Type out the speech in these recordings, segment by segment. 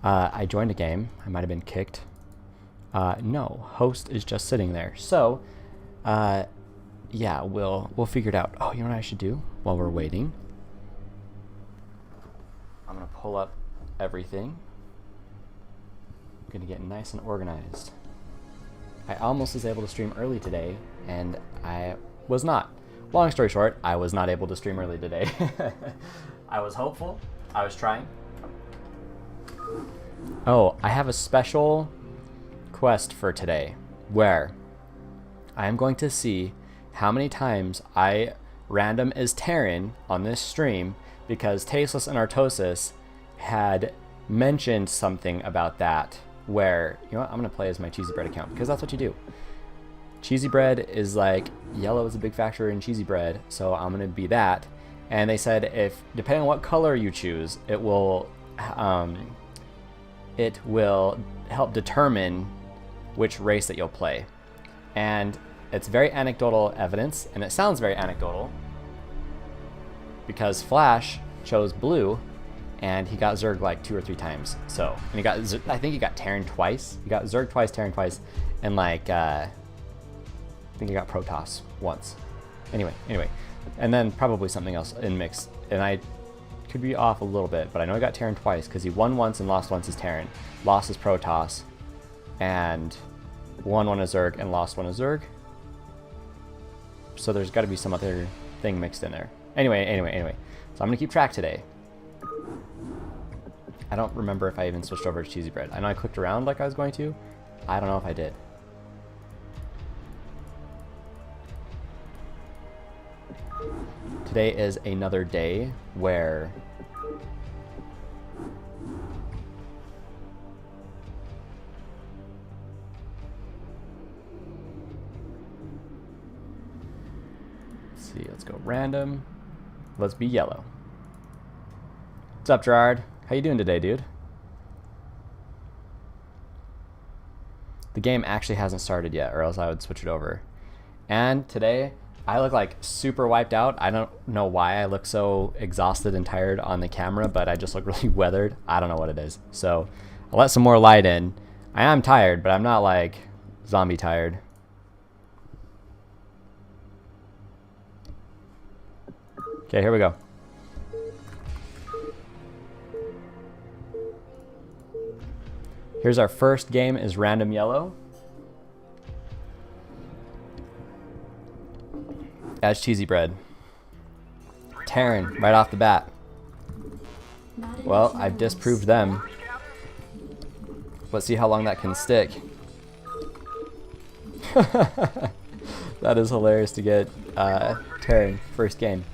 I joined a game. I might have been kicked. No, host is just sitting there. So, yeah, we'll figure it out. Oh, you know what I should do while we're waiting? I'm gonna pull up everything. I'm gonna get nice and organized. I almost was able to stream early today, and I was not. Long story short, I was not able to stream early today. I was hopeful. I was trying. Oh, I have a special quest for today where I am going to see how many times I random as Terran on this stream, because Tasteless and Artosis had mentioned something about that where, you know what, I'm going to play as my Cheesy Bread account because that's what you do. Cheesy Bread is like, yellow is a big factor in Cheesy Bread, so I'm going to be that. And they said if, depending on what color you choose, it will help determine which race that you'll play. And it's very anecdotal evidence, and it sounds very anecdotal because Flash chose blue and he got Zerg like 2 or 3 times. So, and he got, I think he got Terran twice. He got Zerg twice, Terran twice, and like, I think he got Protoss once. Anyway. And then probably something else in mix. And I could be off a little bit, but I know he got Terran twice because he won once and lost once as Terran. Lost as Protoss, and won one as Zerg and lost one as Zerg. So there's got to be some other thing mixed in there. Anyway. So I'm going to keep track today. I don't remember if I even switched over to Cheesy Bread. I know I clicked around like I was going to. I don't know if I did. Today is another day where let's go random. Let's be yellow. What's up, Gerard? How you doing today, dude? The game actually hasn't started yet, or else I would switch it over. And today, I look like super wiped out. I don't know why I look so exhausted and tired on the camera, but I just look really weathered. I don't know what it is. So I'll let some more light in. I am tired, but I'm not like zombie tired. Okay, here we go. Here's our first game is random yellow. As Cheesy Bread. Terran, right off the bat. Well, I've disproved them. Let's see how long that can stick. That is hilarious to get Terran first game.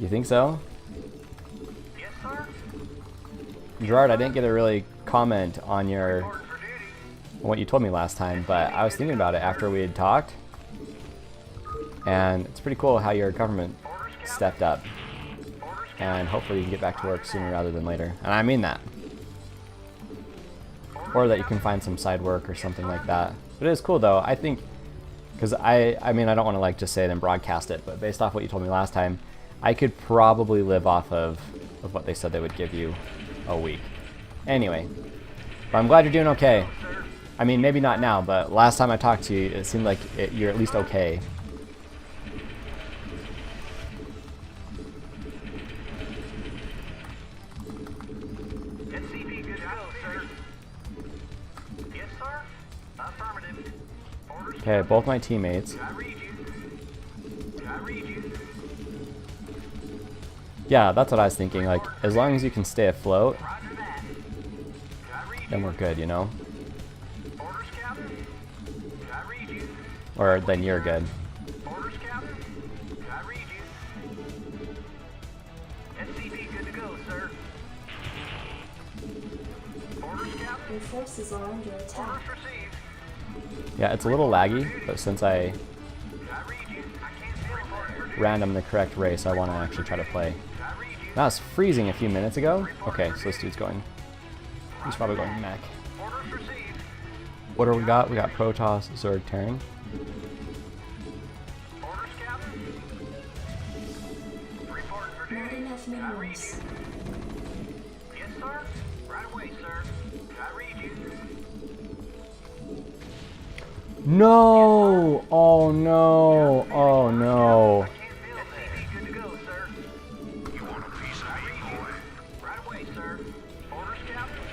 You think so? Yes, sir. Gerard, I didn't get a really comment on what you told me last time, but I was thinking about it after we had talked, and it's pretty cool how your government stepped up, and hopefully you can get back to work sooner rather than later, and I mean that. Or that you can find some side work or something like that. But it is cool though, I think, because I mean, I don't want to like just say it and broadcast it, but based off what you told me last time, I could probably live off of what they said they would give you a week. Anyway, but I'm glad you're doing okay. I mean, maybe not now, but last time I talked to you, it seemed like you're at least okay. SCP, good to go, sir. Yes, sir. Affirmative. Orders. Okay, both my teammates. I read you. I read you. Yeah, that's what I was thinking. Like, as long as you can stay afloat, Roger that. I read you. then we're good, you know? Orders, Captain. I read you. Or then you're good. Orders, Captain. I read you. SCP, good to go, sir. Orders, Captain. Your forces are under attack. Orders received. Yeah, it's a little laggy, but since I I read you. I can't feel orders for random the correct race, I want to actually try to play. I read you. That was freezing a few minutes ago. Okay, so this dude's going. He's probably going mech. Orders received. What do we got? We got Protoss, Zerg, Terran. for Not duty. enough I read minerals. you. Yes, sir. Right away, sir. I read you. No! Oh no! Oh no! SCV good to go, sir. You want a piece of me, boy? Right away, sir. Orders, Captain.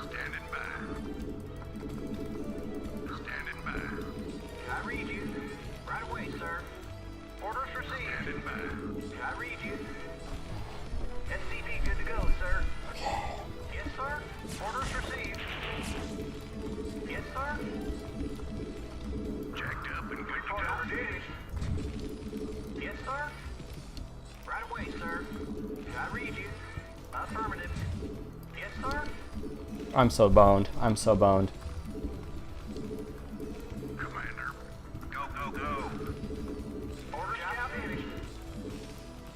Standing by. Standing by. I read you. Right away, sir. Orders received. Standing by. I read you. SCV good to go, sir. Okay. Yes, sir. Orders received. Yes, sir. Jacked up and good to Report go. for duty. Yes, sir. Right away, sir. I read you. Affirmative. Yes, sir. I'm so boned. I'm so boned. Commander, go, go, go. Orders, Captain.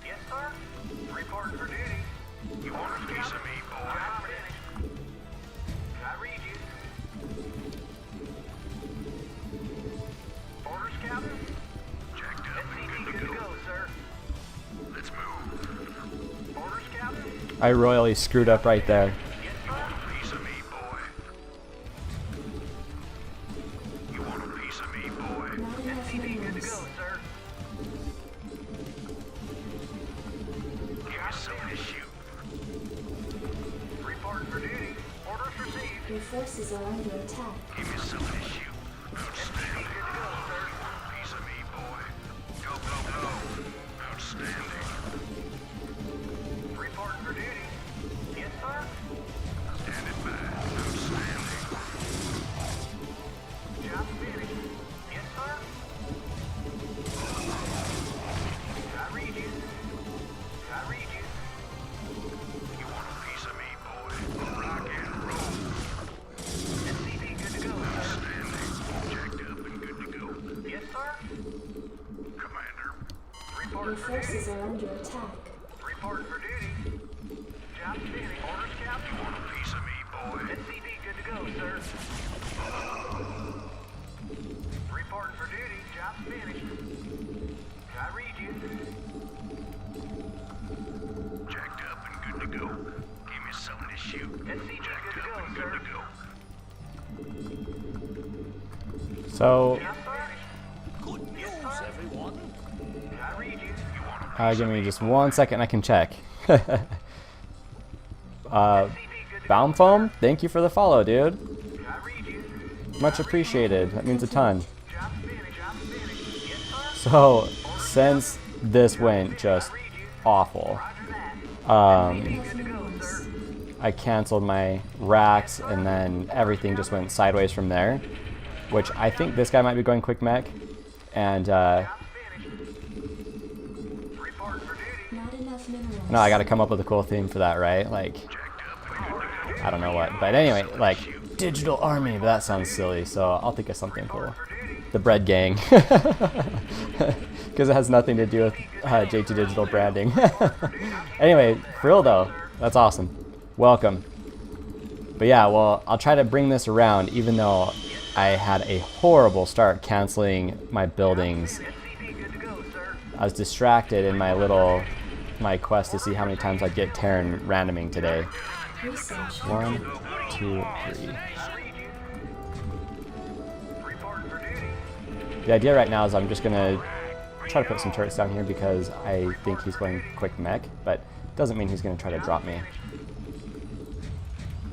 Yes, sir. Reporting for duty. You want a piece of me, boy? Job finished. I read you. Orders, Captain. Jacked up and SCV good good to to go. go, sir. Let's move. Orders, Captain. I royally screwed up right there. Yes, sir. Piece of me, boy. You want a piece of me, boy? Not enough SCV good to minerals. go, sir. Give me something to shoot. Reporting for duty. Orders received. Your forces are under attack. Give me something to shoot. SCV good to go, sir. Piece of me, boy. Go, go, go. Outstanding. Reporting for duty. Yes, sir. Standing by. Outstanding. Job finished. Yes, sir. I read you. I read you. You want a piece of me, boy? Rock and roll. SCV good to go, sir. Outstanding. Jacked up and good to go. Yes, sir. Commander, Your Reporting for duty. forces are under attack. Reporting for duty. Job finished. Orders, Captain. want a piece of me, boy? SCV good to go, sir. Reporting for duty. Job finished. I read you. Jacked up and good to go. Give me something to shoot. SCV Jacked good to up go, and sir. good to go. So, Yes, sir. Good news, everyone. I read you. give me just 1 second. I can check. SCV good to Bound Foam, thank you for the follow, dude. go. I read you. Much appreciated. That means a ton. Job finished. Job finished. Yes, sir. So, since this went just Read you. awful, Roger that. Good to go, sir. I canceled my racks and then everything just went sideways from there, which I think this guy might be going quick mech, and Job finished. Reporting for duty. Not enough minerals. no, I gotta come up with a cool theme for that, right? Like, I don't know what, but anyway, like, digital army, but that sounds silly, so I'll think of something cool. For duty. The bread gang, because it has nothing to do with JT Digital branding. Anyway, for real though, that's awesome. Welcome. But yeah, well, I'll try to bring this around, even though I had a horrible start canceling my buildings. SCV good to go, sir. I was distracted in my quest to see how many times I'd get Terran randoming today. Research. 1, 2, 3. Read you. Reporting for duty. The idea right now is I'm just gonna try to put some turrets down here because I think he's going quick mech, but doesn't mean he's gonna try to drop me.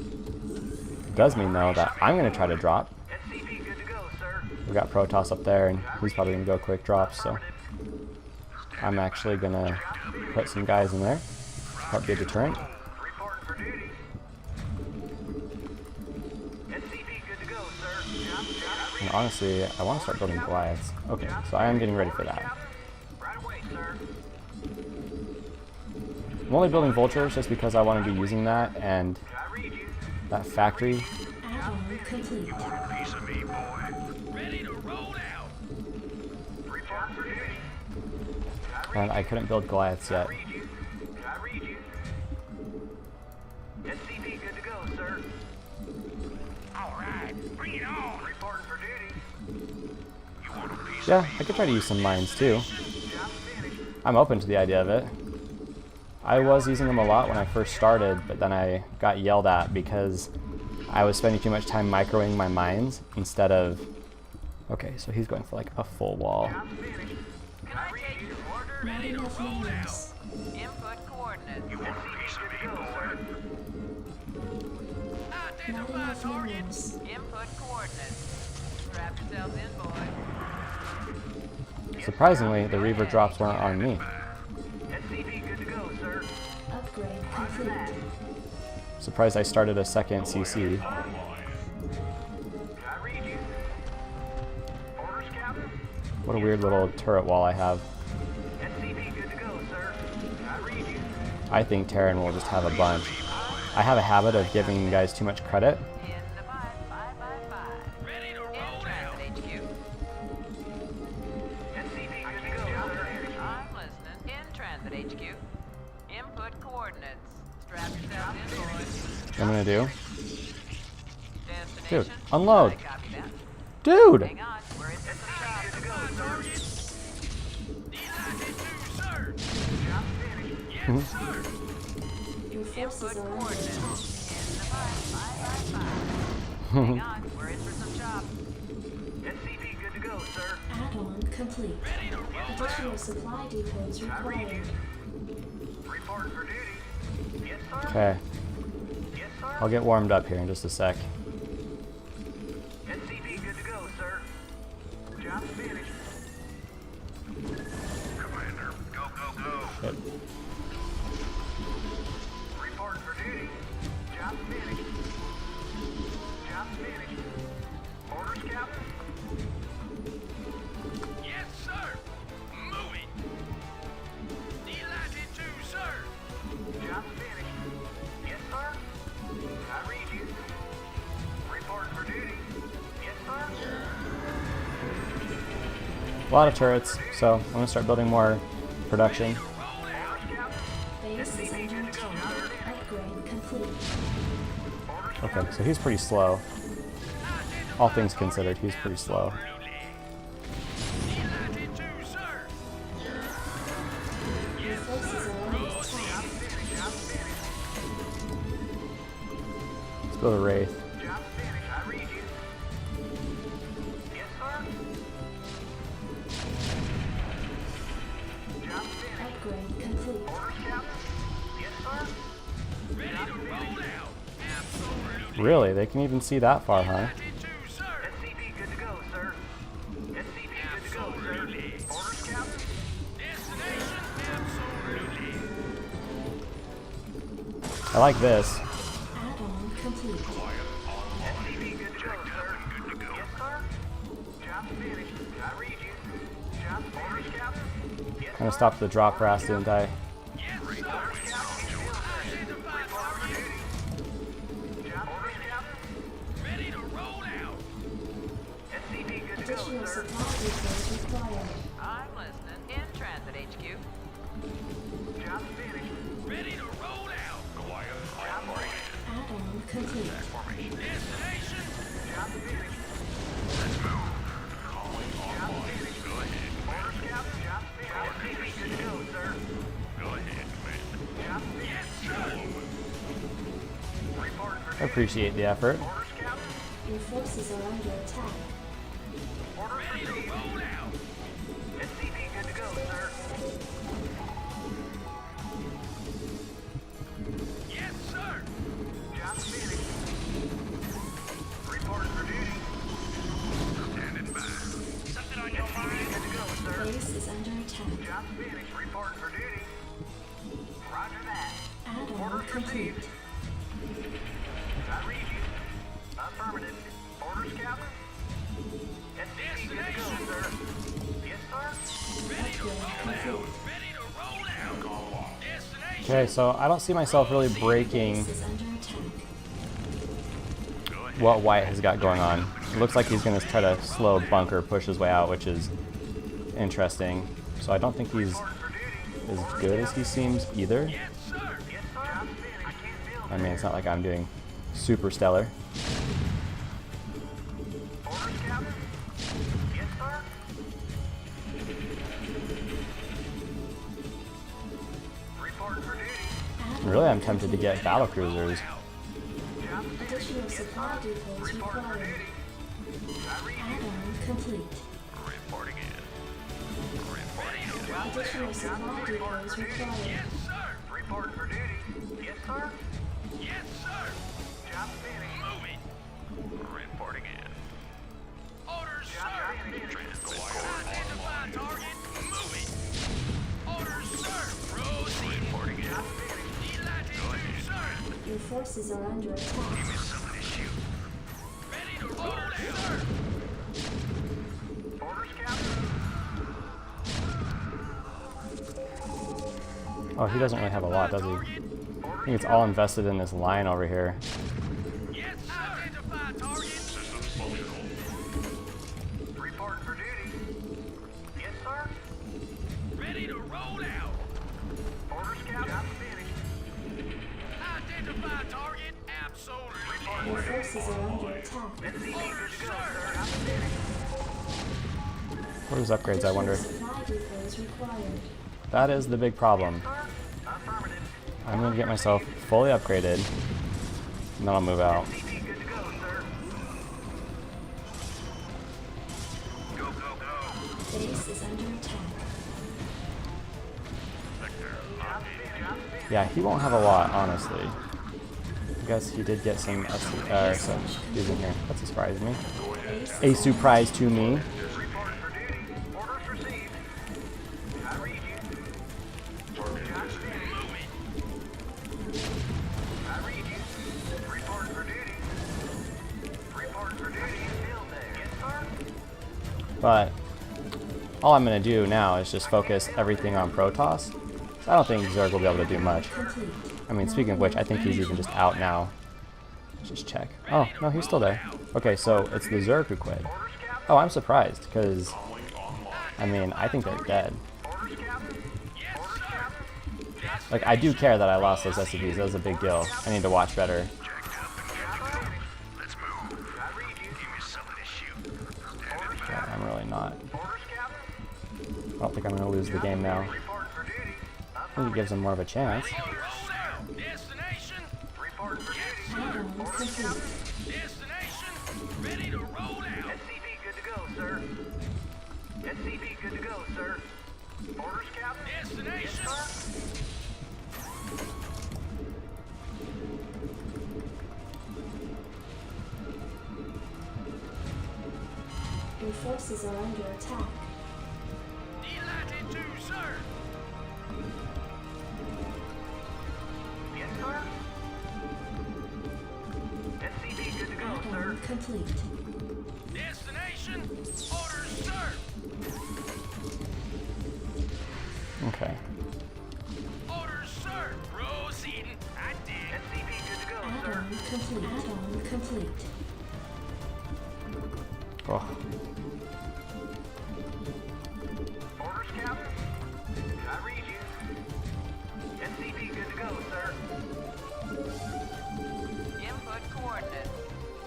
It does mean though that I'm gonna try to drop. SCV good to go, sir. We got Protoss up there, and he's probably gonna go quick drop. So I'm actually gonna put some guys in there. Help be a deterrent. Reporting for duty. SCV good to go, sir. Job And honestly, I want to start building Goliaths. Okay, so I am getting ready for that. right away, sir. I'm only building vultures just because I want to be using that, and I read you. that factory. Add-on complete. Piece of me, boy. Ready to roll out. Reporting for duty. And I couldn't build Goliaths yet. Read you. I read you. SCV good to go, sir. All right, bring it on. Reporting for duty. You want a piece Yeah, of me? I could try to use some mines too. Job finished. I'm open to the idea of it. I was using them a lot when I first started, but then I got yelled at because I was spending too much time microwaving my mines instead of... Okay, so he's going for like a full wall. Job's finished. Can I take your order? Not enough minerals. Input coordinates. You want a piece of me, boy? Not Identify enough target. minerals. Input coordinates. Strap yourselves in, boy. Surprisingly, the Reaver drops weren't on me. SCP good to go, sir. Upgrade complete. Surprised I started a second CC. Can I read you? Orders, Captain? What a weird little turret wall I have. SCP good to go, sir. Can I read you? I think Terran will just have a bunch. I have a habit of giving you guys too much credit. In the 555. Ready to In roll out. transit HQ. SCP good to go, sir. I'm listening. In transit HQ. Input coordinates. Strap yourselves in, boys. What I'm gonna do? Destination. unload. I copy that. Dude! Hang on. We're in for some SCP good to go, sir. Sir. Job's finished. Yes, sir. Your forces input are under coordinates. attack. In the 555. Hang on. We're in for some chop. SCP good to go, sir. Add-on complete. Ready to roll Additional out. supply depots Can I read you? required. Report for duty. Yes, sir. Okay, Yes, sir. I'll get warmed up here in just a sec. SCP good to go, sir. Job's finished. Commander, go, go, go. Shit. Report for duty. Job's finished. Job's finished. Orders, Captain? Yes, sir. Moving. Delighted to, sir. Job's finished. Yes, sir. Can I read you? Report for duty. Yes, sir. A lot of turrets, so I'm gonna start building more production. Orders, Captain? Base is under attack. Upgrade complete. Orders, Okay, so he's pretty slow. All things considered, he's pretty slow. Delighted to, sir. Your forces are under attack. Job's finished. Let's build a Wraith. Job's finished. I read you. Yes, sir. Job's finished. Upgrade complete. Orders, Captain? Yes, sir. Ready to roll out. Absolutely. Really? They can even see that far, huh? Delighted to, sir. SCP good to go, sir. SCP good to go, sir. Orders, Captain? Destination, absolutely. I like this. Add-on complete. SCP good to go, sir. Yes, sir. Job's finished. Can I read you? Job's orders, Captain? Yes, Kind of stopped the drop rast, didn't I? Yes, sir. Identify for target. duty. Job orders, Captain? Ready to roll out. SCP good to go, Additional sir. supply depots required. I'm listening. In transit HQ. Job's finished. Ready to roll out. Job finished. Add-on complete. Destination. Job's finished. Let's move. Job's finished. Go ahead, Orders, Captain? Job's finished. SCP good to go, sir. go ahead, Commander. Job's finished. Yes, sir. Report for I duty. appreciate the effort. Orders, Captain? Your forces are under attack. Orders Ready to received. roll out. SCP good to go, sir. Yes, sir. Job's finished. Report for duty. Standing by. Something on your mind? Good to go, sir. Base is under attack. Job's finished. Report for duty. Roger that. Add-on Orders complete. received. I read you. Affirmative. Orders, Captain? SCP good to go, sir. Yes, sir. Ready to roll Upgrade out. complete. Ready to roll out. Destination. Okay, so I don't see myself really breaking Base is under attack. what White has got going on. It looks like he's going to try to slow bunker push his way out, which is interesting. So I don't think he's Report for duty. as good as he seems either. Yes, sir. Yes, sir. Job's finished. I can't build I mean, it's not like I'm doing super stellar. Orders, Captain? Yes, sir. Really, I'm tempted to get battle cruisers. Additional supply depots required. Add-on complete. Reporting in. Reporting in. Additional supply depots required. Sir. Report for duty. Yes, sir. Yes, sir. Job finished. Moving. Reporting in. Orders, Job sir. finished. Identify target. Moving. Orders, sir. Proceed. Reporting in. Job finished. Latitude, sir. Your forces are under attack. Something to shoot. Ready to roll out, sir. Orders, Captain. Oh, he doesn't really have a lot, does he? I think it's all invested in this line over here. Yes, sir. Identify target. Systems functional. Report for duty. Yes, sir. Ready to roll out. Orders, Captain. Job finished. Identify target. Absolutely. Your forces are under attack. SCV good Orders, to go, sir. sir. Job finished. Where's upgrades, I wonder? Supply depots required. That is the big problem. Sir. Affirmative. I'm gonna get myself fully upgraded, and then I'll move out. SCV good to go, sir. Go, go, go. Base is under attack. Sector. Job finished. Job finished. Yeah, he won't have a lot, honestly. I guess he did get some some dudes in here. That's a surprise to me. Base A surprise to me. Report for duty. Orders received. I read you. Job finished. I read you. Report for duty. Report for duty. Still there. Yes, sir. But all I'm gonna do now is just focus everything on Protoss. So I don't think Zerg will be able to do much. complete. I mean, speaking of which, I think he's even just out now. Let's just check. Oh, no, he's still there. Okay, so it's the Zerg who quit. Orders, Captain. Oh, I'm surprised, because, I mean, I think they're dead. Orders, Captain. Orders, Captain. Like, I do care that I lost those SCVs. That was a big deal. I need to watch better. Let's move. I read you. Give me something to shoot. Orders, Yeah, Captain. I'm really not. Orders, Captain. I don't think I'm going to lose the game now. Report for duty. I think it gives them more of a chance. Roll out. Destination. Report for duty. Add-on complete. Destination. Ready to roll out. SCV good to go, sir. SCV good to go, sir. Orders, Captain. Destination. Sir. Your forces are under attack. Latitude, sir. Yes, sir. SCV good to go, sir. Add-on complete. Destination. Orders, sir. Okay. Orders, sir. Proceeding. I did. SCV good to go, sir. Add-on complete. Add-on complete. Oh, Orders, Captain. I read you. SCV good to go, sir. Input coordinates.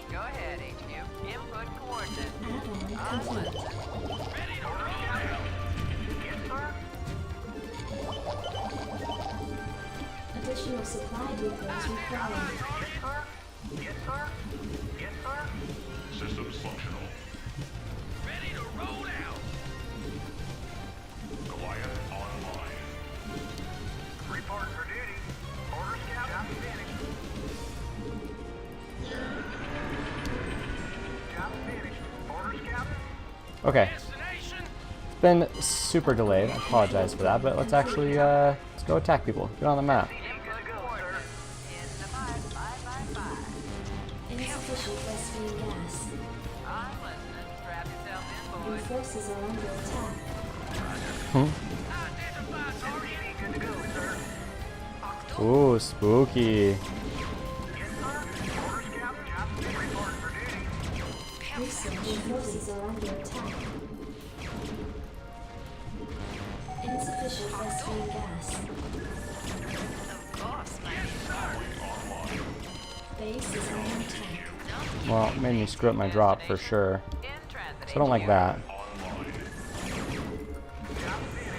Go ahead, HQ. Input coordinates. Add-on complete. Ready to roll out. Yes, sir. Additional supply depots required. Yes, sir. Yes, sir. Yes, sir. Systems functional. Ready to roll out. Goliath online. Report for duty. Orders, Captain. Job finished. Job finished. Orders, Captain. okay. Destination. It's been super delayed. I apologize for that, but let's actually, let's go attack people. Get on the map. Good to go, sir. In the 555. Insufficient phosphine gas. I'm listening. Strap yourself in, Your boys. forces are under attack. Identify target. SCV good to go, sir. Ooh, spooky. Yes, sir. Orders, Captain. Job finished. Report for duty. Research. Your forces are under attack. Insufficient phosphine gas. Of course, man. Base is under attack. Well, it made me screw up my drop for sure. In transit, So I don't like HQ. that. Job finished.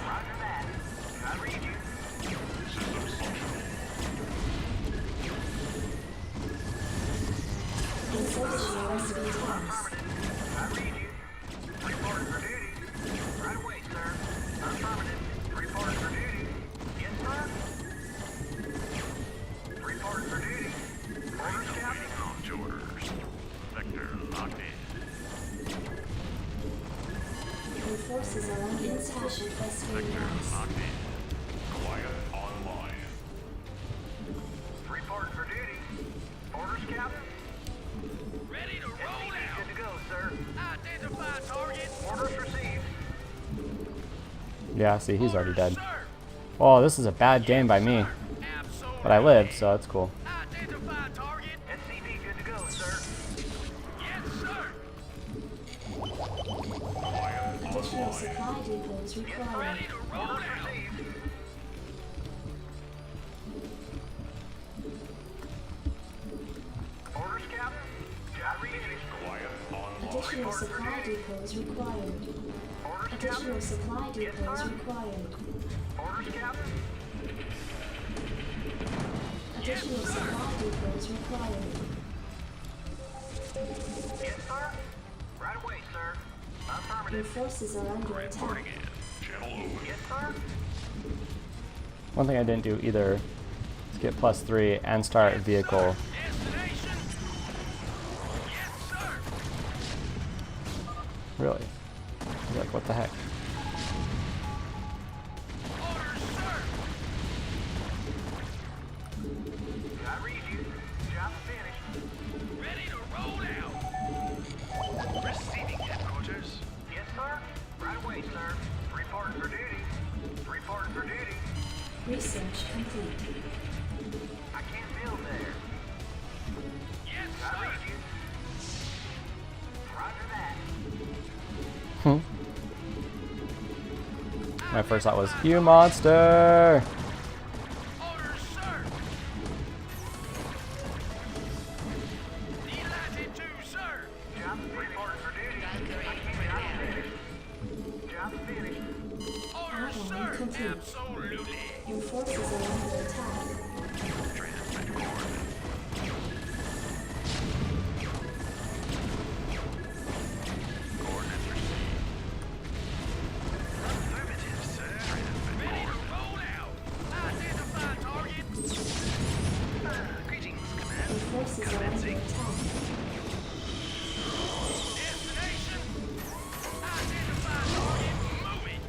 Roger that. I read you. Search must be tasked. I read you. Report for duty. Right away, sir. Affirmative. Report for duty. Yes, sir. Report for duty. Orders, Captain. Launch orders. Vector locked in. Your forces are under attack at West Wing Vector West. locked in. Quiet online. Report for duty. Orders, Captain. Ready to roll SCV out. good to go, sir. Identify target. Orders received. Yeah, see, he's already dead. Sir. Oh, this is a bad game by me. Absolutely. But I lived, so that's cool. Identify target. SCV good to go, sir. Yes, sir. Additional supply depots required. Ready to roll Orders out. received. Orders, Captain. I read you. Quiet online. Additional supply depots required. Orders, Additional Captain. supply depots required. Orders, Captain. Additional supply depots required. Yes, sir. Right away, sir. Your Affirmative. forces are under attack. Reporting in. Channel over. Yes, sir. One thing I didn't do either is get +3 and start a vehicle. Destination. Yes, sir. Really? You're like, what the heck? Orders, sir. I read you. Job finished. Ready to roll out. Receiving headquarters. Yes, sir. Right away, sir. Reporting for duty. Reporting for duty. Research complete. I can't build there. Yes, I sir. read you. Roger that. My first thought was, you monster! Orders, sir. Delighted to, sir. Job reporting for duty. I can't. Job finished. Orders, Outline sir. complete. Absolutely. Your forces are under attack. Transmit coordinates. Coordinates received. Affirmative, sir. Transmit Ready to coordinates. roll out. Identify target. Greetings, Your command. forces are under attack. Destination. Identify target. Moving.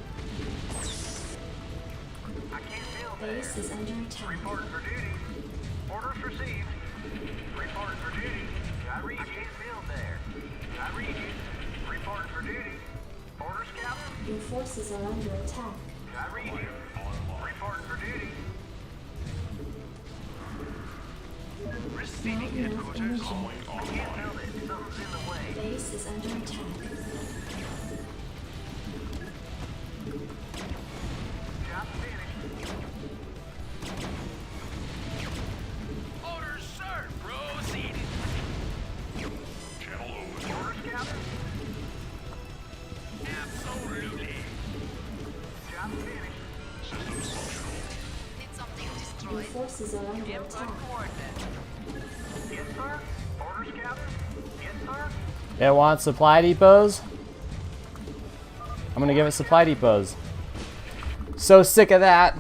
I can't build there. Base is under attack. Reporting for duty. Orders received. Reporting for duty. I read you. I can't build there. I read you. Reporting for duty. Orders, Captain. Your forces are under attack. I read you. Reporting for duty. Receiving Not enough headquarters. energy. I can't build it. Something's in the way. Base is under attack. Job finished. Orders, sir. Proceeding. Channel over. Orders, Captain. Absolutely. Job finished. Systems functional. Did something Your destroyed. forces are under Input attack. coordinates. Yes, sir. Orders, Captain. Yes, sir. It wants supply depots? I'm gonna give it supply depots. So sick of that.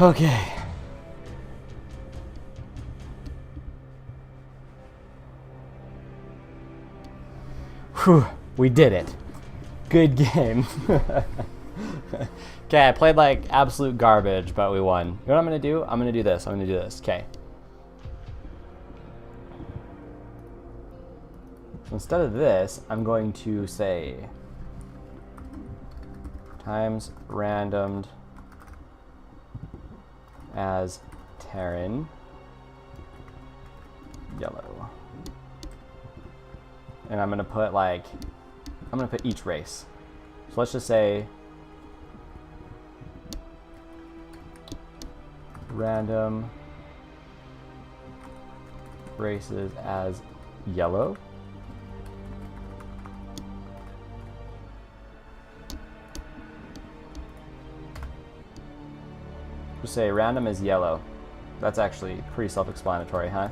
Okay. Whew, we did it. Good game. Okay, I played like absolute garbage, but we won. You know what I'm gonna do? I'm gonna do this. I'm gonna do this. Okay. So instead of this, I'm going to say times randomed as Terran yellow. And I'm gonna put like, I'm gonna put each race. So let's just say random races as yellow. Just say random is yellow. That's actually pretty self-explanatory, huh?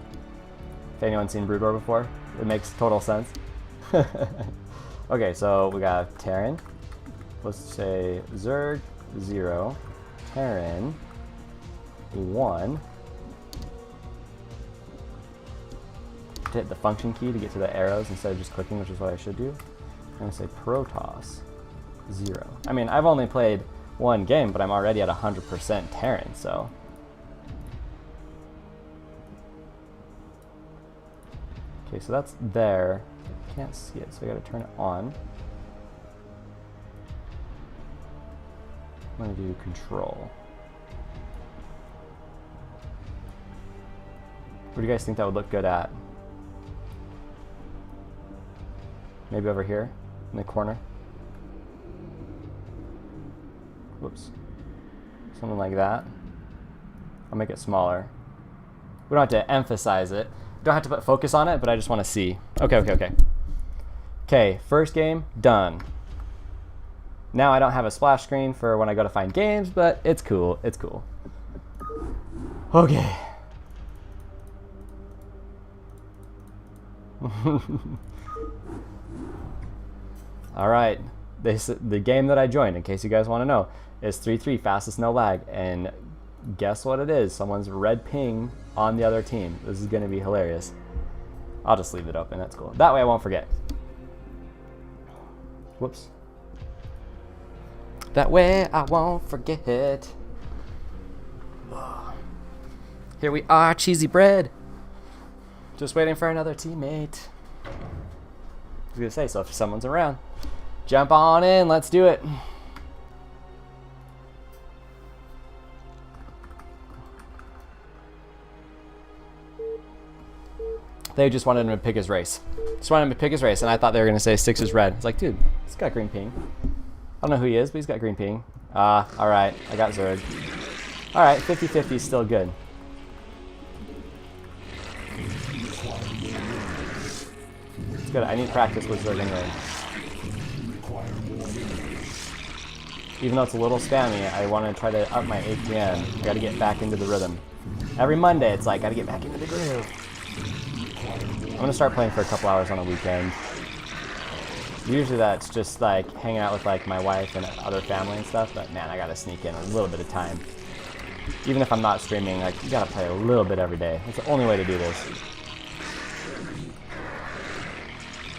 If anyone's seen Brood War before, it makes total sense. Okay, so we got Terran. Let's say Zerg 0, Terran 1. Hit the function key to get to the arrows instead of just clicking, which is what I should do. I'm gonna say Protoss 0. I mean, I've only played one game, but I'm already at 100% Terran, so. Okay, so that's there. Can't see it, so I gotta turn it on. I'm gonna do control. What do you guys think that would look good at? Maybe over here in the corner. Whoops. Something like that. I'll make it smaller. We don't have to emphasize it. We don't have to put focus on it, but I just want to see. Okay. Okay, first game, done. Now I don't have a splash screen for when I go to find games, but it's cool. It's cool. Okay. All right. The game that I joined, in case you guys want to know, is 3-3 fastest no lag, and guess what it is? Someone's red ping on the other team. This is going to be hilarious. I'll just leave it open. That's cool. That way I won't forget. Whoops. That way I won't forget. Here we are, cheesy bread. Just waiting for another teammate. I was gonna say, so if someone's around, jump on in, let's do it. They just wanted him to pick his race. Just wanted him to pick his race, and I thought they were gonna say 6 is red. It's like, dude, he's got green ping. I don't know who he is, but he's got green ping. Alright, I got Zerg. Alright, 50-50 is still good. It's good, I need practice with Zerg anyway. Even though it's a little spammy, I want to try to up my APM. Gotta get back into the rhythm. Every Monday, it's like, gotta get back into the groove. I'm gonna start playing for a couple hours on a weekend. Usually that's just like hanging out with like my wife and other family and stuff, but man, I gotta sneak in a little bit of time. Even if I'm not streaming, like, you gotta play a little bit every day. That's the only way to do this.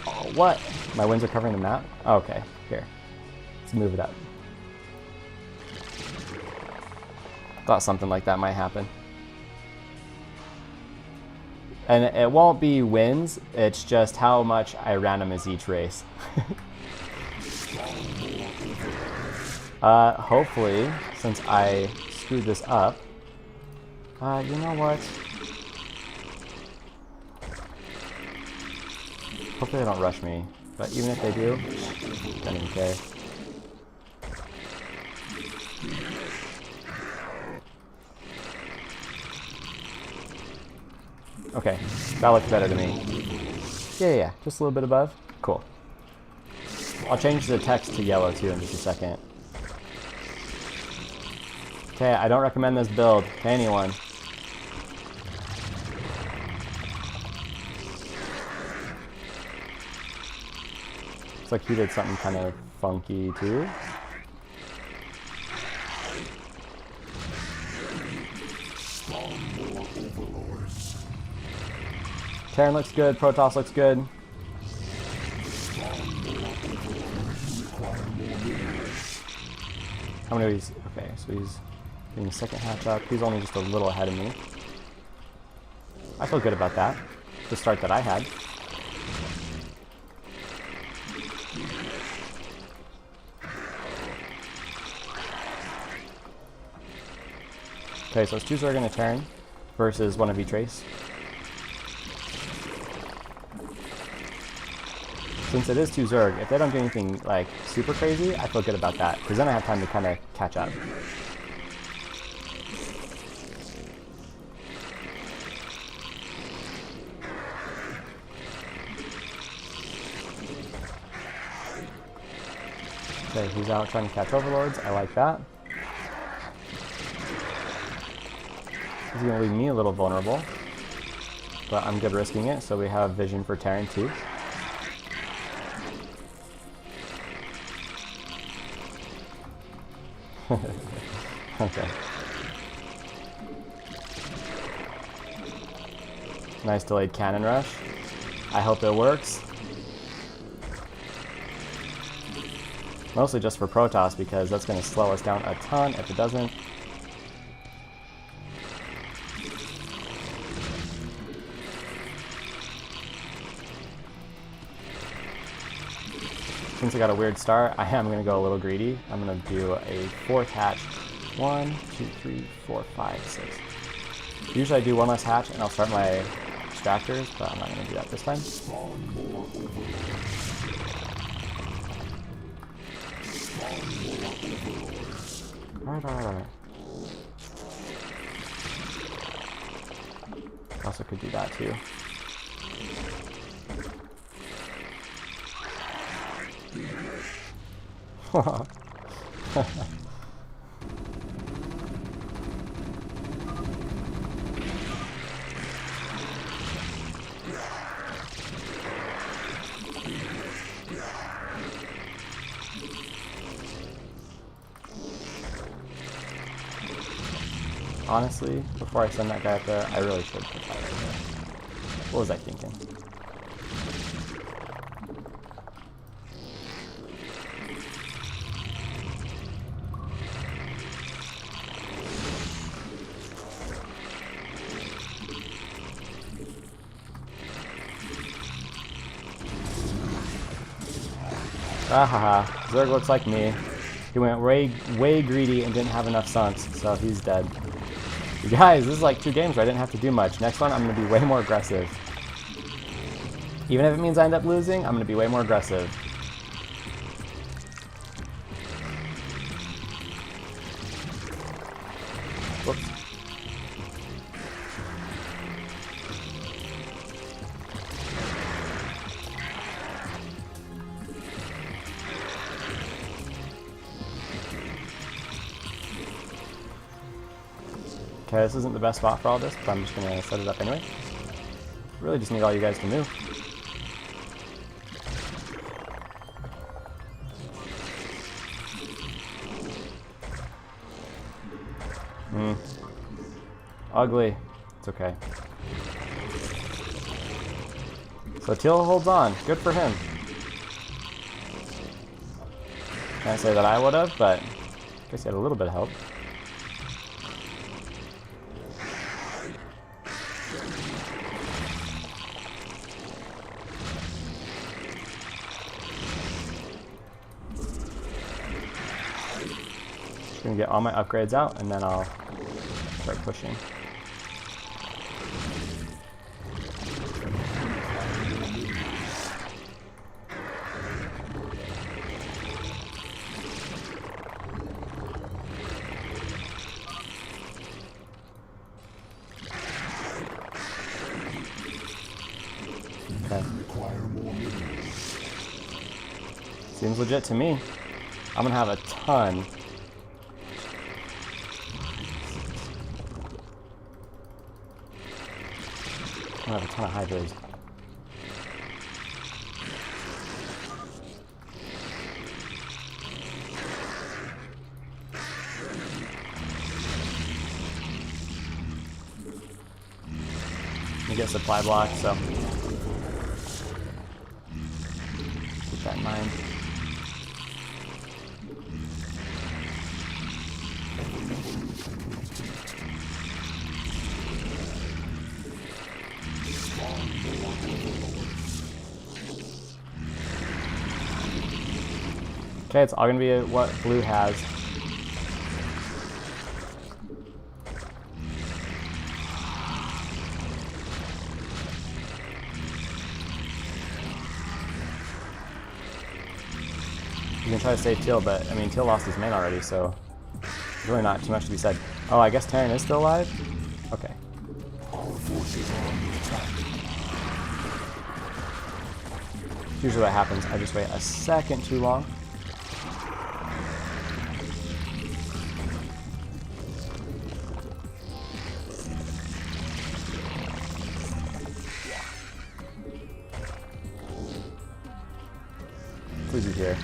Oh, what? My wings are covering the map? Oh, okay, here. Let's move it up. Thought something like that might happen. And it won't be wins, it's just how much I randomize each race. Hopefully, since I screwed this up, you know what? Hopefully they don't rush me, but even if they do, don't even care. Okay, that looks better to me. Yeah, just a little bit above. Cool. I'll change the text to yellow too in just a second. Okay, I don't recommend this build to anyone. Looks like he did something kind of funky too. Terran looks good, Protoss looks good. How many of these? Okay, so he's getting the second hatch up. He's only just a little ahead of me. I feel good about that. The start that I had. Okay, so it's 2 Zerg in a turn versus 1 of each race. Since it is 2 Zerg, if they don't do anything like super crazy, I feel good about that, because then I have time to kind of catch up. Okay, he's out trying to catch overlords. I like that. He's going to leave me a little vulnerable. but I'm good risking it, so we have vision for Terran too. Okay. Nice delayed cannon rush. I hope it works. Mostly just for Protoss, because that's going to slow us down a ton if it doesn't. Since I got a weird start, I am going to go a little greedy. I'm going to do a 4th hatch. 1, 2, 3, 4, 5, 6. Usually I do one less hatch and I'll start my extractors, but I'm not going to do that this time. Alright. Also could do that too. Honestly, before I send that guy up there, I really should put that right there. What was I thinking? Ahaha, Zerg looks like me. He went way greedy and didn't have enough sunts, so he's dead. You guys, this is like 2 games where I didn't have to do much. Next one, I'm going to be way more aggressive. Even if it means I end up losing, I'm going to be way more aggressive. Whoops. Okay, this isn't the best spot for all this, but I'm just going to set it up anyway. Really just need all you guys to move. Ugly. It's okay. So Teal holds on. Good for him. Can't say that I would have, but I guess he had a little bit of help. Just gonna get all my upgrades out and then I'll start pushing. Okay. Seems legit to me. I'm gonna have a ton. I have a ton of hydras. You get supply block, so keep that in mind. Okay, it's all gonna be what blue has. You can try to save Teal, but I mean Teal lost his main already, so there's really not too much to be said. Oh, I guess Terran is still alive? Okay. Usually what happens, I just wait a second too long. squeezy here.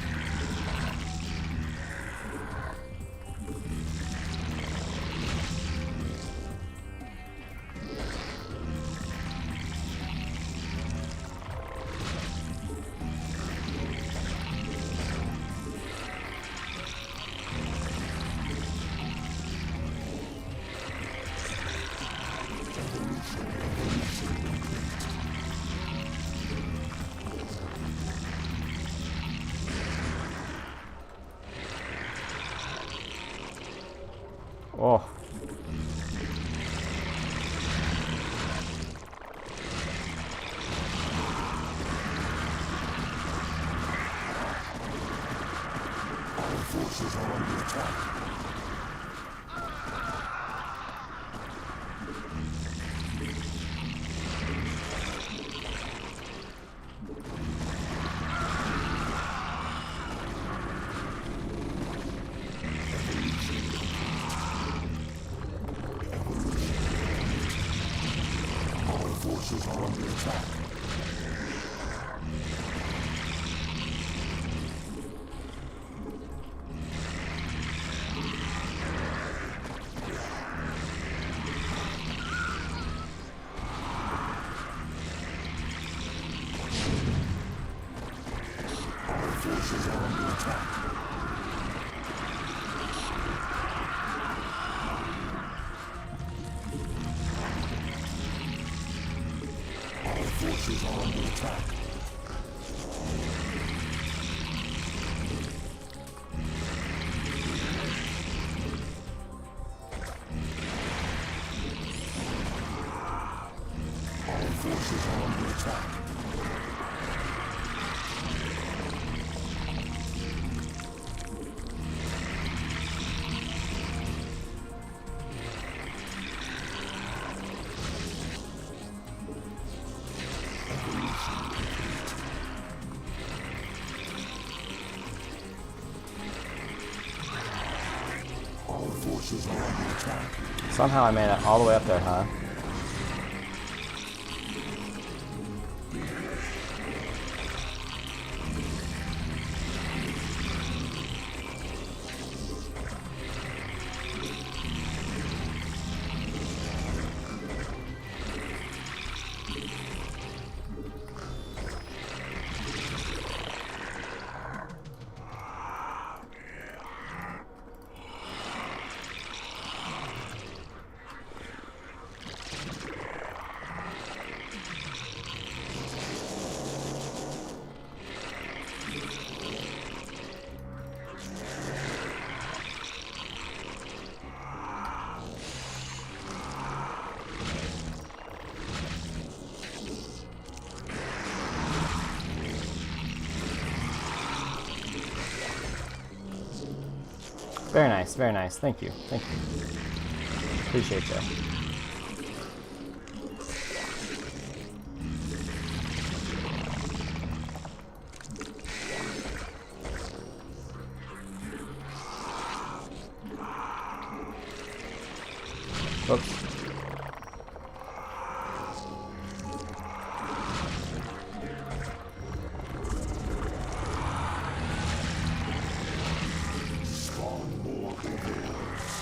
Oh. Forces are under attack. Our forces are under attack. Our forces are under attack. Our forces are under attack. Our forces are under attack. Our forces are under attack. Somehow I made it all the way up there, huh? Very nice, very nice. Thank you. Thank you. Appreciate you. Oops.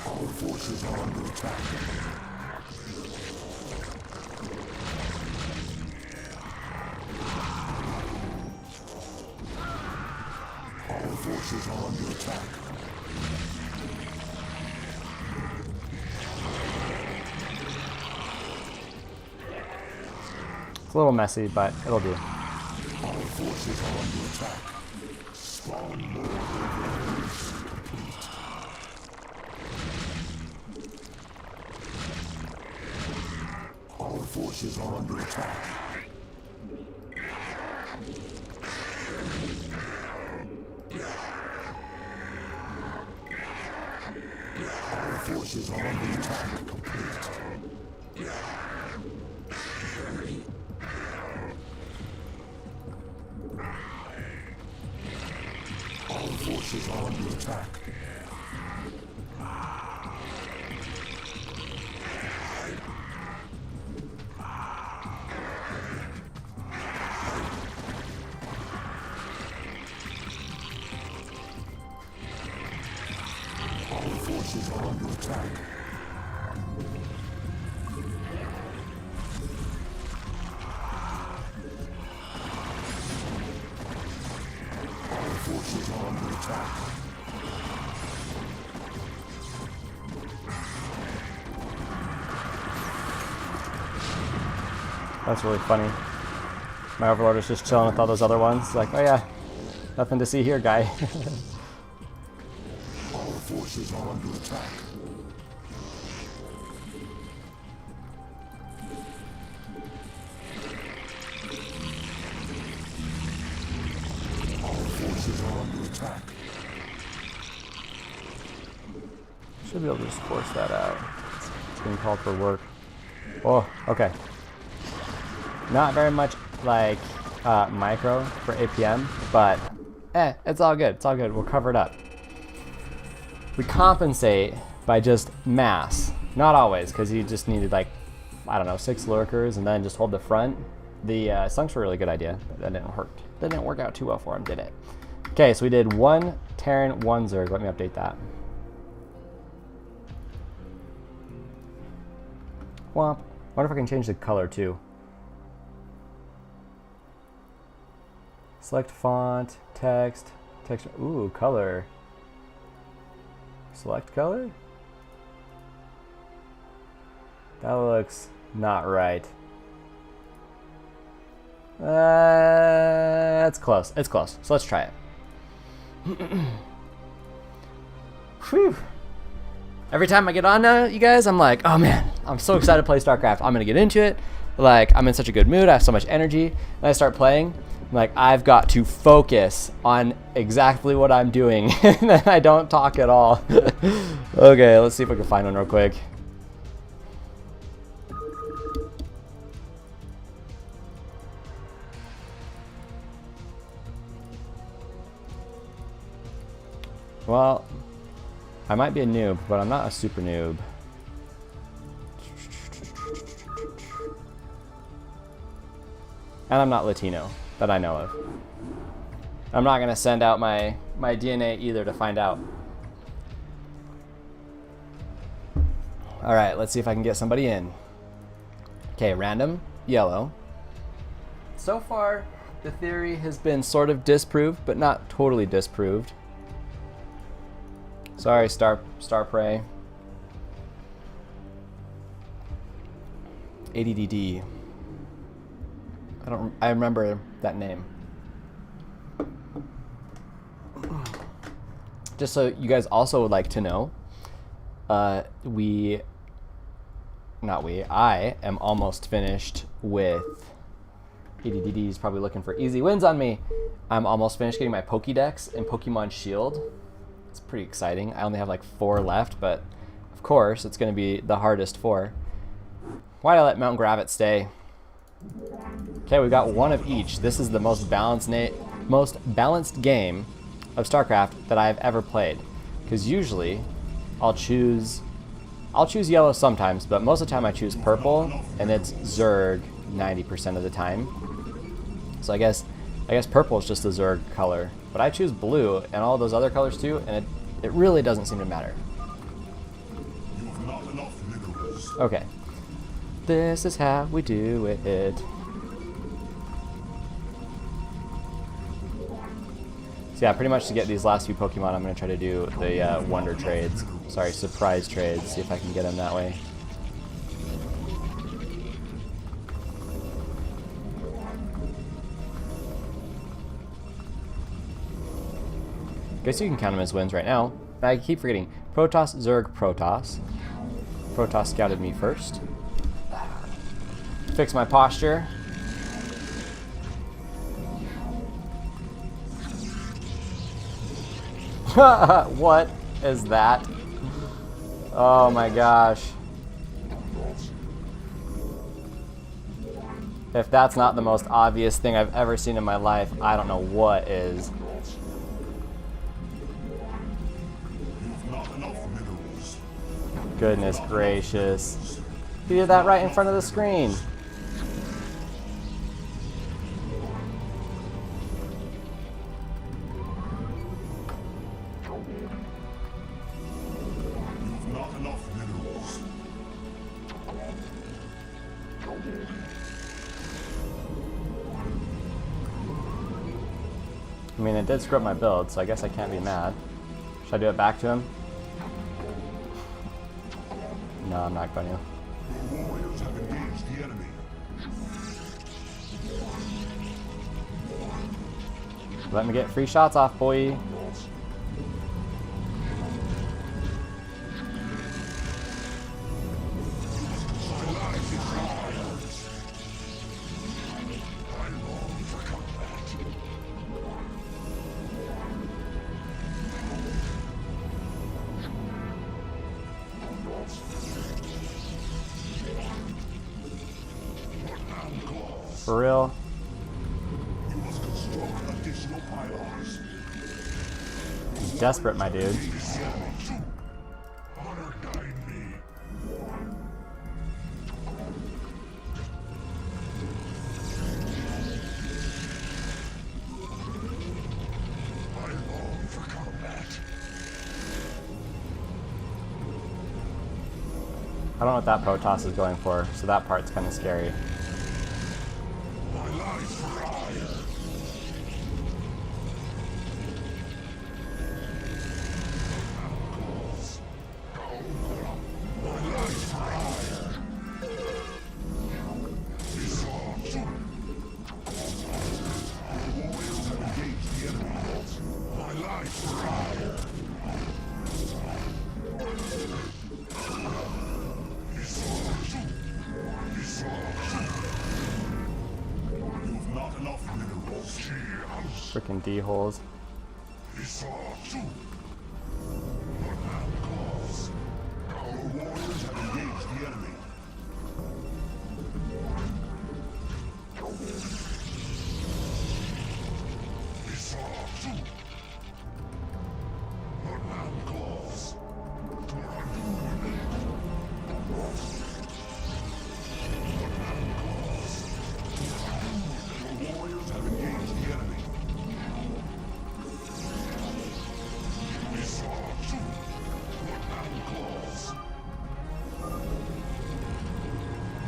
Our forces are under attack. Our forces are under attack. It's a little messy, but it'll do. Our forces are under attack. Spawn more enemies. Complete. Our forces are under attack. Our forces are under attack. Complete. Our forces are under attack. That's really funny. My overlord is just chilling with all those other ones. Like, oh yeah, nothing to see here, guy. Our forces are under attack. Our forces are under attack. Should be able to just force that out. It's being called for work. Oh, okay. Not very much like micro for APM, but it's all good. It's all good. We'll cover it up. We compensate by just mass. Not always, because you just needed like, I don't know, 6 lurkers and then just hold the front. The sunks were a really good idea, but that didn't work. That didn't work out too well for him, did it? Okay, so we did 1 Terran, 1 Zerg. Let me update that. Well, I wonder if I can change the color too. Select font, text, texture. Ooh, color. Select color? That looks not right. It's close. It's close. So let's try it. Whew. Every time I get on now, you guys, I'm like, oh man, I'm so excited to play StarCraft. I'm gonna get into it. Like, I'm in such a good mood. I have so much energy. And I start playing. I'm like, I've got to focus on exactly what I'm doing. And then I don't talk at all. Okay, let's see if we can find one real quick. Well, I might be a noob, but I'm not a super noob. And I'm not Latino, that I know of. I'm not gonna send out my DNA either to find out. All right, let's see if I can get somebody in. Okay, random, yellow. So far, the theory has been sort of disproved, but not totally disproved. Sorry, Star Prey. ADDD. I remember that name. Just so you guys also would like to know, I am almost finished with ADDD is probably looking for easy wins on me. I'm almost finished getting my Pokédex and Pokemon Shield. It's pretty exciting. I only have like 4 left, but of course it's going to be the hardest 4. Why'd I let Mount Gravit stay? Okay, we got 1 of each. This is the most balanced game of StarCraft that I've ever played. Because usually I'll choose yellow sometimes, but most of the time I choose purple, and it's Zerg 90% of the time. So I guess purple is just the Zerg color. But I choose blue and all those other colors too, and it really doesn't seem to matter. You have not enough minerals. Okay. This is how we do it. So yeah, pretty much to get these last few Pokemon, I'm going to try to do the wonder trades. Sorry, surprise trades. See if I can get them that way. Guess you can count them as wins right now. I keep forgetting. Protoss, Zerg, Protoss. Protoss scouted me first. Fix my posture. What is that? Oh my gosh. If that's not the most obvious thing I've ever seen in my life, I don't know what is. Goodness gracious. He did that right in front of the screen. You mean, it did screw up my build, so I guess I can't be mad. Should I do it back to him? No, I'm not going to. Your warriors have engaged the enemy. Let me get free shots off, boy. For real? You must construct additional pylons. He's desperate, my dude. Honor guide me. I long for combat. I don't know what that Protoss is going for, so that part's kind of scary. My life for hire. My life for hire. Your warriors have engaged the enemy. My life for hire. You've not enough minerals. Freaking D-holes. Your warriors have engaged the enemy. Your warriors have engaged the enemy.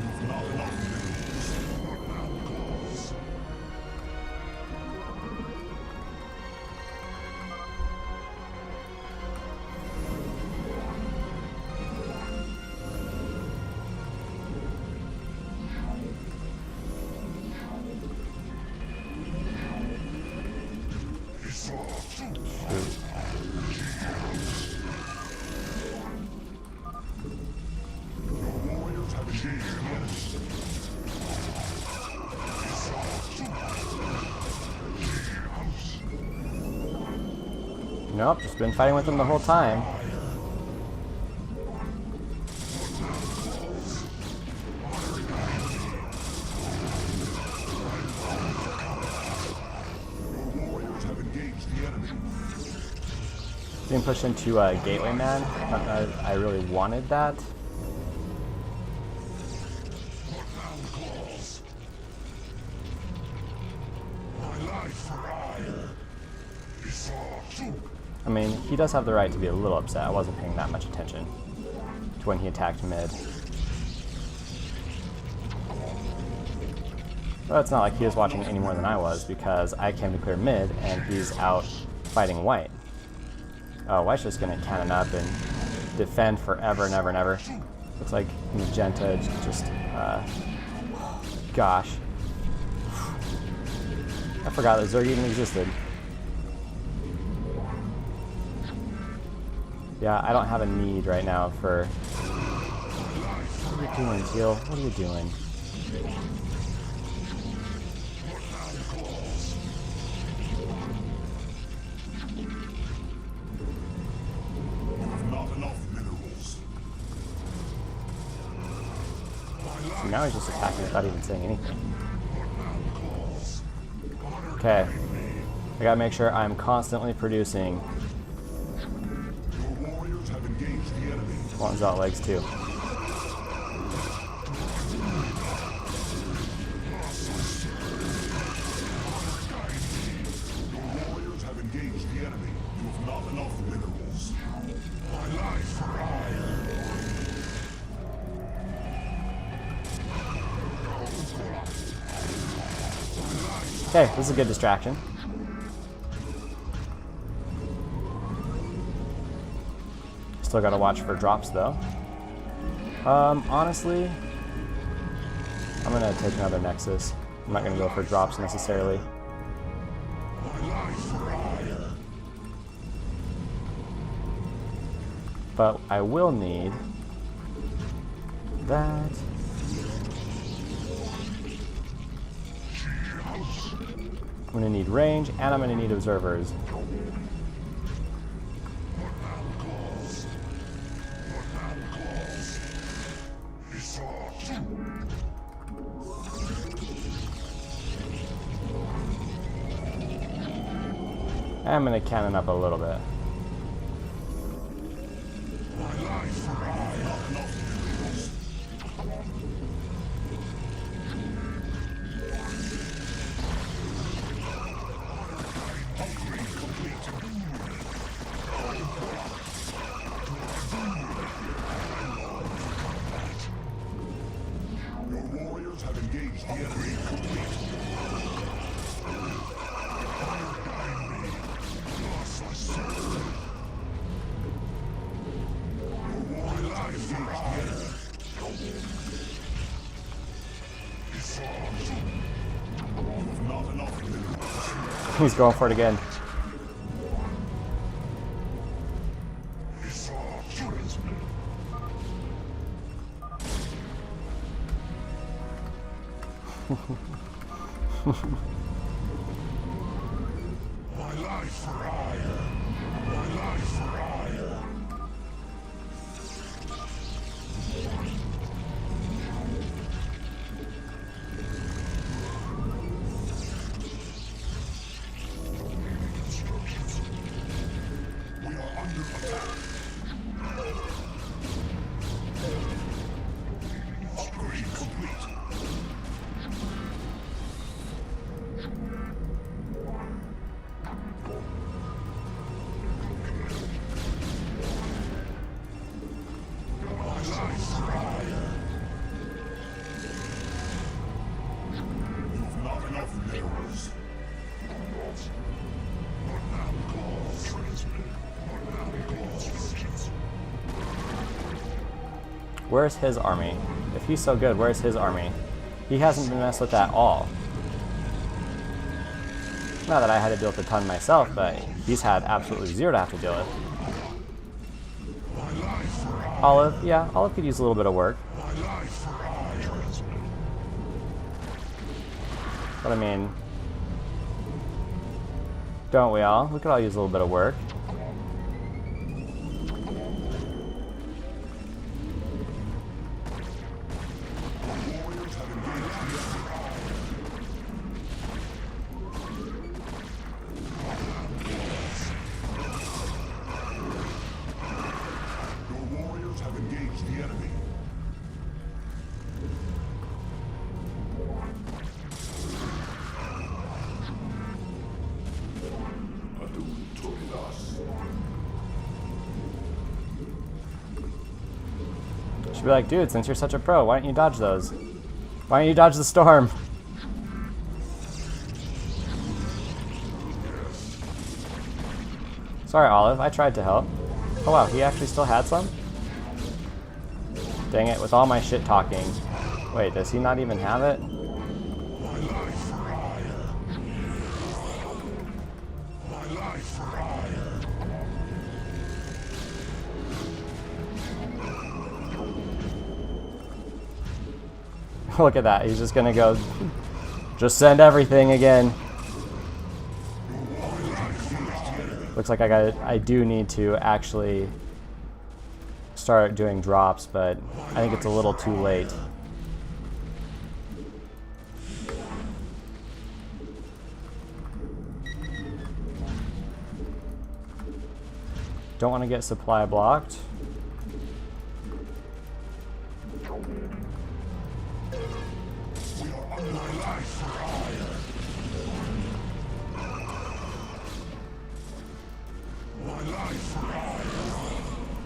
You've not enough minerals. Your warriors have engaged the enemy. Nope, just been fighting with him the whole time. Your warriors have engaged the enemy. Being pushed into a gateway, man. I really wanted that. My life for hire. I mean, he does have the right to be a little upset. I wasn't paying that much attention to when he attacked mid. But it's not like he was watching any more than I was, because I came to clear mid and he's out fighting white. Oh, white's just gonna cannon up and defend forever and ever and ever. Looks like Magenta just, gosh. I forgot that Zerg even existed. Yeah, I don't have a need right now for... What are you doing, Teal? What are you doing? You've not enough minerals. See, now he's just attacking without even saying anything. Okay. I gotta make sure I'm constantly producing. Your warriors have engaged the enemy. One's out legs too. Your warriors have engaged the enemy. You've not enough minerals. My life for hire. Okay, this is a good distraction. Still gotta watch for drops though. Honestly, I'm gonna take another Nexus. I'm not gonna go for drops necessarily. But I will need that. I'm gonna need range, and I'm gonna need observers. I'm gonna cannon up a little bit. Your warriors have engaged the enemy. He's going for it again. My life for hire. My life for hire. We are under attack. Upgrade complete. Where's his army? If he's so good, where's his army? He hasn't been messed with at all. Not that I had to deal with a ton myself, but he's had absolutely zero to have to deal with. Olive, yeah, Olive could use a little bit of work. But I mean, don't we all? We could all use a little bit of work. Should be like, dude, since you're such a pro, why don't you dodge those? Why don't you dodge the storm? Sorry, Olive, I tried to help. Oh wow, he actually still had some? Dang it, with all my shit talking. Wait, does he not even have it? Look at that, he's just gonna go, just send everything again. Looks like I do need to actually start doing drops, but I think it's a little too late. Don't want to get supply blocked.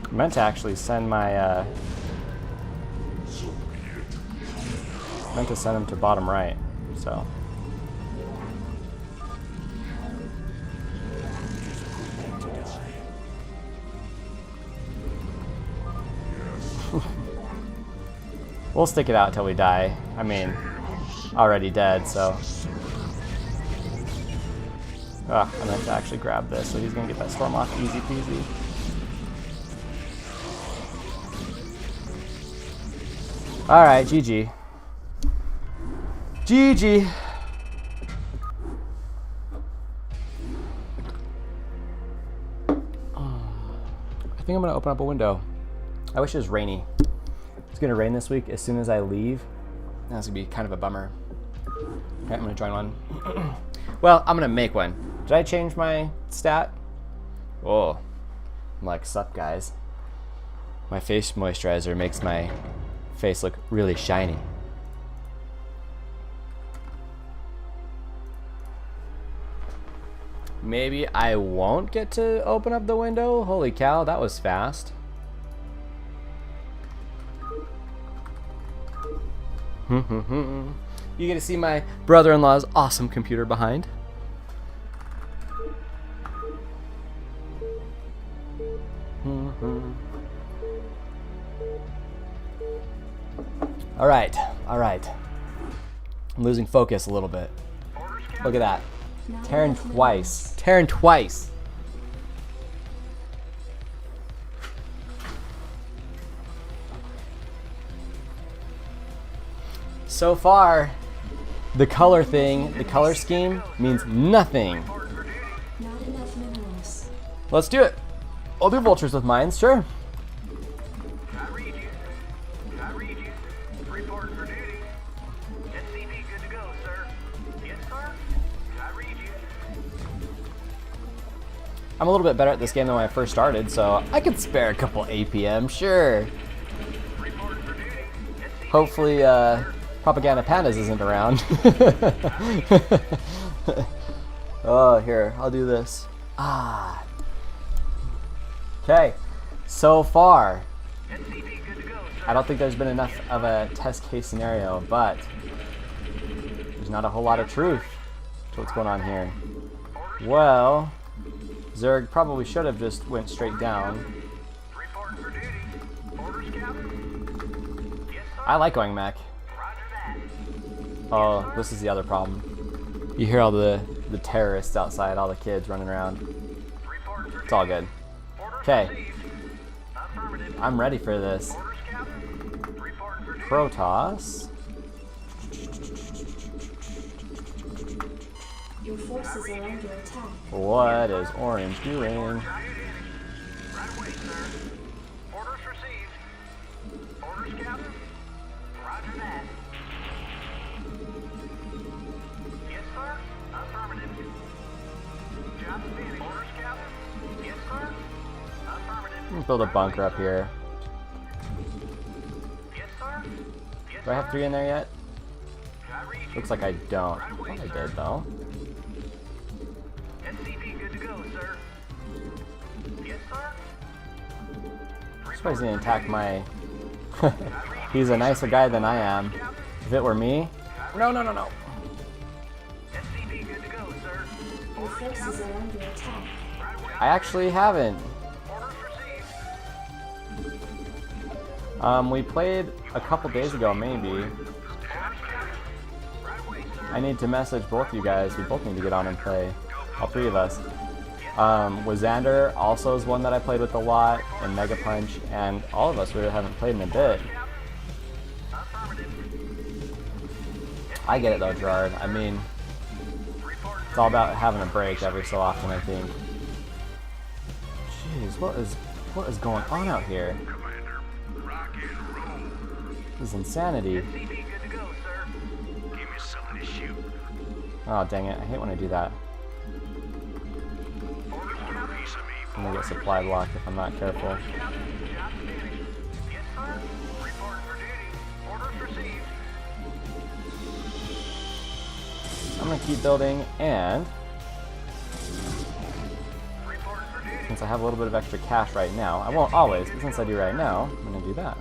I meant to actually send my meant to send him to bottom right, so We'll stick it out until we die. I mean, already dead, so. Ugh, I meant to actually grab this, so he's gonna get that storm off easy peasy. Alright, GG. GG. I think I'm gonna open up a window. I wish it was rainy. It's gonna rain this week as soon as I leave. That's gonna be kind of a bummer. Okay, I'm gonna join one. Well, I'm gonna make one. Did I change my stat? Oh, I'm like, sup guys. My face moisturizer makes my face look really shiny. Maybe I won't get to open up the window? Holy cow, that was fast. You get to see my brother-in-law's awesome computer behind. All right, all right. I'm losing focus a little bit. Look at that. Terran twice. Terran twice. So far, the color thing, the color scheme means nothing. Not enough minerals. Let's do it. I'll do vultures with mines, sure. I read you. I read you. Report for duty. SCV good to go, sir. Yes, sir. I read you. I'm a little bit better at this game than when I first started, so I could spare a couple APM, sure. Report for duty. SCV Hopefully, Propaganda Pandas isn't around. Oh, here, I'll do this. Ah. Okay, so far, SCV good to go, sir. I don't think there's been enough of a test case scenario, but there's not a whole lot of truth to what's going on here. Well, Zerg probably should have just went straight down. Report for duty. Orders, Captain. Yes, sir. I like going mech. Roger that. Oh, this is the other problem. You hear all the terrorists outside, all the kids running around. Report for It's all good. Orders Okay, received. Affirmative. I'm ready for this. Orders, Captain. Report for duty. Protoss. Your forces are under attack. What is Orange doing? Right away, sir. Orders received. Orders, Captain. Roger that. Yes, sir. Affirmative. Job finished. Orders, Captain. Yes, sir. Affirmative. Build a bunker up here. Yes, sir. Yes, Do I have 3 in there yet? I read you. Looks like I don't. I thought I did though. SCV good to go, sir. Yes, sir. Surprised he didn't attack my... He's a nicer guy than I am. If it were me... No. SCV good to go, sir. Your forces are under attack. Right away. I actually haven't. Orders received. We played a couple days ago, maybe. Orders, Captain. Right away, sir. I need to message both you guys. We both need to get on and play. All 3 of us. Was Xander also is one that I played with a lot, and Mega Punch, and all of us really haven't played in a bit. I get it though, Gerard. I mean, it's all about having a break every so often, I think. Jeez, what is going on out here? Commander, rock and roll. This is insanity. SCV good to go, sir. Give me something to shoot. Oh, dang it. I hate when I do that. Orders, Captain. Piece of me, I'm gonna get supply blocked if I'm not careful. Job finished. Yes, sir. Report for duty. Orders received. I'm gonna keep building, and Report for duty. since I have a little bit of extra cash right now, I won't always, but since I do right now, I'm gonna do that.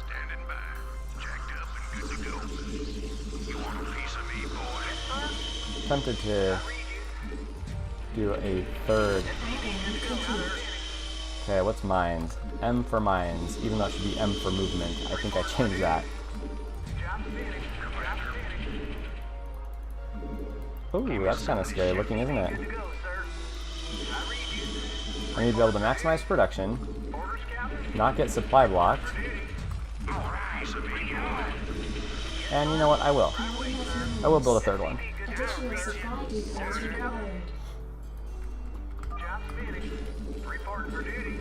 standing by. Jacked up and good to go. You want a piece of me, boy? Tempted to do a third. I am complete. Okay, what's mines? M for mines, even though it should be M for movement. I think I changed that. Ooh, that's kind of scary looking, isn't it? I need to be able to maximize production, not get supply blocked, and you know what? I will. I will build a third one. Additional supply depots required. Job's finished. Reporting for duty.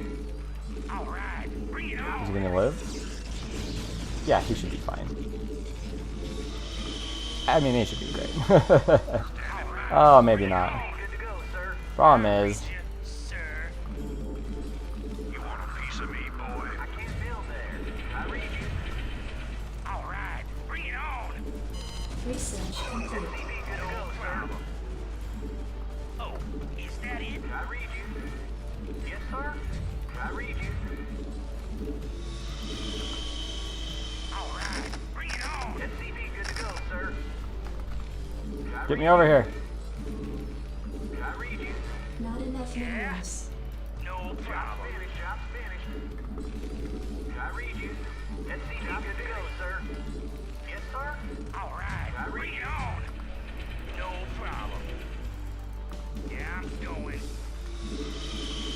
All right, bring it on. Is he gonna live? Yeah, he should be fine. I mean, he should be great. Oh, maybe not. Good to go, sir. Problem is, Sir. You want a piece of me, boy? I can't build there. I read you. All right, bring it on. Research complete. Good to go, sir. Oh, is that it? I read you. Yes, sir. I read you. All right, bring it on. SCV good to go, sir. get me over here. I read you. Not enough minerals. No Job's problem. finished. Job's finished. I read you. SCV good to go, sir. Yes, sir. All right, bring it on. No problem. Yeah, I'm going.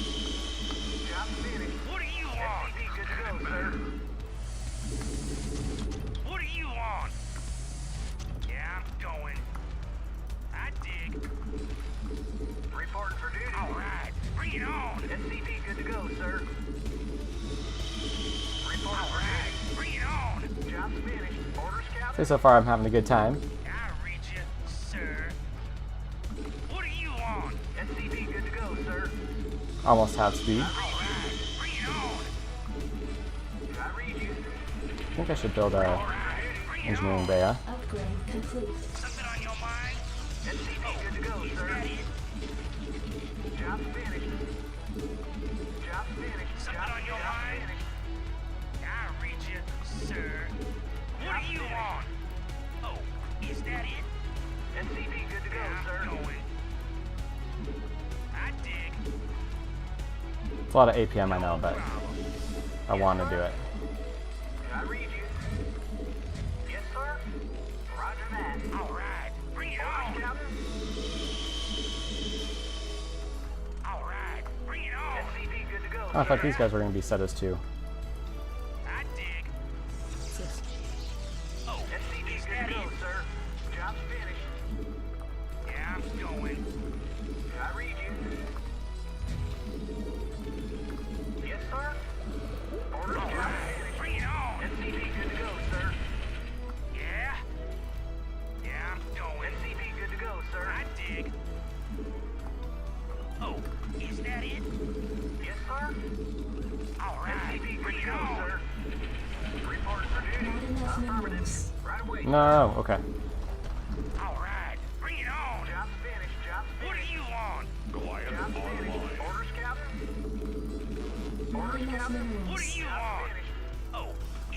Job's finished. What do you want? SCV good to go, sir. What do you want? Yeah, I'm going. I dig. Reporting for duty. All right, bring it on. SCV good to go, sir. Reporting All for right, bring it on. duty. Job's finished. Orders, Captain. See, so far I'm having a good time. I read you, sir. What do you want? SCV good to go, sir. Almost half speed. All right, bring it on. I read you. I think I should build a engineering bay. Upgrade complete. Something on your mind? SCV good to go, Is sir. that it? Job's finished. Job's finished. Something on your mind? I read you, sir. What do you want? Oh, is that it? SCV good to go, I'm sir. going. I dig. It's a lot of APM, I know, but I want to do it. I read you. Yes, sir. Roger that. All right, bring it Orders, on. Captain. All right, bring it on. SCV good to go, Oh, I sir. thought these guys were going to be set as 2. I dig. Oh, SCV is good that to go, it? sir. Job's finished. Yeah, I'm going. I read you. Yes, sir. Orders, All Captain. right, bring it on. SCV good to go, sir. Yeah? Yeah, I'm going. SCV good to go, sir. I dig. Oh, is that it? Yes, sir. All right, SCV good bring to it go, on. sir. Reporting for duty. Not enough Affirmative. minerals. Right away. No, okay. All right, bring it on. Job's finished. Job's What do finished. you want? Goliath Job's finished. online. Orders, Captain. Not Orders, enough Captain. What do minerals. you Job's want? finished. Oh,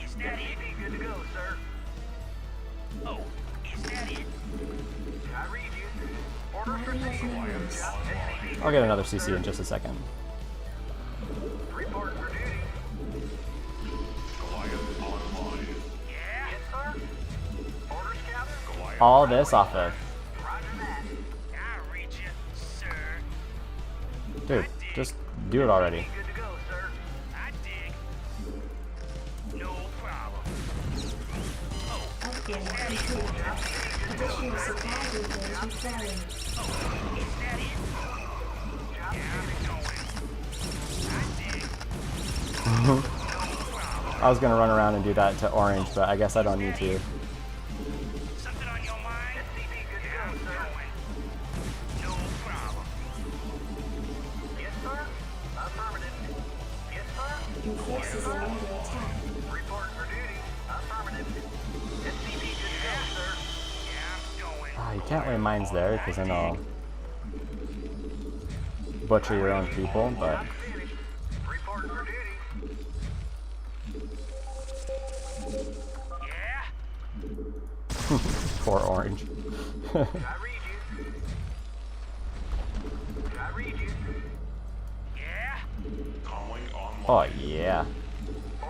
is that it? SCV good to go, sir. Oh, is that it? I read you. Orders Not for enough duty. minerals. SCV. I'll get another CC in just a second. Reporting for duty. Goliath online. Yeah? Yes, sir. Orders, Captain. Goliath All this off of... Roger that. I read you, sir. Dude, just do it already. Good to go, sir. I dig. No problem. Upgrade complete. Additional supply depots required. Is that it? Yeah, I'm going. I dig. I was going to run around and do that to orange, but I guess I don't need to. Something on your mind? SCV good to Yeah, go, I'm sir. going. No problem. Yes, sir. Affirmative. Yes, sir. Your forces are under attack. Reporting for duty. Affirmative. SCV good to go, sir. Yeah, I'm going. Ah, you can't lay mines there because then I'll butcher your own people, but Job's finished. Reporting for duty. Yeah? poor orange. I read you. I read you. Yeah? Calling Oh yeah.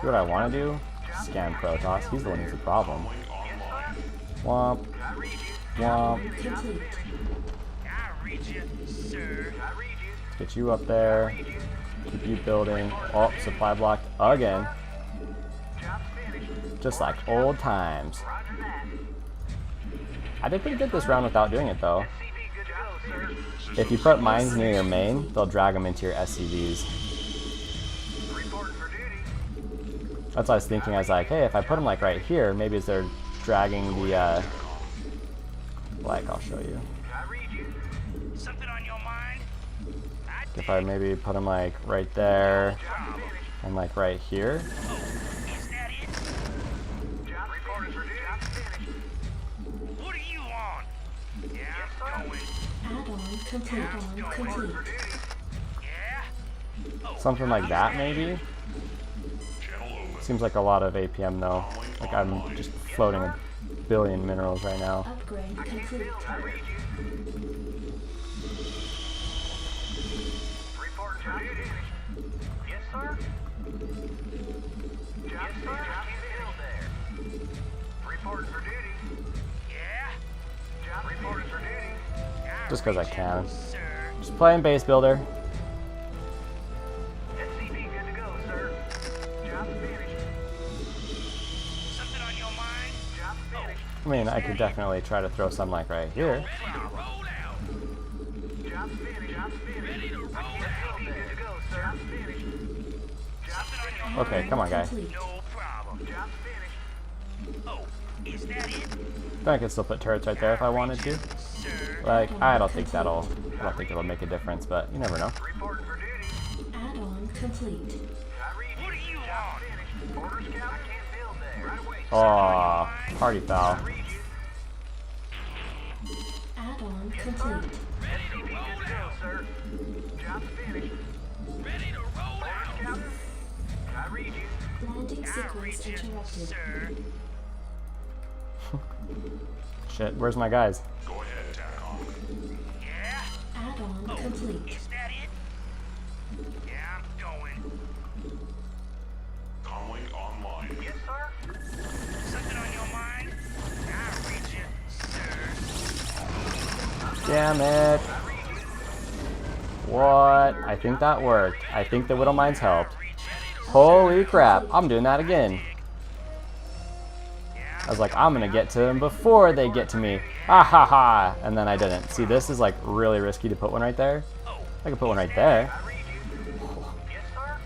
See what I want to do? Scan Protoss. He's the one who's the problem. Womp. Womp. Complete. I read you, sir. Get you up there. Keep you building. Oh, supply blocked again. Just like old times. I did pretty good this round without doing it though. If you put mines near your main, they'll drag them into your SCVs. That's what I was thinking. I was like, hey, if I put them like right here, maybe as they're dragging the like, I'll show you. Something on your mind? If I maybe put them like right there and like right here. Is that it? What do you want? Yeah, I'm going. Add-on complete. Add-on complete. Yeah? Something like that maybe. Channel open. Seems like a lot of APM though. Like I'm just floating a billion minerals right now. Upgrade complete. Report for duty. Yes, sir. Yes, sir. I can feel there. Report for duty. Yeah? Job reporting for duty. Just because I can. Sir. Just playing base builder. SCV good to go, sir. Job finished. Something on your mind? Job finished. I mean, I could definitely try to throw some like right here. Roll out. Job finished. Job finished. Ready to roll SCV good to go, sir. Job finished. Something on your Okay, come on, guy. Complete. No problem. Job finished. Oh, is that it? I could still put turrets right there if I wanted to. Sir. Like, I don't think it'll make a difference, but you never know. Reporting for duty. Add-on complete. I read What do you want? finished. Order scout. I can't build there. Right away. Aw, party foul. Read you. Add-on complete. SCV good to go, sir. Job finished. Ready to roll out. Scout. I read you. Landing I read sequence you, interrupted. sir. Shit, where's my guys? Go ahead, TACOM. Yeah? Add-on complete. Is that it? Yeah, I'm going. Comlink online. Yes, sir. Something on your mind? I read you, sir. Damn it. What? I think that worked. I think the Widow Mines helped. Holy crap, I'm doing that again. I was like, I'm gonna get to them before they get to me. Ha ha ha! And then I didn't. See, this is like really risky to put one right there. I could put one right there. Yes, sir.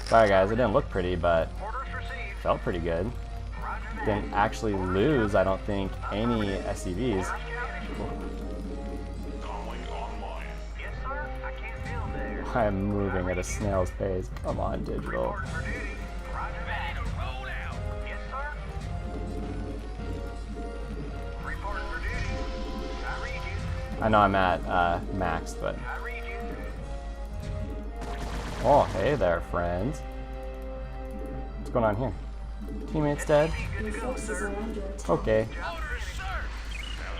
Sorry guys, it didn't look pretty, but Orders received. felt pretty good. Roger that. Didn't actually lose, I don't think, any SCVs. Comlink online. Yes, sir. I can't build there. I'm moving at a snail's pace. Come on, digital. Reporting for duty. Roger that. Roll out. Yes, sir. Reporting for duty. I read you. I know I'm at max, but I read you. oh, hey there, friends. What's going on here? Teammates dead? Your forces are under attack. Okay. Orders, sir.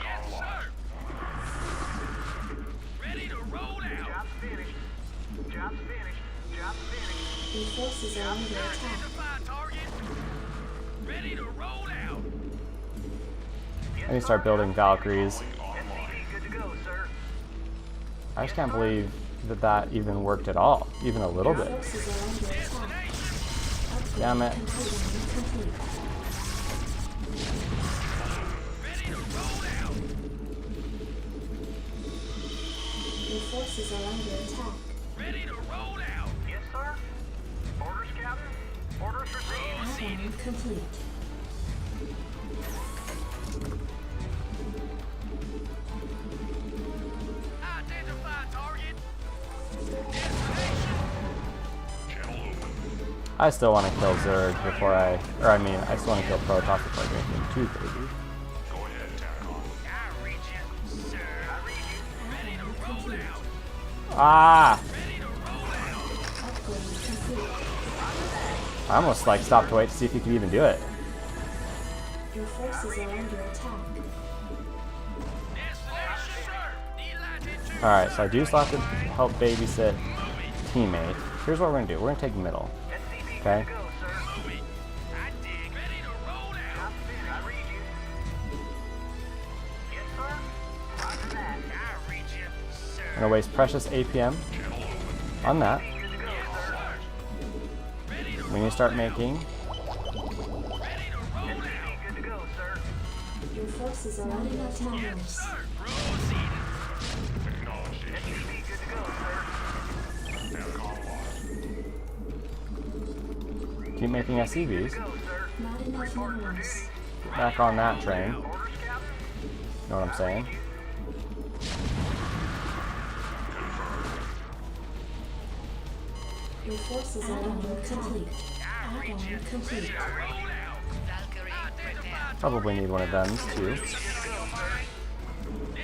Yes, sir. Ready to roll out. Job finished. Job finished. Job finished. Your forces are under attack. Identify target. Ready to roll out. I need to start building Valkyries. SCV good to go, sir. I just can't believe that that even worked at all, even a little bit. Forces are under attack. Upgrade Damn it. complete. Ready to roll out. Your forces are under attack. Ready to roll out. Yes, sir. Orders, Captain. Orders received. Add-on complete. Identify target. Channel open. I still want to kill Zerg before I still want to kill Protoss before I do anything too crazy. Go ahead, TACOM. I read you, sir. I read you. Ready to roll out. Ah! Ready to roll out. Upgrade complete. I almost like stopped to wait to see if you could even do it. Your forces are under attack. Destination, sir. Delighted to Alright, so I do still have to help babysit teammate, here's what we're gonna do. We're gonna take middle. SCV Okay. good to go, sir. I dig. Ready to roll out. Drop in. I read you. Yes, sir. Roger that. I read you, sir. I'm gonna waste precious APM on that. Good to go, sir. We need to start making. SCV good to go, sir. Your forces are under attack. SCV good to go, sir. Keep making SCVs. Go, sir. Not enough minerals. Get back on that train. Orders, Captain. Know what I'm saying? Your forces are under complete. Add-on complete. Probably need one of them too.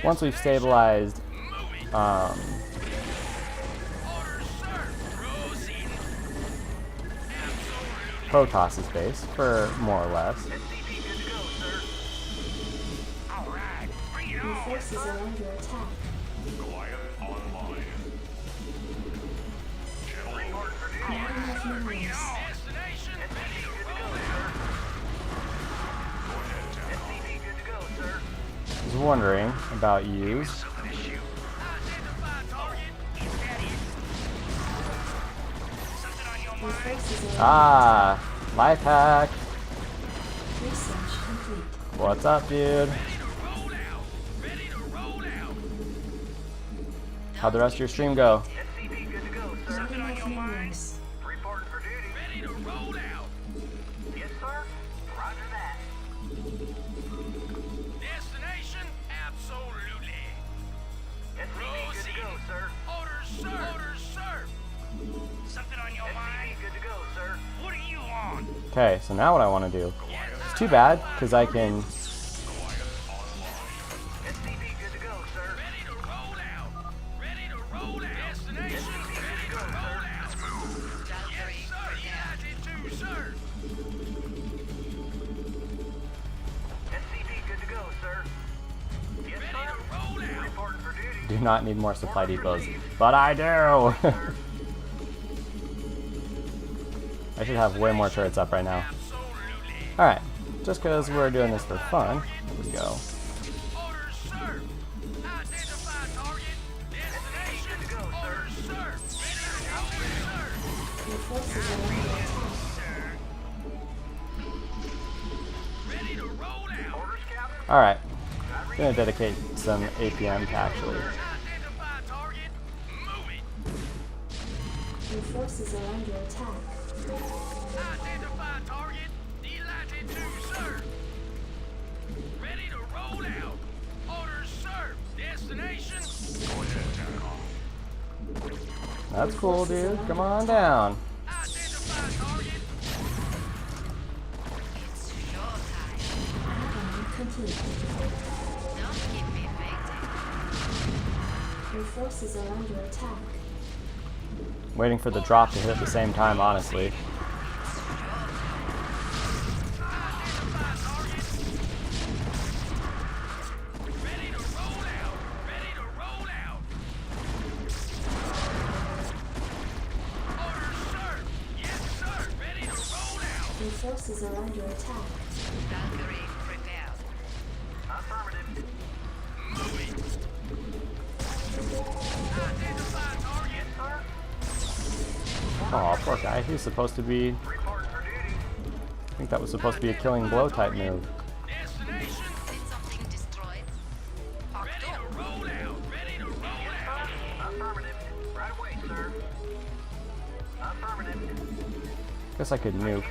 Once we've stabilized Protoss's base, for more or less. Your forces are under attack. Goliath online. Not enough minerals. SCV good to go, sir. I was wondering about you. Your forces are Ah, life hack. research complete. What's up, dude? How'd the rest of your stream go? SCV good to go, sir. Not enough minerals. Reporting for duty. Ready to roll out. Yes, sir. Roger that. Destination? Absolutely. SCV good to go, sir. Orders, sir. Orders, sir. Something on your mind? SCV good to go, sir. What do you want? Okay, so now what I want to do. It's too bad, because I can. SCV good to go, sir. Ready to roll out. Ready to roll out. Destination? Ready to roll out. Let's move. Yes, sir. Yeah, I did too, sir. SCV good to go, sir. Yes, Ready to roll sir. out. Reporting for duty. Do not need more supply depots, but I do. I should have way more turrets up right now. Absolutely. Alright, just because we're doing this for fun, here we go. Orders, sir. Identify target. Destination. Orders, sir. Your forces are under attack. Ready to roll out. Orders, Captain. Alright, gonna dedicate some APM to actually. Identify target. Move it. Your forces are under attack. Identify target. Delighted to, sir. Ready to roll out. Orders, sir. Destination. That's cool, dude. Come on down. Identify target. Add-on complete. Don't keep me waiting. Your forces are under attack. Waiting for the drop to hit at the same time, honestly. Ready to roll out. Ready to roll out. Orders, sir. Yes, sir. Ready to roll out. Your forces are under attack. Valkyrie prepared. Affirmative. Identify target. Sir. Oh, poor guy. He was supposed to be. Reporting for duty. I think that was supposed to be a killing blow type move. Destination. Did something destroyed? Ready to roll out. Ready to roll out. Affirmative. Right away, sir. Affirmative. Guess I could nuke.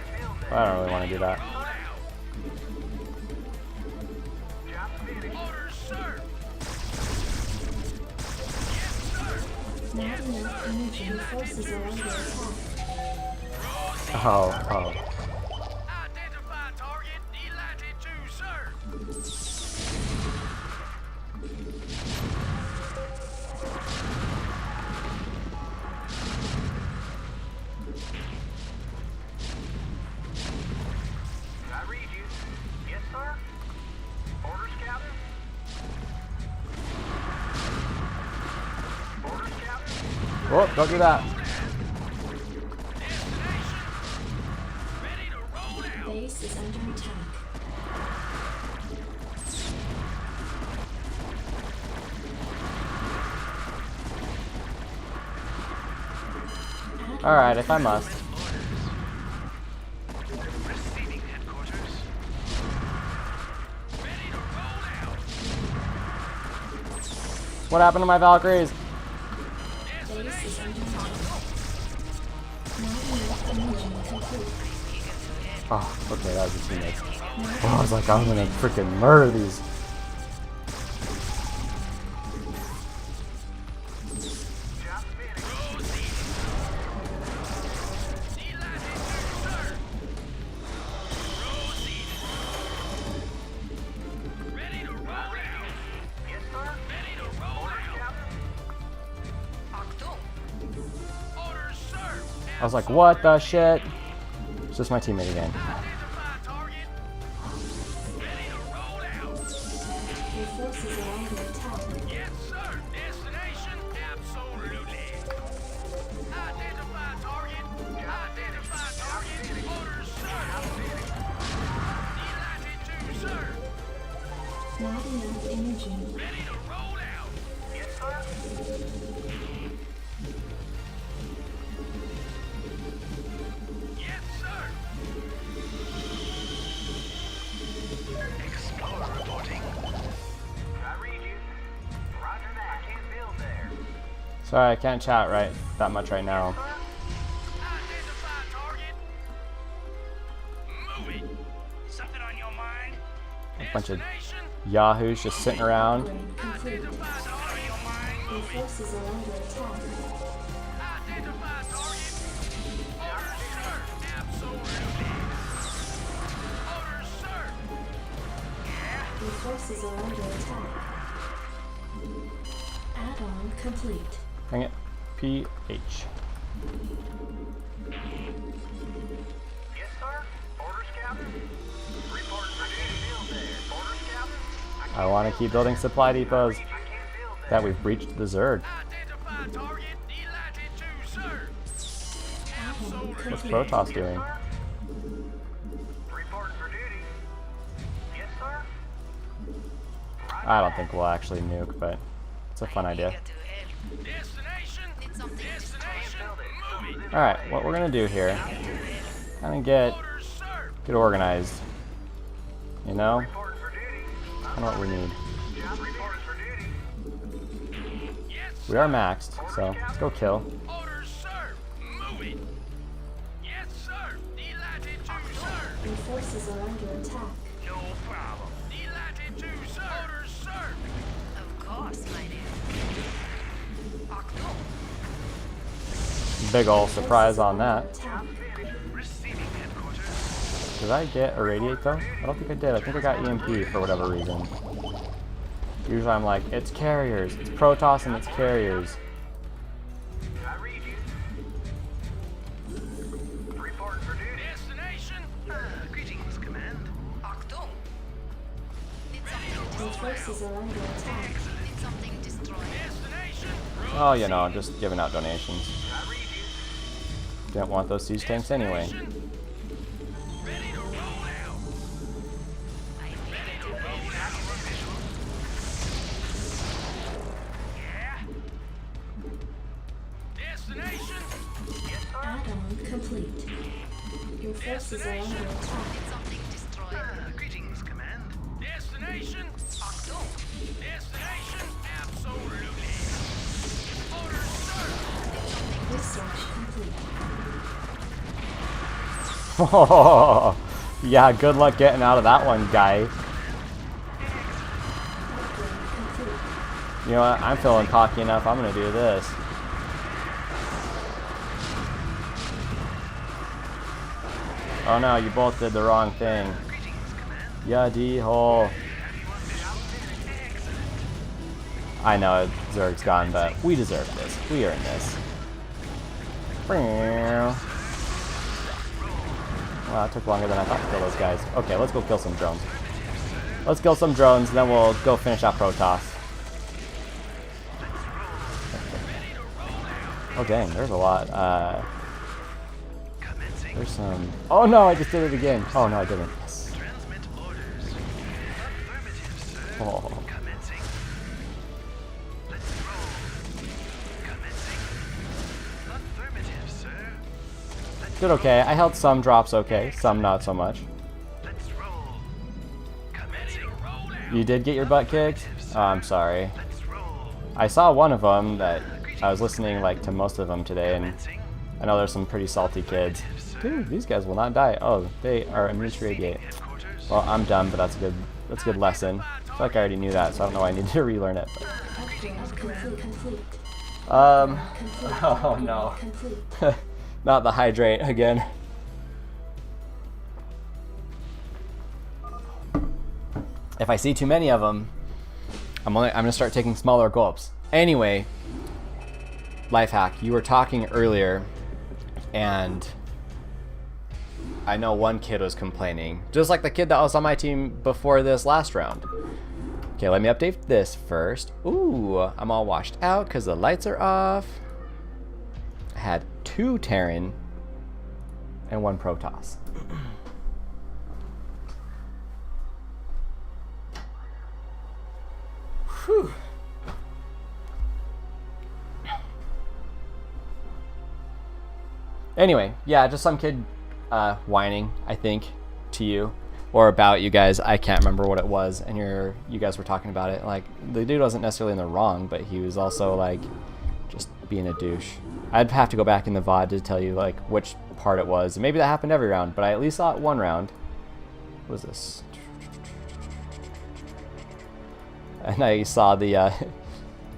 But I don't really want to do that. Roll out. Job finished. Orders, sir. Yes, sir. Not enough energy. Your forces are under attack. Oh. Identify target. Delighted to, sir. I read you. Yes, sir. Orders, Captain. Orders, Captain. Oh, don't do that. base is under attack. Alright, if I must. Receiving headquarters. Ready to roll out. What happened to my Valkyries? Base is under attack. Now mission complete. Oh, okay, that was the teammates. Oh, I was like, I'm gonna freaking murder these. Ready to roll out. Yes, sir. Ready to roll out. Orders, sir. I was like, what the shit? It's just my teammate again. Identify target. Ready to roll out. Your forces are under attack. Yes, sir. Destination, absolutely. Identify target. Identify target. Orders, sir. Delighted to, sir. Not enough energy. Ready to roll out. Yes, sir. Yes, sir. Explorer reporting. I read you. Roger that. I can't build there. Sorry, I can't chat right that much right now. Identify target. Move it. Something on your mind? A bunch of Destination. yahoos just sitting around. Upgrade complete. Something on your mind? Your forces are under attack. Identify target. Orders, sir. Absolutely. Orders, sir. Your forces are under attack. Add-on complete. Dang it. PH. Yes, sir. Orders, Captain. Reporting for duty build there. Orders, Captain. I want to keep building supply depots I can't build there. that we've breached the Zerg. Identify target. Delighted to, sir. Add-on What's complete. Protoss doing? Reporting for duty. Yes, sir. I don't think we'll actually nuke, but it's a fun idea. Destination. Destination. Move it. Alright, what we're gonna do here, kind of get Orders, sir. organized. You know? Reporting for duty. Kind of what we need. Job reporting for duty. Yes, We are maxed, so let's go kill. orders, sir. Move it. Yes, sir. Delighted to, sir. Your forces are under attack. No problem. Delighted to, sir. Orders, sir. Of course, my dear. Big ol' surprise on that. Attack. Receiving headquarters. Did I get irradiate though? I don't think I did. I think I got EMP for whatever reason. Usually I'm like, it's carriers. It's Protoss and it's carriers. I read you. Reporting for duty. Destination. Greetings, Command. Achtung! Your forces are under attack. Did something destroy? Destination. Oh, you know, just giving out donations. I read you. Didn't want those siege tanks anyway. Ready to roll out. Ready to roll out. Yeah. Destination. Yes, sir. Add-on complete. Your forces are under attack. Did something destroy? Greetings, Command. Destination. Achtung! Destination. Absolutely. Orders, sir. Research complete. Yeah, good luck getting out of that one, guy. Upgrade complete. You know what? I'm feeling cocky enough. I'm gonna do this. Oh no, you both did the wrong thing. Yeah, D-hole. I know Zerg's gone, but we deserve this. We earned this. Well, it took longer than I thought to kill those guys. Okay, let's go kill some drones. Let's kill some drones, then we'll go finish out Protoss. Oh dang, there's a lot. There's some... Oh no, I just did it again. Oh no, I didn't. Yes. Transmit orders. Affirmative, sir. Oh. Commencing. Let's roll. Commencing. Affirmative, sir. Let's Did okay. I held some drops okay, some not so much. Let's roll. Commencing. Roll out. You did get your butt kicked? Oh, I'm sorry. Let's roll. I saw one of them that I was listening like to most of them today, and Commencing. I know there's some pretty salty kids. Dude, these guys will not die. Oh, they are immune to radiate. Headquarters. Well, I'm done, but that's a good lesson. I feel like I already knew that, so I don't know why I need to relearn it. Upgrade complete. Oh no. Complete. Not the hydrate again. If I see too many of them, I'm gonna start taking smaller gulps. Anyway, life hack. You were talking earlier, and I know one kid was complaining, just like the kid that was on my team before this last round. Okay, let me update this first. Ooh, I'm all washed out because the lights are off. I had 2 Terran and 1 Protoss. Whew. Anyway, yeah, just some kid whining, I think, to you or about you guys. I can't remember what it was, and you guys were talking about it. Like, the dude wasn't necessarily in the wrong, but he was also like just being a douche. I'd have to go back in the VOD to tell you like which part it was. And maybe that happened every round, but I at least saw it one round. What was this? And I saw the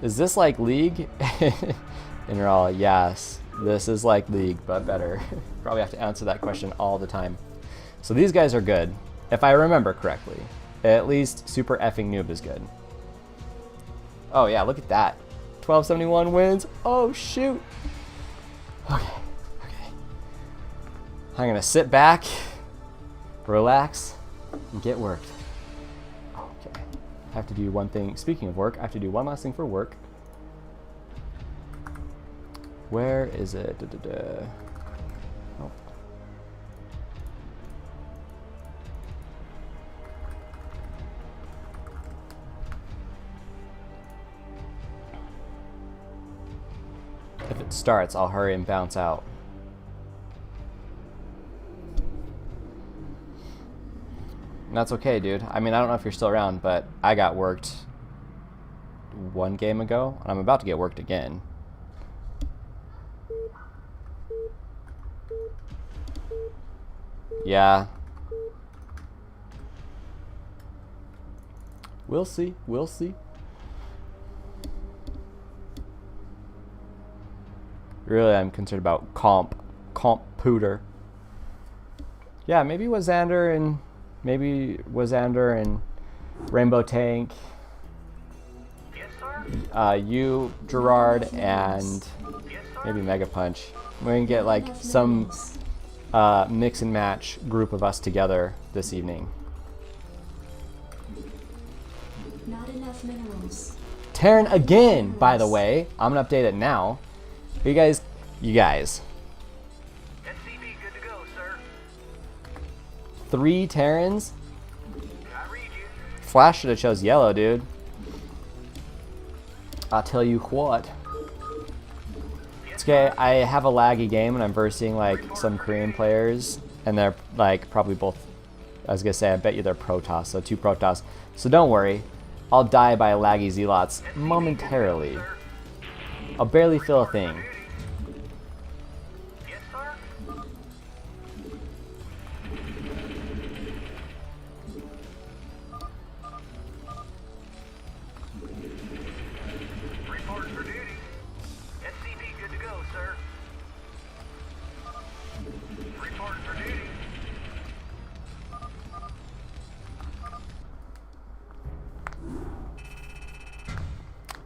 is this like League? And you're all, yes, this is like League, but better. Probably have to answer that question all the time. So these guys are good, if I remember correctly. At least Super Effing Noob is good. Oh yeah, look at that. 1271 wins. Oh shoot. Okay. I'm gonna sit back, relax, and get worked. Okay. I have to do one thing. Speaking of work, I have to do one last thing for work. Where is it? Oh. If it starts, I'll hurry and bounce out. And that's okay, dude. I mean, I don't know if you're still around, but I got worked 1 game ago, and I'm about to get worked again. Yeah. We'll see. We'll see. Really, I'm concerned about comp pooter. Yeah, maybe Wazander and Rainbow Tank. Yes, sir. You, Gerard, and Yes, sir. maybe Mega Punch. We're gonna get like some mix and match group of us together this evening. Not enough minerals. Terran again, by the way. I'm gonna update it now. You guys. SCB good to go, sir. 3 Terrans. I read you. Flash should have chose yellow, dude. I'll tell you what. It's okay, I have a laggy game and I'm versing like some Korean players, and they're like probably both, I was gonna say, I bet you they're Protoss, so 2 Protoss. So don't worry, I'll die by laggy Zealots momentarily. I'll barely feel a thing. Yes, sir. Report for duty. SCB good to go, sir. Report for duty.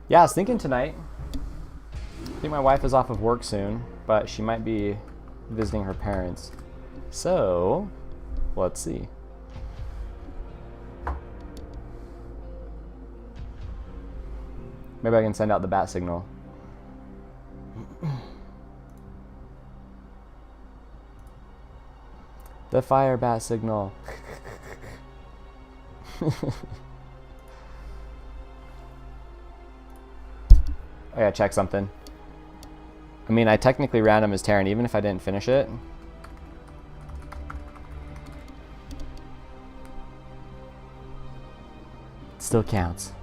Yeah, I was thinking tonight. I think my wife is off of work soon, but she might be visiting her parents. So, let's see. Maybe I can send out the bat signal. The fire bat signal. I gotta check something. I mean, I technically random as Terran even if I didn't finish it. It still counts.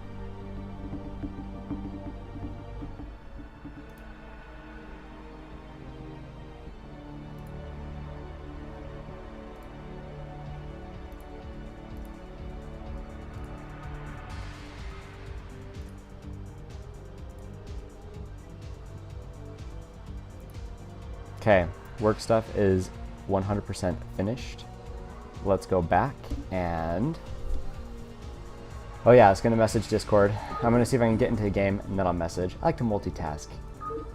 Okay, work stuff is 100% finished. Let's go back and... Oh yeah, I was gonna message Discord. I'm gonna see if I can get into the game and then I'll message. I like to multitask.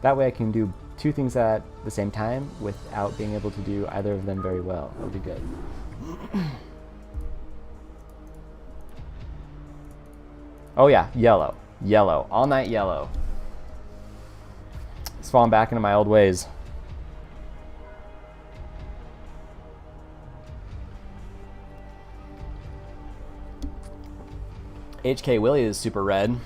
That way I can do two things at the same time without being able to do either of them very well. That'll be good. Oh yeah, yellow. Yellow. All night yellow. It's falling back into my old ways. HK Willie is super red.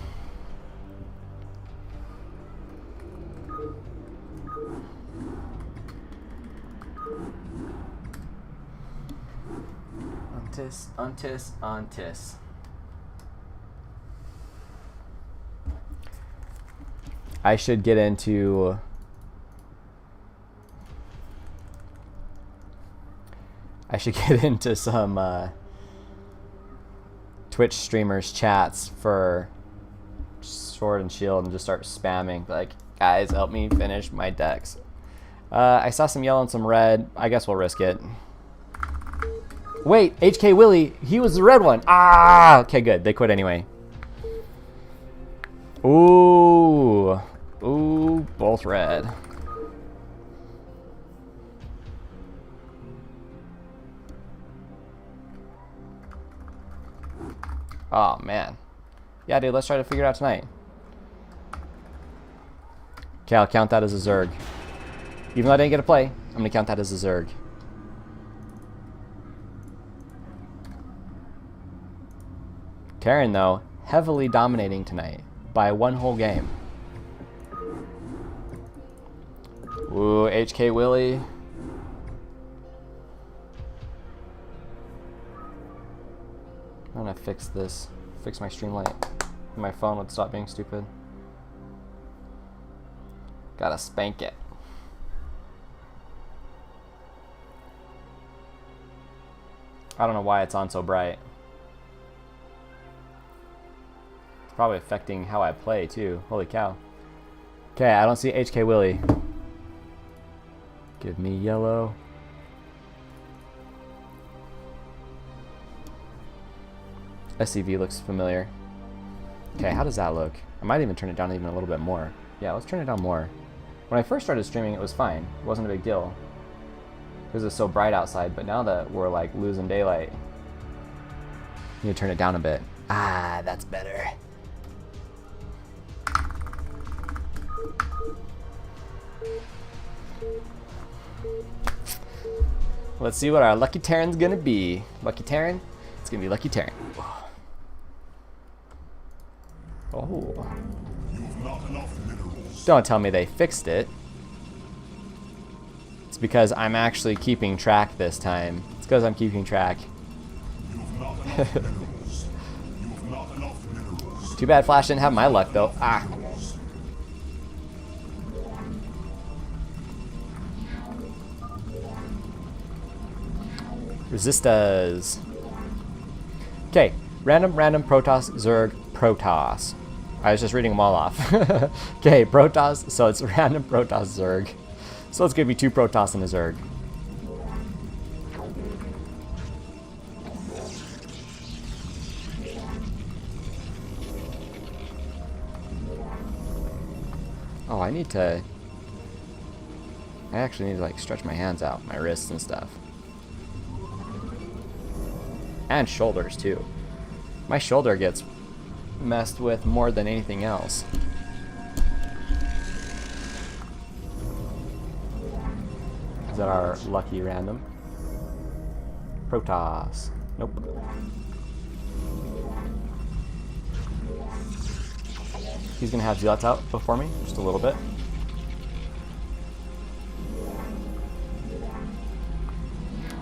Untis, untis, untis. I should get into... I should get into some Twitch streamers chats for Sword and Shield and just start spamming like, guys, help me finish my decks. I saw some yellow and some red. I guess we'll risk it. Wait, HK Willie, he was the red one. Ah, okay, good. They quit anyway. Ooh, ooh, both red. Oh, man. Yeah, dude, let's try to figure it out tonight. Okay, I'll count that as a Zerg. Even though I didn't get a play, I'm going to count that as a Zerg. Terran, though, heavily dominating tonight by one whole game. Ooh, HK Willie. I'm gonna fix this. Fix my stream light. My phone would stop being stupid. Gotta spank it. I don't know why it's on so bright. It's probably affecting how I play too. Holy cow. Okay, I don't see HK Willie. Give me yellow. SCV looks familiar. Okay, how does that look? I might even turn it down even a little bit more. Yeah, let's turn it down more. When I first started streaming, it was fine. It wasn't a big deal. Because it's so bright outside, but now that we're like losing daylight, you need to turn it down a bit. Ah, that's better. Let's see what our Lucky Terran's gonna be. Lucky Terran? It's gonna be Lucky Terran. Oh. Don't tell me they fixed it. It's because I'm actually keeping track this time. It's because I'm keeping track. Too bad Flash didn't have my luck though. Ah. Resistas. Okay, random, Protoss, Zerg, Protoss. I was just reading them all off. Okay, Protoss, so it's random Protoss, Zerg. So it's gonna be 2 Protoss and a Zerg. Oh, I actually need to like stretch my hands out, my wrists and stuff. And shoulders too. My shoulder gets messed with more than anything else. Is that our lucky random? Protoss. Nope. He's gonna have zealots out before me, just a little bit.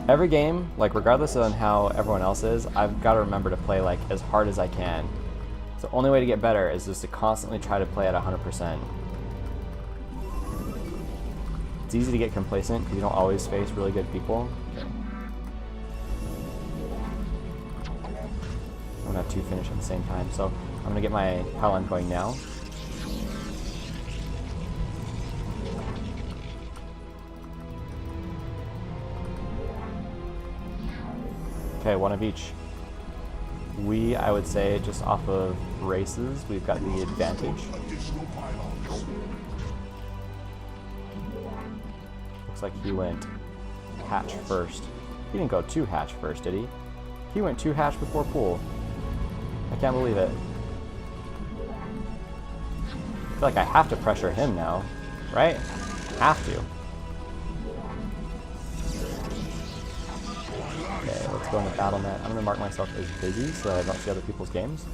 Every game, like regardless on how everyone else is, I've got to remember to play like as hard as I can. So the only way to get better is just to constantly try to play at 100%. It's easy to get complacent because you don't always face really good people. I'm gonna have two finish at the same time, so I'm gonna get my pylon going now. Okay, one of each. I would say, just off of races, we've got the advantage. Looks like he went hatch first. He didn't go 2 hatch first, did he? He went 2 hatch before pool. I can't believe it. I feel like I have to pressure him now, right? Have to. Okay, let's go into battle net. I'm gonna mark myself as busy so that I don't see other people's games.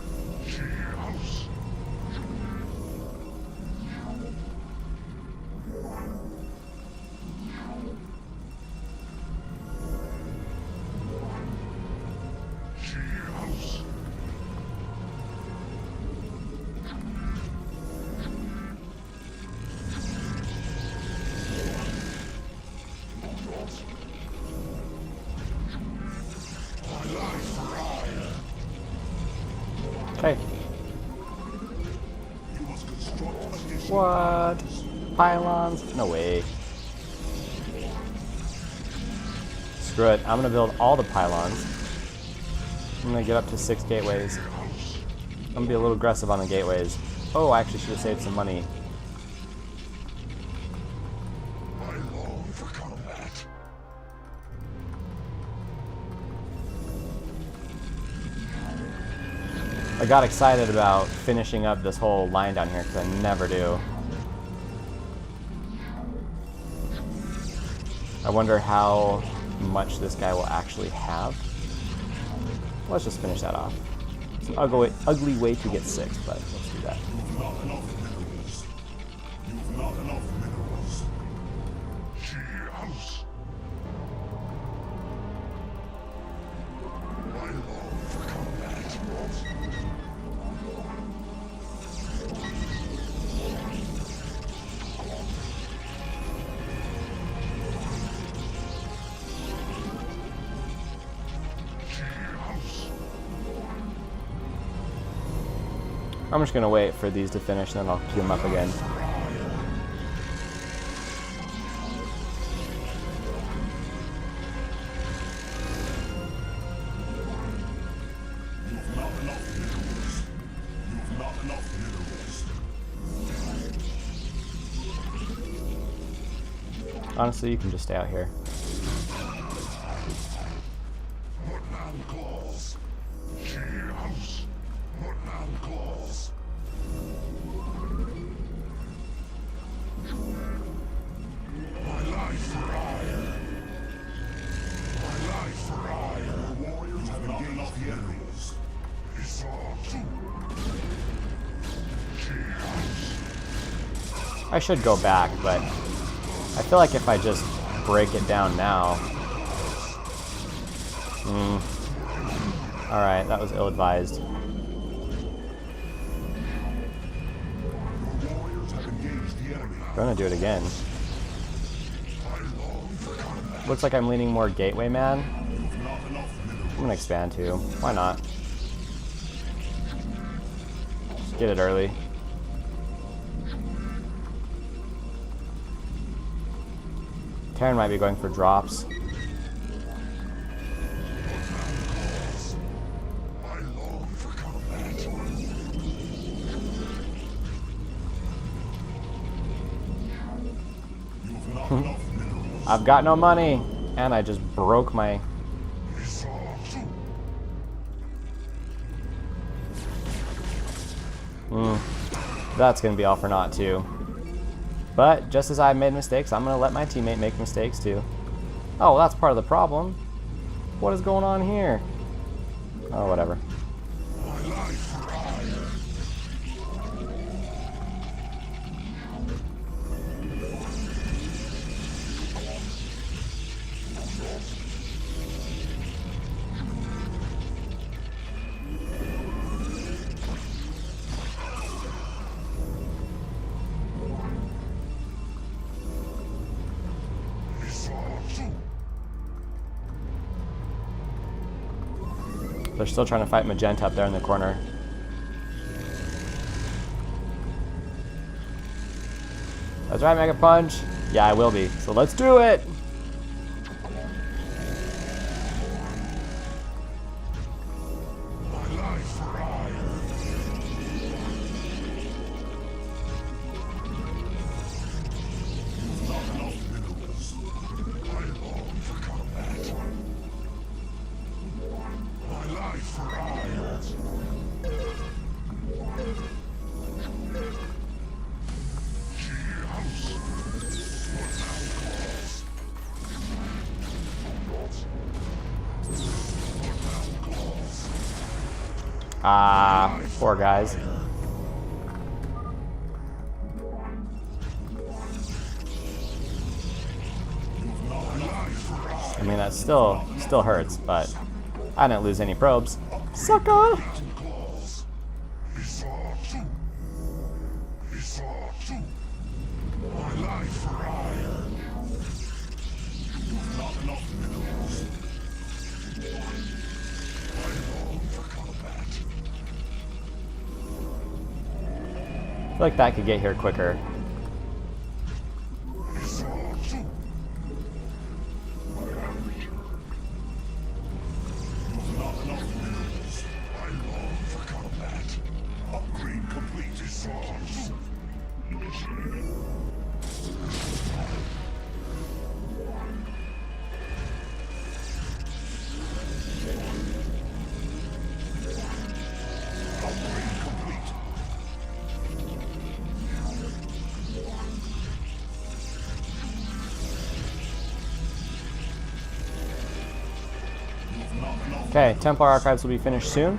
Okay. What? Pylons? No way. Screw it. I'm gonna build all the pylons. I'm gonna get up to 6 gateways. I'm gonna be a little aggressive on the gateways. Oh, I actually should have saved some money. I got excited about finishing up this whole line down here because I never do. I wonder how much this guy will actually have. Let's just finish that off. It's an ugly way to get 6, but let's do that. You've not enough minerals. You've not enough minerals. Cheers. I long for combat. I'm just gonna wait for these to finish and then I'll queue them up again. You've not enough minerals. You've not enough minerals. Honestly, you can just stay out here. What man calls? Cheers. What man calls? My life for hire. My life for hire. The warriors have engaged the enemies. It's all true. I should go back, but I feel like if I just break it down now... Alright, that was ill-advised. I'm gonna do it again. Looks like I'm leaning more gateway man. I'm gonna expand too. Why not? Just get it early. Terran might be going for drops. I've got no money, and I just broke my... That's gonna be all for naught too. But just as I made mistakes, I'm gonna let my teammate make mistakes too. Oh, well, that's part of the problem. What is going on here? Oh, whatever. My life for hire. They're still trying to fight Magenta up there in the corner. That's right, Mega Punch. Yeah, I will be. So let's do it. My life for hire. Not enough minerals. I long for combat. My life for hire. Ah, poor guys. I mean, that still hurts, but I didn't lose any probes. Sucker! My life for hire. Not enough minerals. I long for combat. I feel like that could get here quicker. Not enough minerals. I long for combat. Upgrade complete. Upgrade complete. Okay, Templar Archives will be finished soon.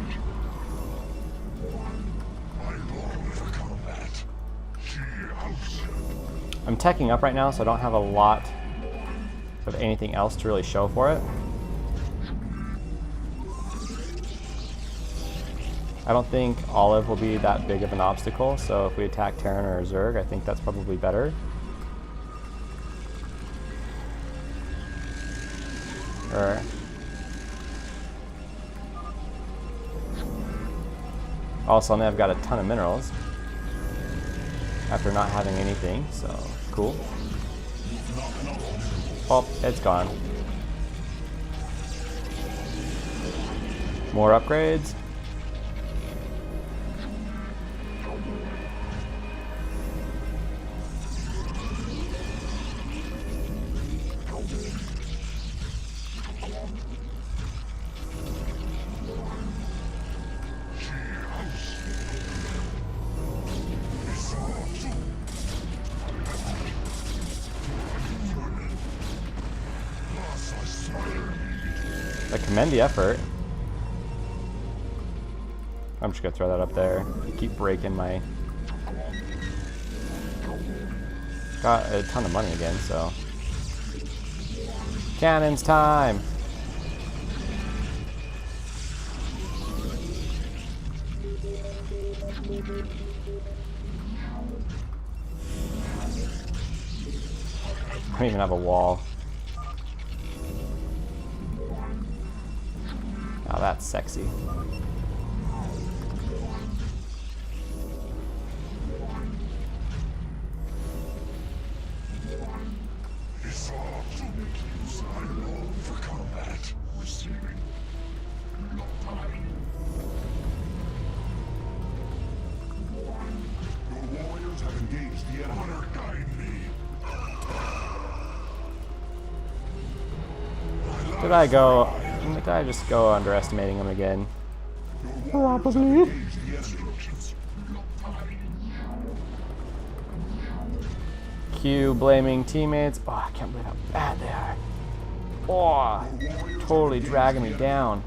I long for combat. I'm teching up right now, so I don't have a lot of anything else to really show for it. I don't think Olive will be that big of an obstacle, so if we attack Terran or Zerg, I think that's probably better. Or also, now I've got a ton of minerals after not having anything, so cool. Oh, it's gone. More upgrades. I commend the effort. I'm just gonna throw that up there. You keep breaking my... Got a ton of money again, so... Cannons time! I don't even have a wall. Now that's sexy. Did I just go underestimating him again? Probably. Q blaming teammates. Oh, I can't believe how bad they are. Oh, totally dragging me down.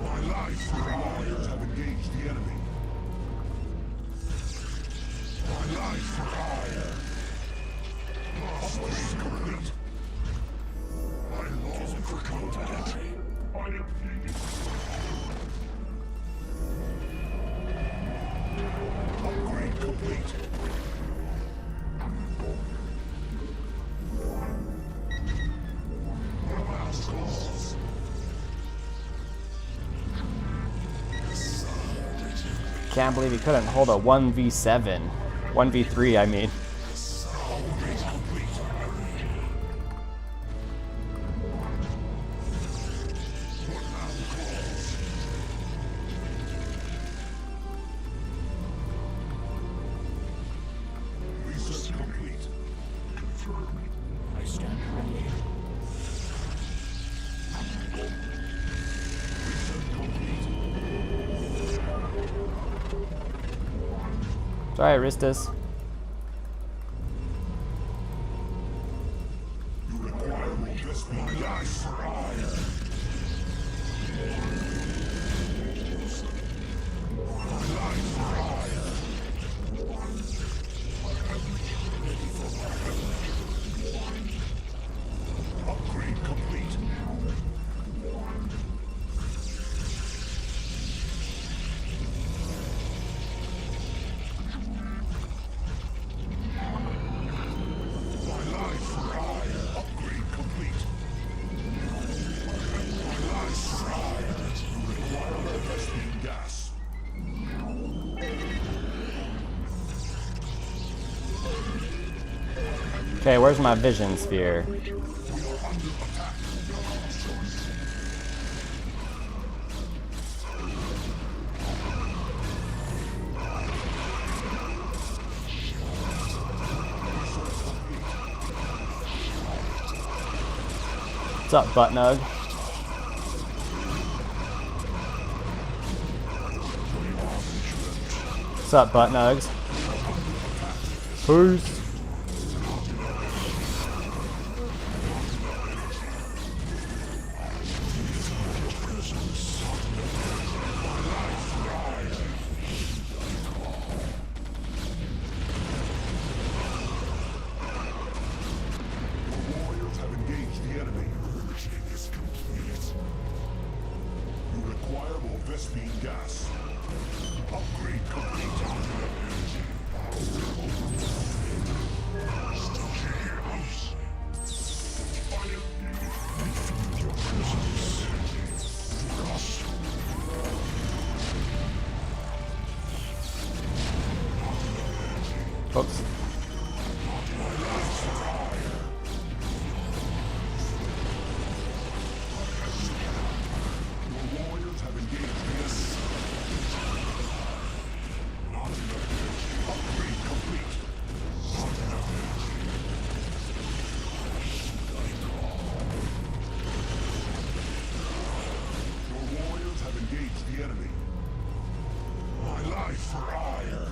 My life, your warriors have engaged the enemy. My life for hire. Upgrade complete. I long for contact. I am needed. Upgrade complete. Last calls. Can't believe he couldn't hold a 1v7. 1v3, I mean. Research complete. Confirmed. I stand ready. Research complete. Sorry, Aristus. You require me just my life for hire. My life for hire. Upgrade complete. My life for hire. Upgrade complete. My life for hire. You require speed gas. Okay, where's my vision sphere? What's up, Buttnug? What's up, Buttnugs? Peace. Warriors have engaged the enemy. You require more Vespine gas. Upgrade complete. Oops. Your warriors have engaged the enemy. Upgrade complete. Your warriors have engaged the enemy. My life for hire.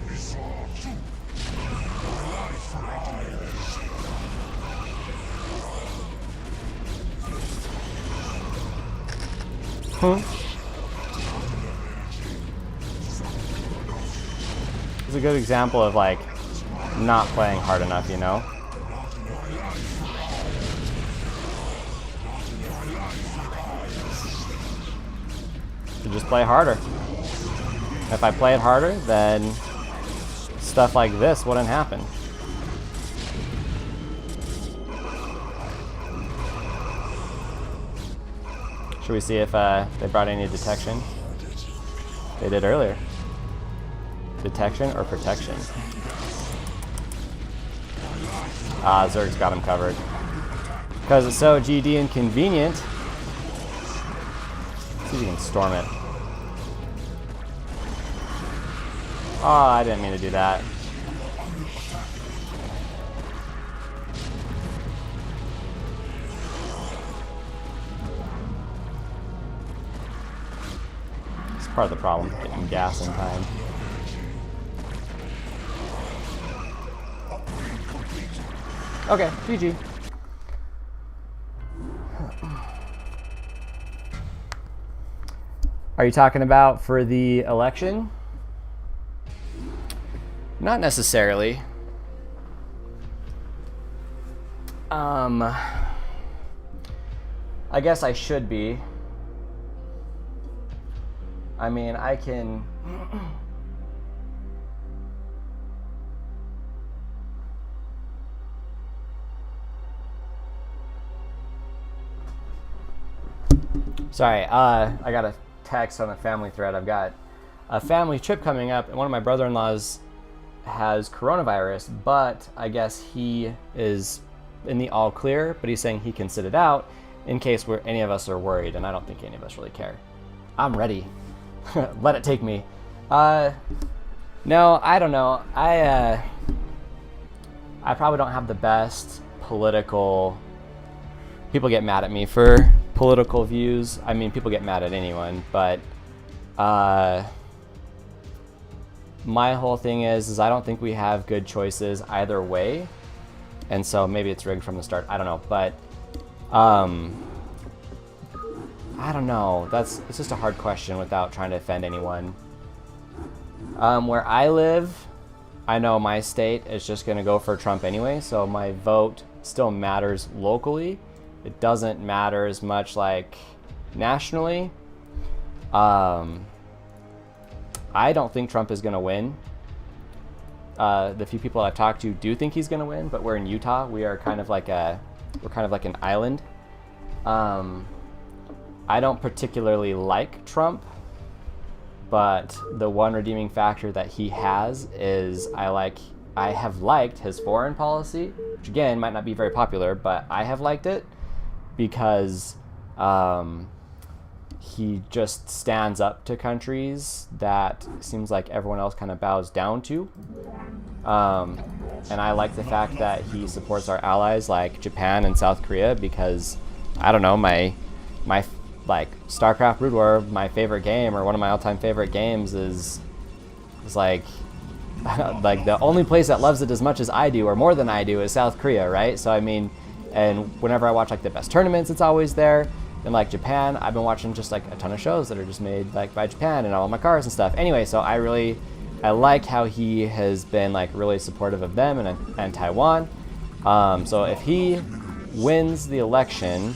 It's all true. My life for hire. It's a good example of like not playing hard enough, you know? Should just play harder. If I played harder, then stuff like this wouldn't happen. Should we see if they brought any detection? They did earlier. Detection or protection? Ah, Zerg's got him covered. Because it's so GD inconvenient. See if we can storm it. Oh, I didn't mean to do that. part of the problem, getting gas in time. Okay, GG. Are you talking about for the election? Not necessarily. I guess I should be. I mean, I can... Sorry, I got a text on a family thread. I've got a family trip coming up, and one of my brother-in-laws has coronavirus, but I guess he is in the all clear, but he's saying he can sit it out in case any of us are worried, and I don't think any of us really care. I'm ready. Let it take me. No, I don't know. I probably don't have the best political... People get mad at me for political views. I mean, people get mad at anyone, but my whole thing is I don't think we have good choices either way, and so maybe it's rigged from the start. I don't know, but I don't know. It's just a hard question without trying to offend anyone. Where I live, I know my state is just going to go for Trump anyway, so my vote still matters locally. It doesn't matter as much like nationally. I don't think Trump is going to win. The few people I've talked to do think he's going to win, but we're in Utah. We are kind of like an island. I don't particularly like Trump, but the one redeeming factor that he has is I have liked his foreign policy, which again might not be very popular, but I have liked it because he just stands up to countries that seems like everyone else kind of bows down to. And I like the fact that he supports our allies like Japan and South Korea because, I don't know, my like StarCraft Brood War, my favorite game, or one of my all-time favorite games is like like the only place that loves it as much as I do, or more than I do, is South Korea, right? So I mean, and whenever I watch like the best tournaments, it's always there. And like Japan, I've been watching just like a ton of shows that are just made like by Japan and all my cars and stuff. Anyway, so I like how he has been like really supportive of them and Taiwan. So if he wins the election,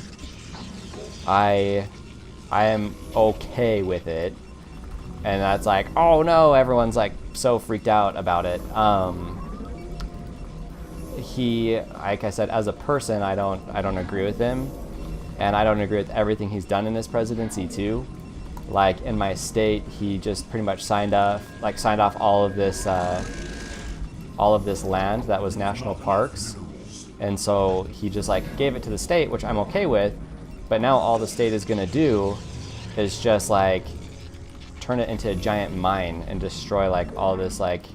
I am okay with it. And that's like, oh no, everyone's like so freaked out about it. He, like I said, as a person, I don't agree with him, and I don't agree with everything he's done in his presidency too. Like in my state, he just pretty much signed off all of this land that was national parks, and so he just like gave it to the state, which I'm okay with. But now all the state is gonna do is just like turn it into a giant mine and destroy like all this like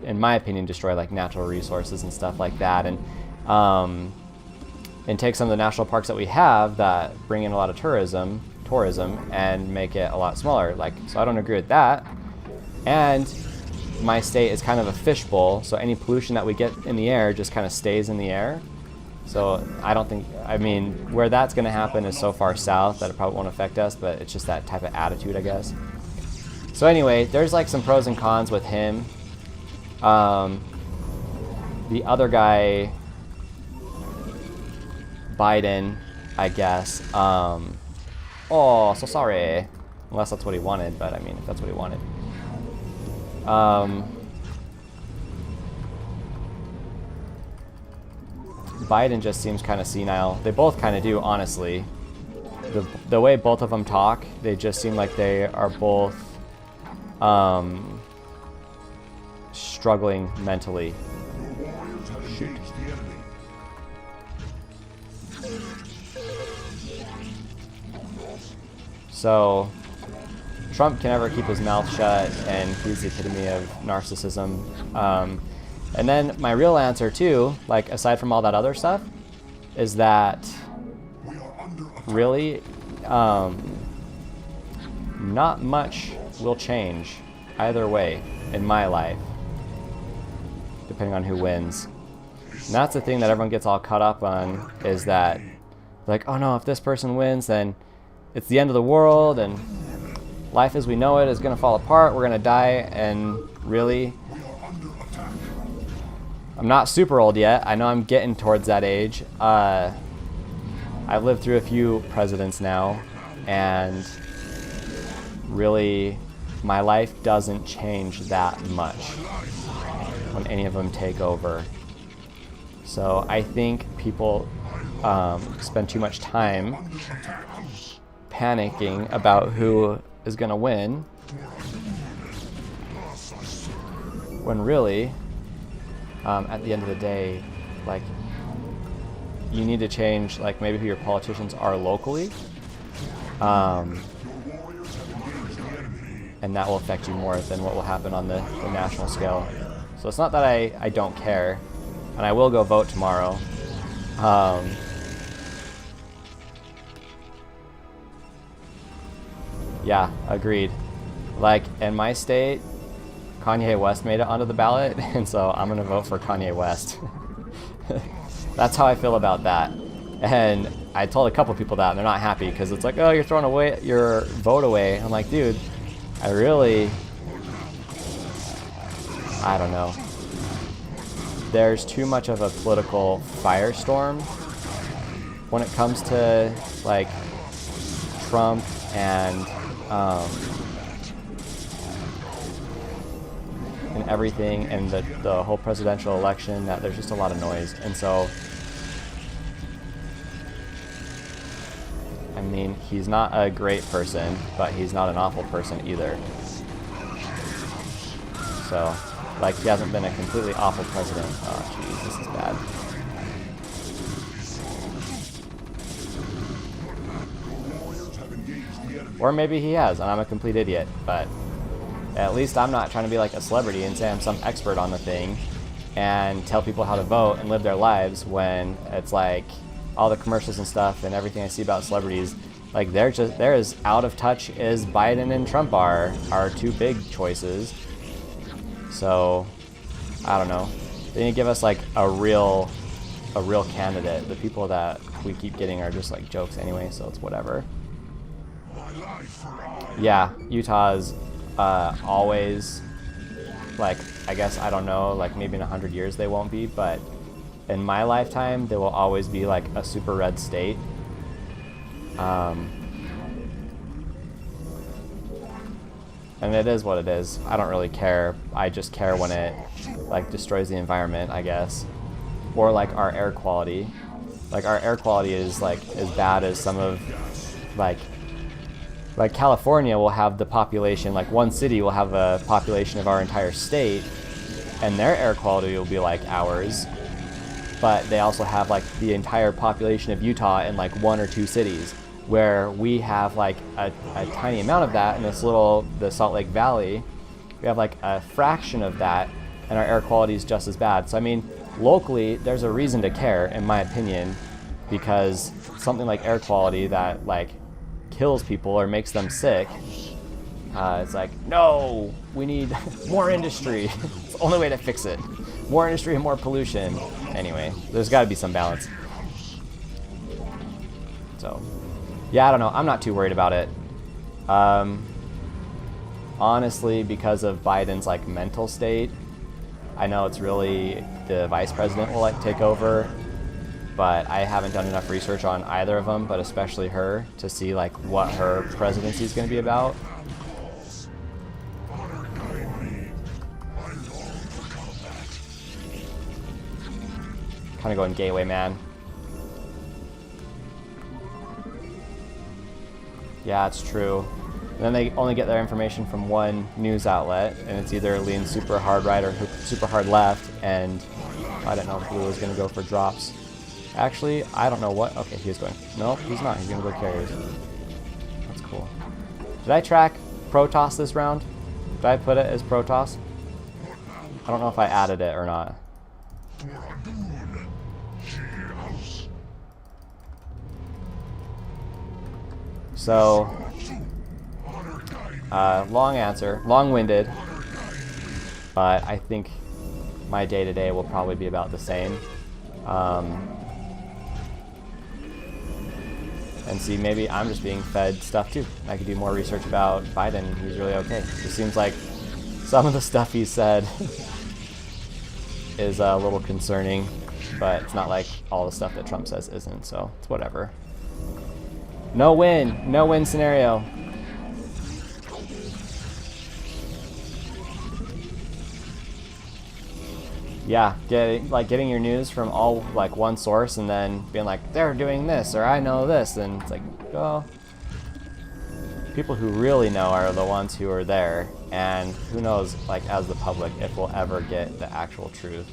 in my opinion destroy like natural resources and stuff like that, and take some of the national parks that we have that bring in a lot of tourism and make it a lot smaller. Like, so I don't agree with that. And my state is kind of a fishbowl, so any pollution that we get in the air just kind of stays in the air. So I don't think, I mean, where that's going to happen is so far south that it probably won't affect us, but it's just that type of attitude, I guess. So anyway, there's like some pros and cons with him. The other guy, Biden, I guess. Oh, so sorry. Unless that's what he wanted, but I mean, if that's what he wanted. Biden just seems kind of senile. They both kind of do, honestly. The way both of them talk, they just seem like they are both struggling mentally. Shoot. So Trump can never keep his mouth shut, and he's the epitome of narcissism. And then my real answer too, like aside from all that other stuff, is that really not much will change either way in my life, depending on who wins. And that's the thing that everyone gets all caught up on, is that like, oh no, if this person wins, then it's the end of the world and life as we know it is going to fall apart, we're going to die. And really, I'm not super old yet. I know I'm getting towards that age. I've lived through a few presidents now, and really my life doesn't change that much when any of them take over. So I think people spend too much time panicking about who is going to win, when really, at the end of the day, like, you need to change, like, maybe who your politicians are locally, and that will affect you more than what will happen on the national scale. So it's not that I don't care, and I will go vote tomorrow. Yeah, agreed. Like, in my state, Kanye West made it onto the ballot, and so I'm gonna vote for Kanye West. That's how I feel about that. And I told a couple people that, and they're not happy, because it's like, oh, you're throwing away your vote away. I'm like, dude, I don't know. There's too much of a political firestorm when it comes to, like, Trump and everything, and the whole presidential election, that there's just a lot of noise. And so, I mean, he's not a great person, but he's not an awful person either. So, like, he hasn't been a completely awful president. Oh, jeez, this is bad. Or maybe he has, and I'm a complete idiot, but at least I'm not trying to be like a celebrity and say I'm some expert on the thing and tell people how to vote and live their lives, when it's like all the commercials and stuff and everything I see about celebrities, like, they're as out of touch as Biden and Trump are two big choices. So, I don't know. They need to give us, like, a real candidate. The people that we keep getting are just, like, jokes anyway, so it's whatever. Yeah, Utah's always, like, I guess, I don't know, like, maybe in 100 years they won't be, but in my lifetime they will always be, like, a super red state. And it is what it is. I don't really care. I just care when it, like, destroys the environment, I guess. Or, like, our air quality. Like, our air quality is, like, as bad as some of, like California will have the population, like, one city will have a population of our entire state, and their air quality will be like ours. But they also have, like, the entire population of Utah in, like, 1 or 2 cities, where we have, like, a tiny amount of that in the Salt Lake Valley. We have, like, a fraction of that, and our air quality is just as bad. So, I mean, locally, there's a reason to care, in my opinion, because something like air quality that, like, kills people or makes them sick, it's like, no, we need more industry. It's the only way to fix it. More industry and more pollution. Anyway, there's got to be some balance. So, yeah, I don't know. I'm not too worried about it. Honestly, because of Biden's, like, mental state, I know it's really the vice president will, like, take over, but I haven't done enough research on either of them, but especially her, to see, like, what her presidency is going to be about. Kind of going gateway, man. Yeah, it's true. And then they only get their information from one news outlet, and it's either lean super hard right or super hard left, and I didn't know if Blue was going to go for drops. Actually, I don't know what... Okay, he's going... Nope, he's not. He's going to go carriers. That's cool. Did I track Protoss this round? Did I put it as Protoss? I don't know if I added it or not. So... Long answer, long-winded, but I think my day-to-day will probably be about the same. And see, maybe I'm just being fed stuff too. I could do more research about Biden. He's really okay. It seems like some of the stuff he said is a little concerning, but it's not like all the stuff that Trump says isn't, so it's whatever. No win scenario. Yeah, getting your news from all like one source and then being like, they're doing this or I know this, and it's like, well, people who really know are the ones who are there, and who knows, like, as the public, if we'll ever get the actual truth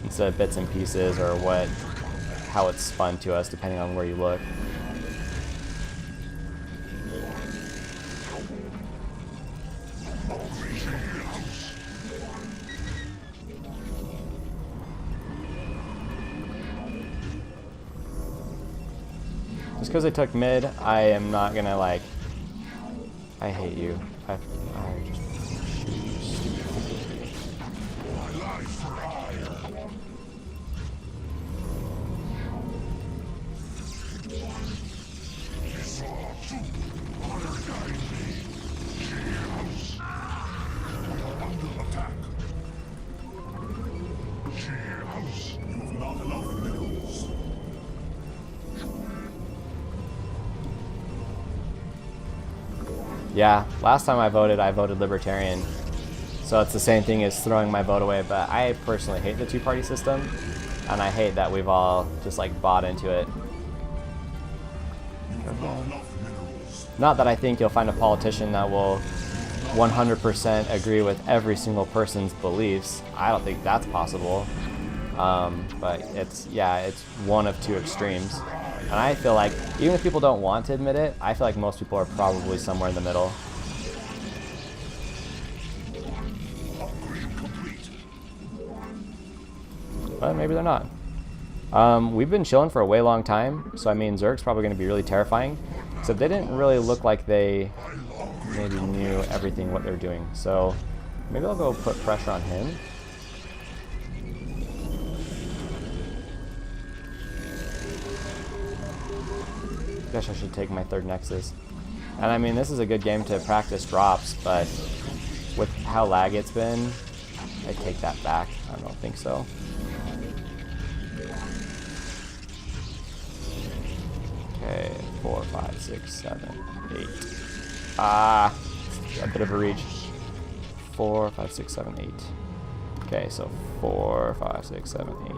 instead of bits and pieces or how it's spun to us depending on where you look. Just because I took mid, I am not gonna like. I hate you. I just. Yeah, last time I voted Libertarian. So it's the same thing as throwing my vote away, but I personally hate the two-party system, and I hate that we've all just like bought into it. Not that I think you'll find a politician that will 100% agree with every single person's beliefs. I don't think that's possible. But it's one of two extremes. And I feel like, even if people don't want to admit it, I feel like most people are probably somewhere in the middle. But maybe they're not. We've been chilling for a way long time, so I mean, Zerg's probably going to be really terrifying. Except they didn't really look like they maybe knew everything what they're doing. So maybe I'll go put pressure on him. Guess I should take my third Nexus. And I mean, this is a good game to practice drops, but with how lag it's been, I take that back. I don't think so. Okay, 4, 5, 6, 7, 8. Ah, a bit of a reach. 4, 5, 6, 7, 8. Okay, so 4, 5, 6, 7, 8.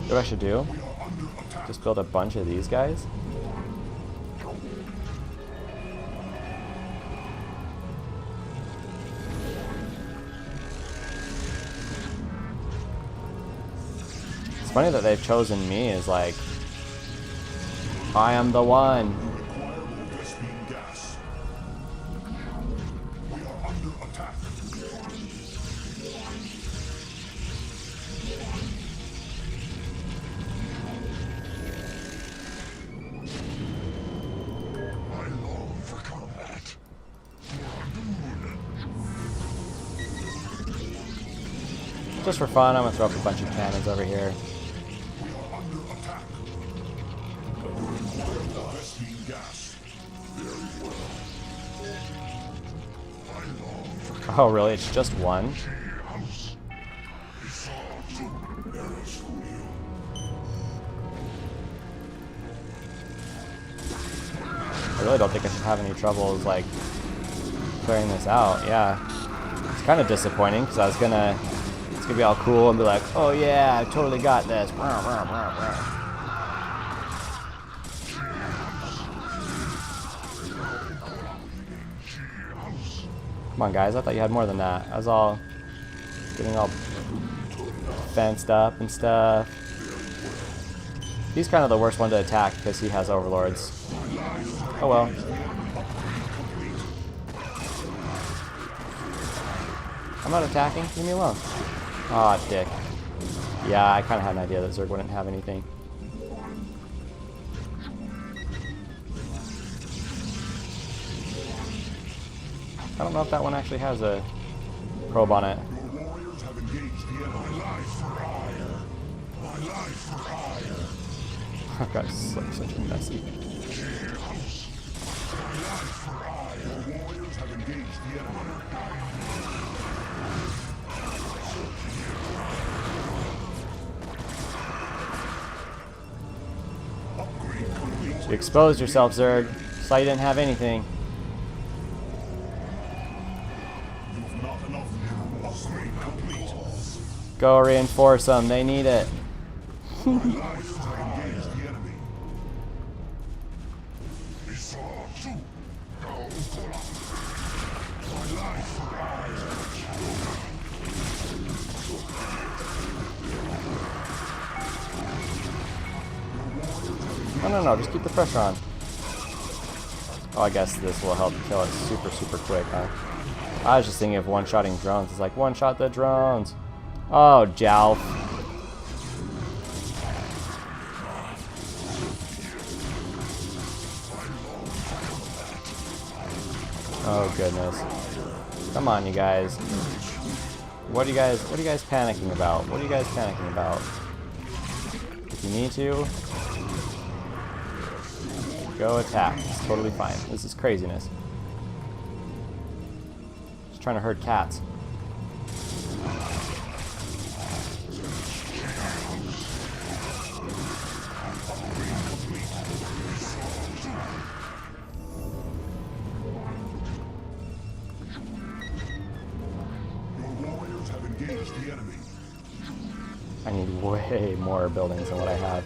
What I should do? Just build a bunch of these guys? It's funny that they've chosen me as like, I am the one. Just for fun, I'm gonna throw up a bunch of cannons over here. Oh, really? It's just one? I really don't think I should have any troubles, like, clearing this out. Yeah. It's kind of disappointing, because I was gonna... It's gonna be all cool and be like, oh yeah, I totally got this. Come on, guys. I thought you had more than that. I was all getting all fenced up and stuff. He's kind of the worst one to attack because he has overlords. Oh well. I'm not attacking. Leave me alone. Aw, dick. Yeah, I kind of had an idea that Zerg wouldn't have anything. I don't know if that one actually has a probe on it. Your warriors have engaged the enemy. My life for hire. My life for hire. I've got such a messy. My life for hire. Your warriors have engaged the enemy. Upgrade complete. You exposed yourself, Zerg. Saw you didn't have anything. You've not enough new. Upgrade complete. Go reinforce them. They need it. My life have engaged the enemy. We saw two. My life for hire. No, just keep the pressure on. Oh, I guess this will help kill it super quick, huh? I was just thinking of one-shotting drones. It's like, one-shot the drones. Oh, Jalf. Oh, goodness. Come on, you guys. What are you guys panicking about? What are you guys panicking about? If you need to, go attack. It's totally fine. This is craziness. Just trying to herd cats. Your warriors have engaged the enemy. I need way more buildings than what I have.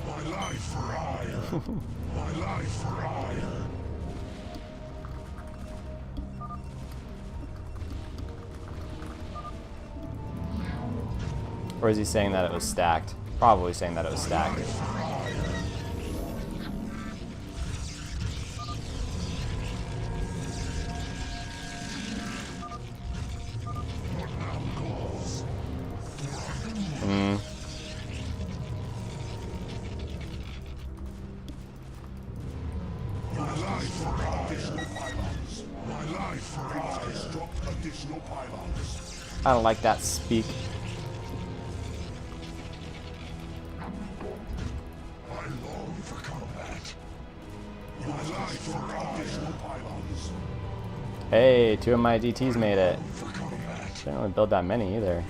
My life for hire. My life for hire. Or is he saying that it was stacked? Probably saying that it was stacked. My life for additional pylons. My life for hire. Construct additional pylons. I don't like that speak. I long for combat. My life for additional pylons. Hey, 2 of my DTs made it. For combat. Didn't really build that many either.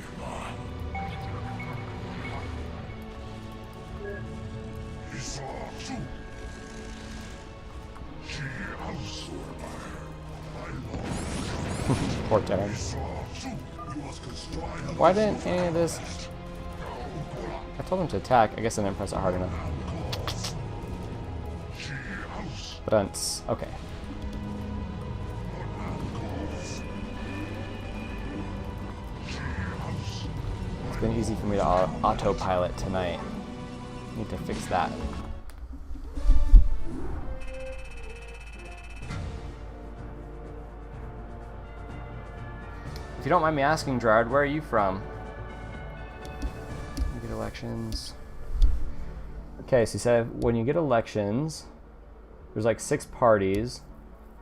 We saw two. She house. I long for Poor Terran. saw two. You must construct. Why didn't any of this... I told him to attack. I guess I didn't press it hard enough. She house. But okay. It's been easy for me to autopilot tonight. Need to fix that. If you don't mind me asking, Gerard, where are you from? You get elections. Okay, so he said when you get elections, there's like 6 parties,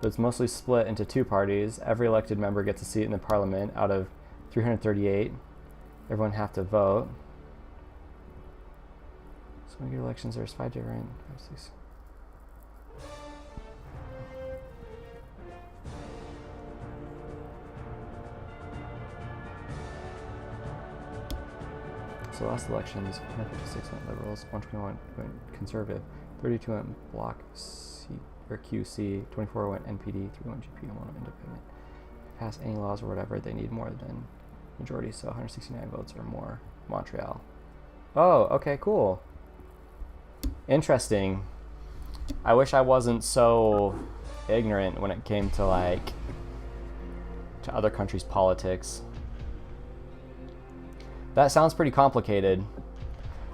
but it's mostly split into 2 parties. Every elected member gets a seat in the parliament out of 338. Everyone have to vote. So when you get elections, there's 5 different. 5, 6. So last elections, 156 went Liberals, 121 went Conservative, 32 went Bloc C or QC, 24 went NPD, 3 went GP, and 1 went Independent. Pass any laws or whatever, they need more than majority, so 169 votes or more. Montreal. Oh, okay, cool. Interesting. I wish I wasn't so ignorant when it came to to other countries' politics. That sounds pretty complicated.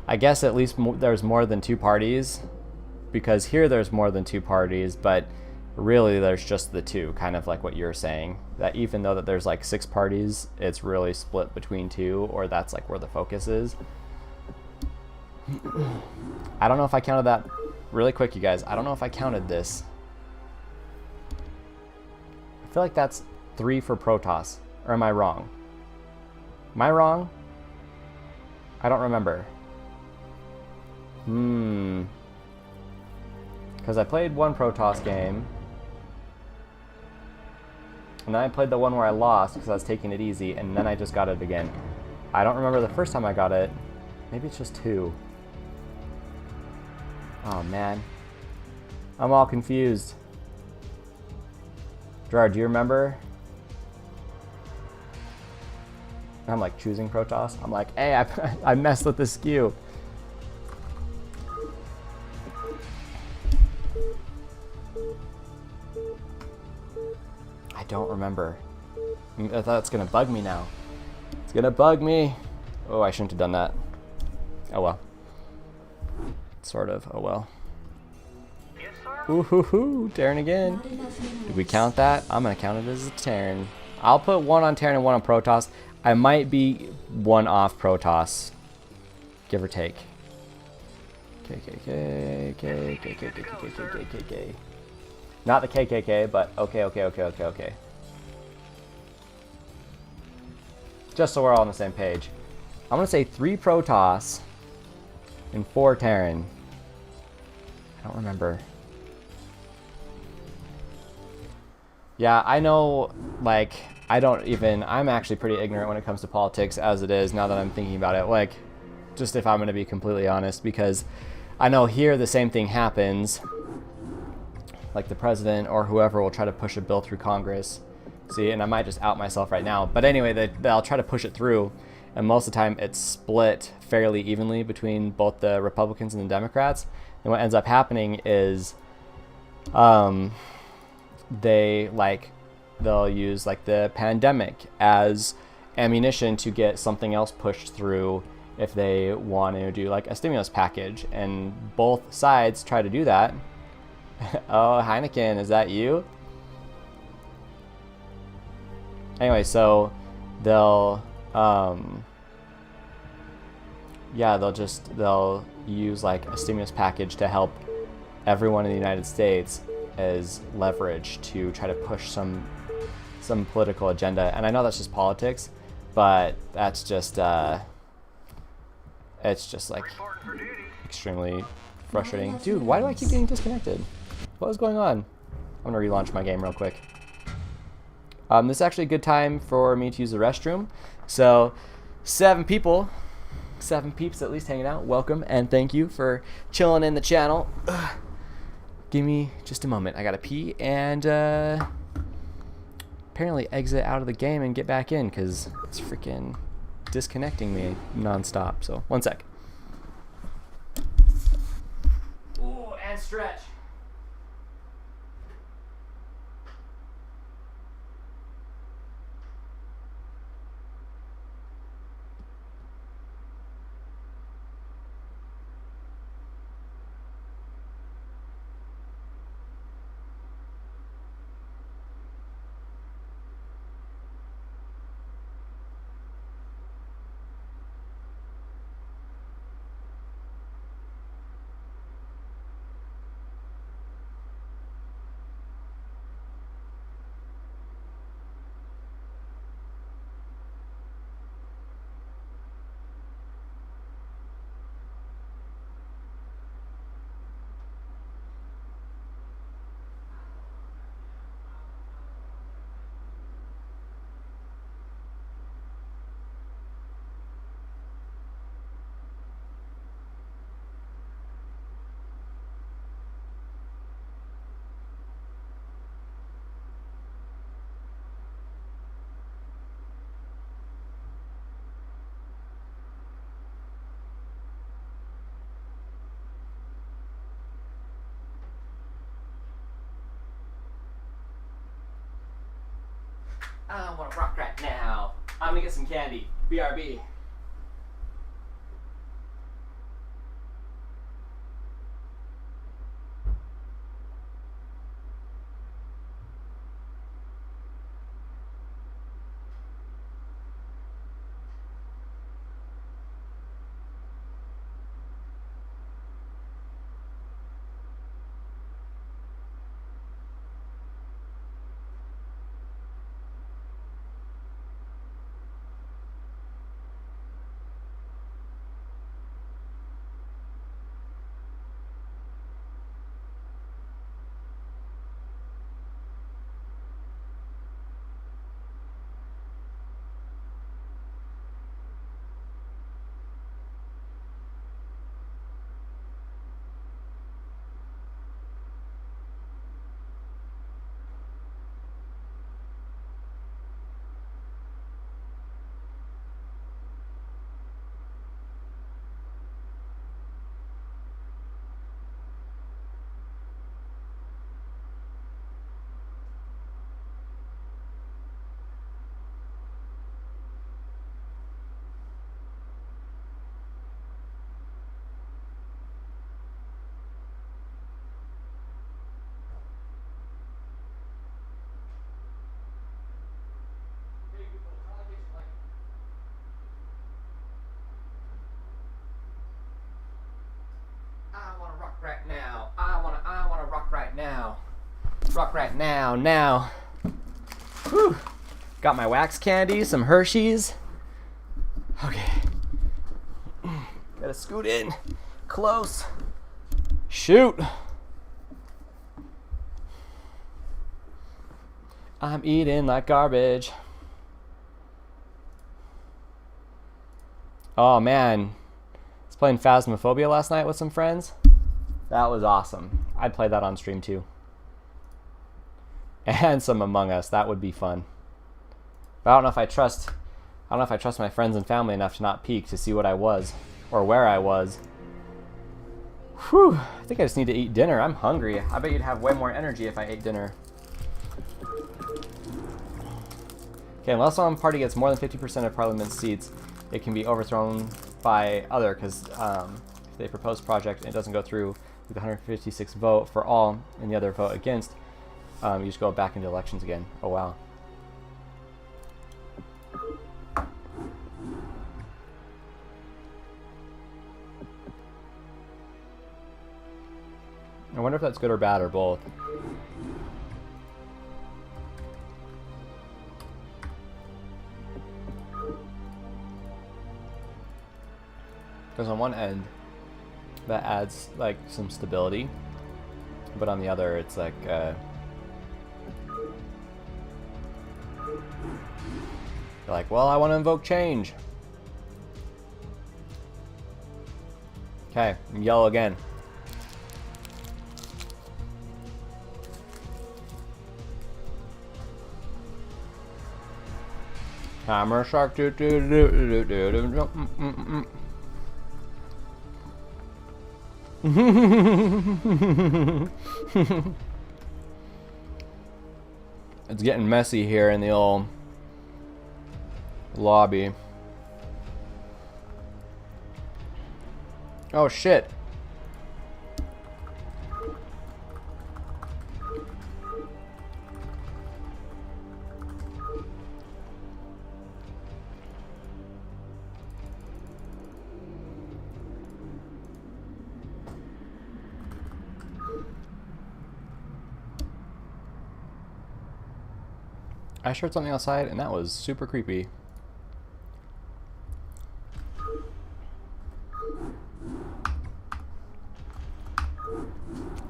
I guess at least there's more than 2 parties. because here there's more than two parties, but really there's just the two, kind of like what you're saying, that even though that there's like 6 parties, it's really split between 2, or that's like where the focus is. I don't know if I counted that really quick, you guys. I don't know if I counted this. I feel like that's 3 for Protoss, or am I wrong? Am I wrong? I don't remember. Because I played one Protoss game, and then I played the one where I lost because I was taking it easy, and then I just got it again. I don't remember the first time I got it. Maybe it's just 2. Oh man, I'm all confused. Gerard, do you remember? I'm like choosing Protoss. I'm like, hey, I messed with the skew. I don't remember. I thought it's gonna bug me now. It's gonna bug me. Oh, I shouldn't have done that. Oh well. Sort of. Oh well. Yes, sir. Ooh hoo hoo, Terran again. Not enough minerals. Did we count that? I'm gonna count it as a Terran. I'll put 1 on Terran and 1 on Protoss. I might be 1 off Protoss, give or take. KKK. Not the KKK, but okay. Just so we're all on the same page. I'm gonna say 3 Protoss and 4 Terran. I don't remember. Yeah, I know, like, I'm actually pretty ignorant when it comes to politics as it is, now that I'm thinking about it. Like, just if I'm going to be completely honest, because I know here the same thing happens. Like, the president or whoever will try to push a bill through Congress. See, and I might just out myself right now. But anyway, they'll try to push it through, and most of the time it's split fairly evenly between both the Republicans and the Democrats. And what ends up happening is they'll use like the pandemic as ammunition to get something else pushed through if they want to do like a stimulus package, and both sides try to do that. Oh, Heineken, is that you? Anyway, so they'll they'll use like a stimulus package to help everyone in the United States as leverage to try to push some political agenda. And I know that's just politics, but that's just it's just like Reporting for duty. extremely frustrating. Dude, why do I keep getting disconnected? What is going on? I'm gonna relaunch my game real quick. This is actually a good time for me to use the restroom. So 7 people, 7 peeps at least hanging out, welcome and thank you for chilling in the channel. Ugh. Give me just a moment. I gotta pee and apparently exit out of the game and get back in because it's freaking disconnecting me nonstop. So 1 sec. Ooh, and stretch. I don't want to rock right now. I'm gonna get some candy. BRB. rock right now. I wanna rock right now. Rock right now, now. Whew. Got my wax candy, some Hershey's. Okay. Gotta scoot in. Close. Shoot. I'm eating like garbage. Oh man. I was playing Phasmophobia last night with some friends. That was awesome. I'd play that on stream too. And some Among Us. That would be fun. But I don't know if I trust my friends and family enough to not peek to see what I was or where I was. Whew. I think I just need to eat dinner. I'm hungry. I bet you'd have way more energy if I ate dinner. Okay, unless one party gets more than 50% of Parliament's seats, it can be overthrown by other, because if they propose project and it doesn't go through with the 156 vote for all and the other vote against, you just go back into elections again. Oh wow. I wonder if that's good or bad or both. Because on one end, that adds like some stability, but on the other, it's like you're like, well, I want to invoke change. Okay, yellow again. Hammer shark do do do do do do. It's getting messy here in the old lobby. Oh shit. I heard something outside and that was super creepy.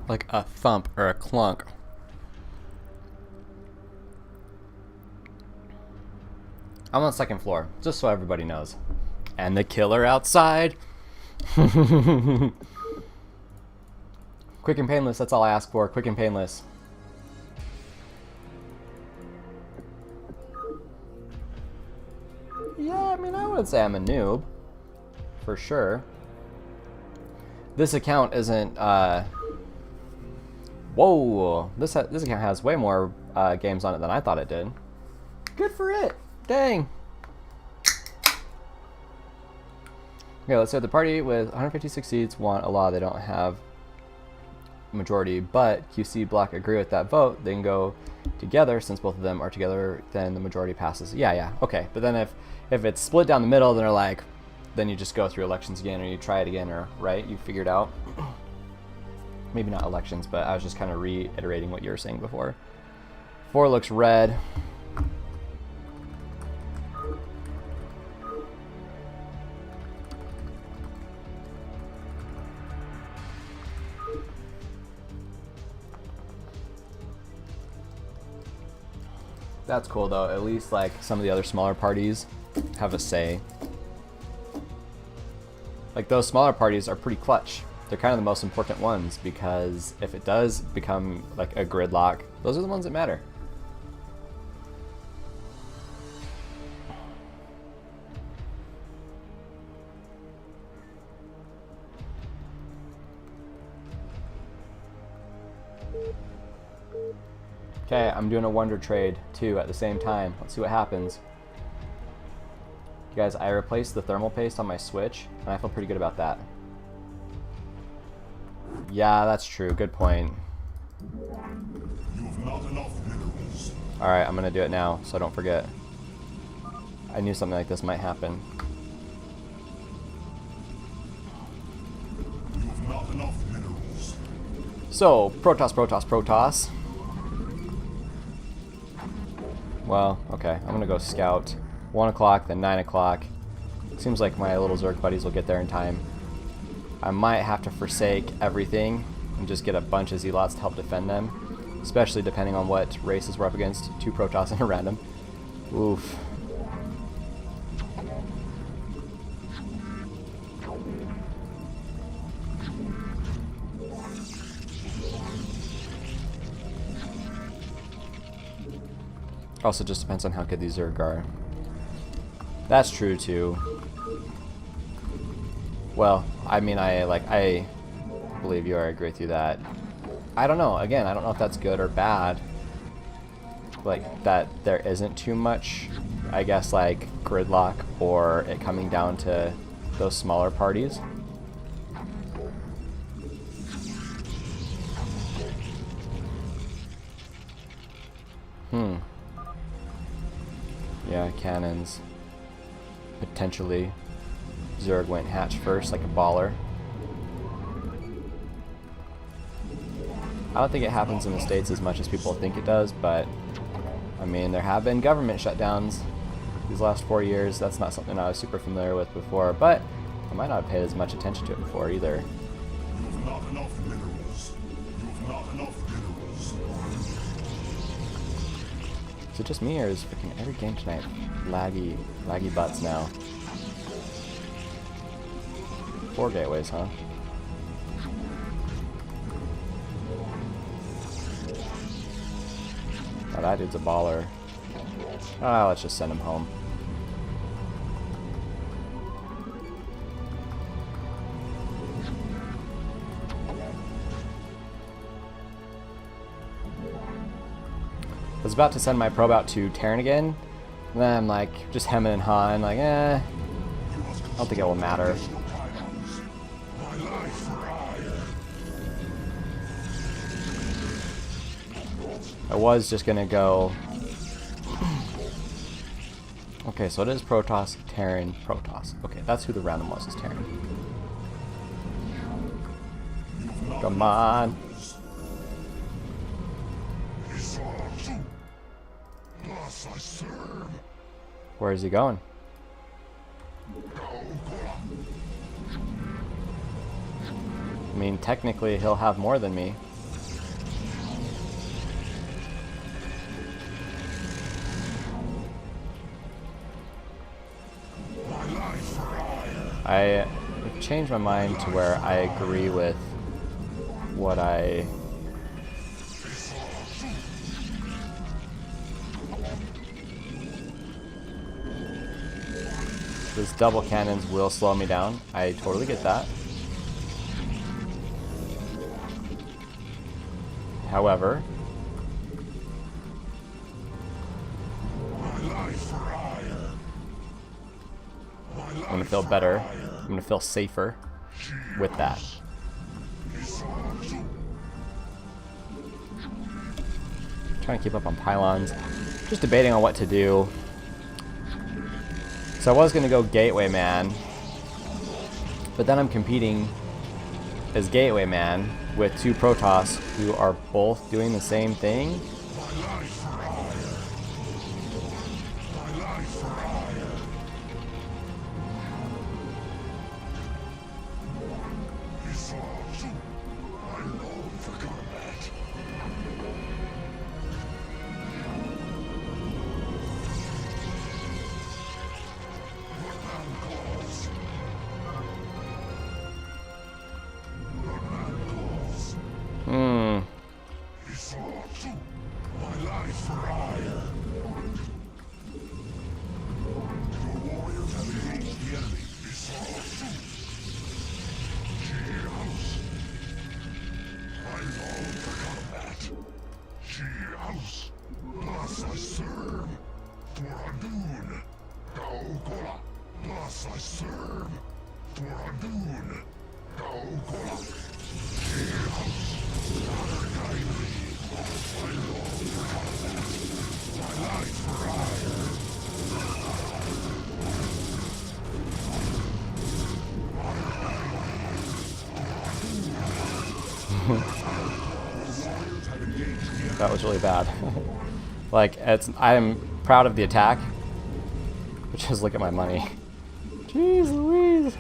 Like a thump or a clunk. I'm on the second floor, just so everybody knows. And the killer outside. Quick and painless, that's all I ask for. Quick and painless. Yeah, I mean, I wouldn't say I'm a noob. For sure. This account isn't, whoa! This account has way more games on it than I thought it did. Good for it! Dang! Okay, let's say the party with 156 seats want a law they don't have majority, but QC Black agree with that vote, they can go together. Since both of them are together, then the majority passes. Yeah, okay. But then if it's split down the middle, then they're like, then you just go through elections again, or you try it again, or right? You figured out. Maybe not elections, but I was just kind of reiterating what you were saying before. 4 looks red. That's cool though. At least like some of the other smaller parties have a say. Like those smaller parties are pretty clutch. They're kind of the most important ones, because if it does become like a gridlock, those are the ones that matter. Okay, I'm doing a wonder trade too at the same time. Let's see what happens. You guys, I replaced the thermal paste on my Switch, and I feel pretty good about that. Yeah, that's true. Good point. You have not enough minerals. Alright, I'm gonna do it now, so I don't forget. I knew something like this might happen. You have not enough minerals. So, Protoss, Protoss, Protoss. Well, okay, I'm gonna go scout. 1 o'clock, then 9 o'clock. Seems like my little Zerg buddies will get there in time. I might have to forsake everything and just get a bunch of Zealots to help defend them, especially depending on what races we're up against. 2 Protoss and a random. Oof. Also just depends on how good these Zerg are. That's true too. Well, I mean, I believe you, or I agree with you that. I don't know, again, I don't know if that's good or bad. Like, that there isn't too much, I guess, like, gridlock or it coming down to those smaller parties. Yeah, cannons. Potentially. Zerg went hatch first, like a baller. I don't think it happens in the States as much as people think it does, but I mean, there have been government shutdowns these last 4 years. That's not something I was super familiar with before, but I might not have paid as much attention to it before either. You have not enough minerals. You have not enough minerals. Is it just me, or is freaking every game tonight laggy butts now? 4 gateways, huh? Oh, that dude's a baller. Ah, let's just send him home. I was about to send my probe out to Terran again, and then I'm like, just hemming and hawing, like, I don't think it will matter. I was just gonna go. Okay, so it is Protoss, Terran, Protoss. Okay, that's who the random was, is Terran. Come on. Where is he going? I mean, technically he'll have more than me. I changed my mind to where I agree with what I... These double cannons will slow me down. I totally get that. However, I'm gonna feel better. I'm gonna feel safer with that. Trying to keep up on pylons. Just debating on what to do. So I was gonna go Gateway Man, but then I'm competing as Gateway Man with 2 Protoss who are both doing the same thing. That was really bad. Like, I am proud of the attack, but just look at my money. Jeez Louise.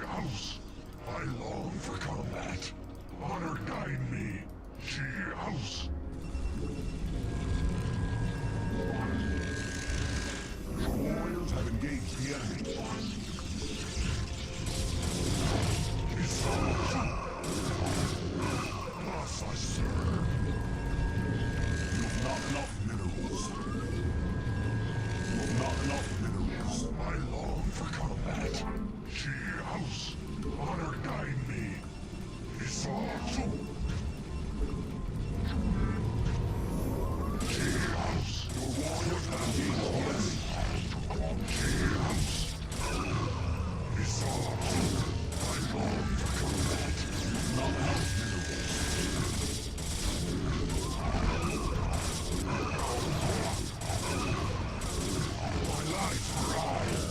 House, I long for combat. Honor guide me. House. Your warriors have engaged the enemy. Us I serve. You have not enough minerals. You have not enough minerals. I long for combat. House, honor guide me. House, your warriors have engaged the enemy. House, I long for combat. Not enough minerals. My life for hire.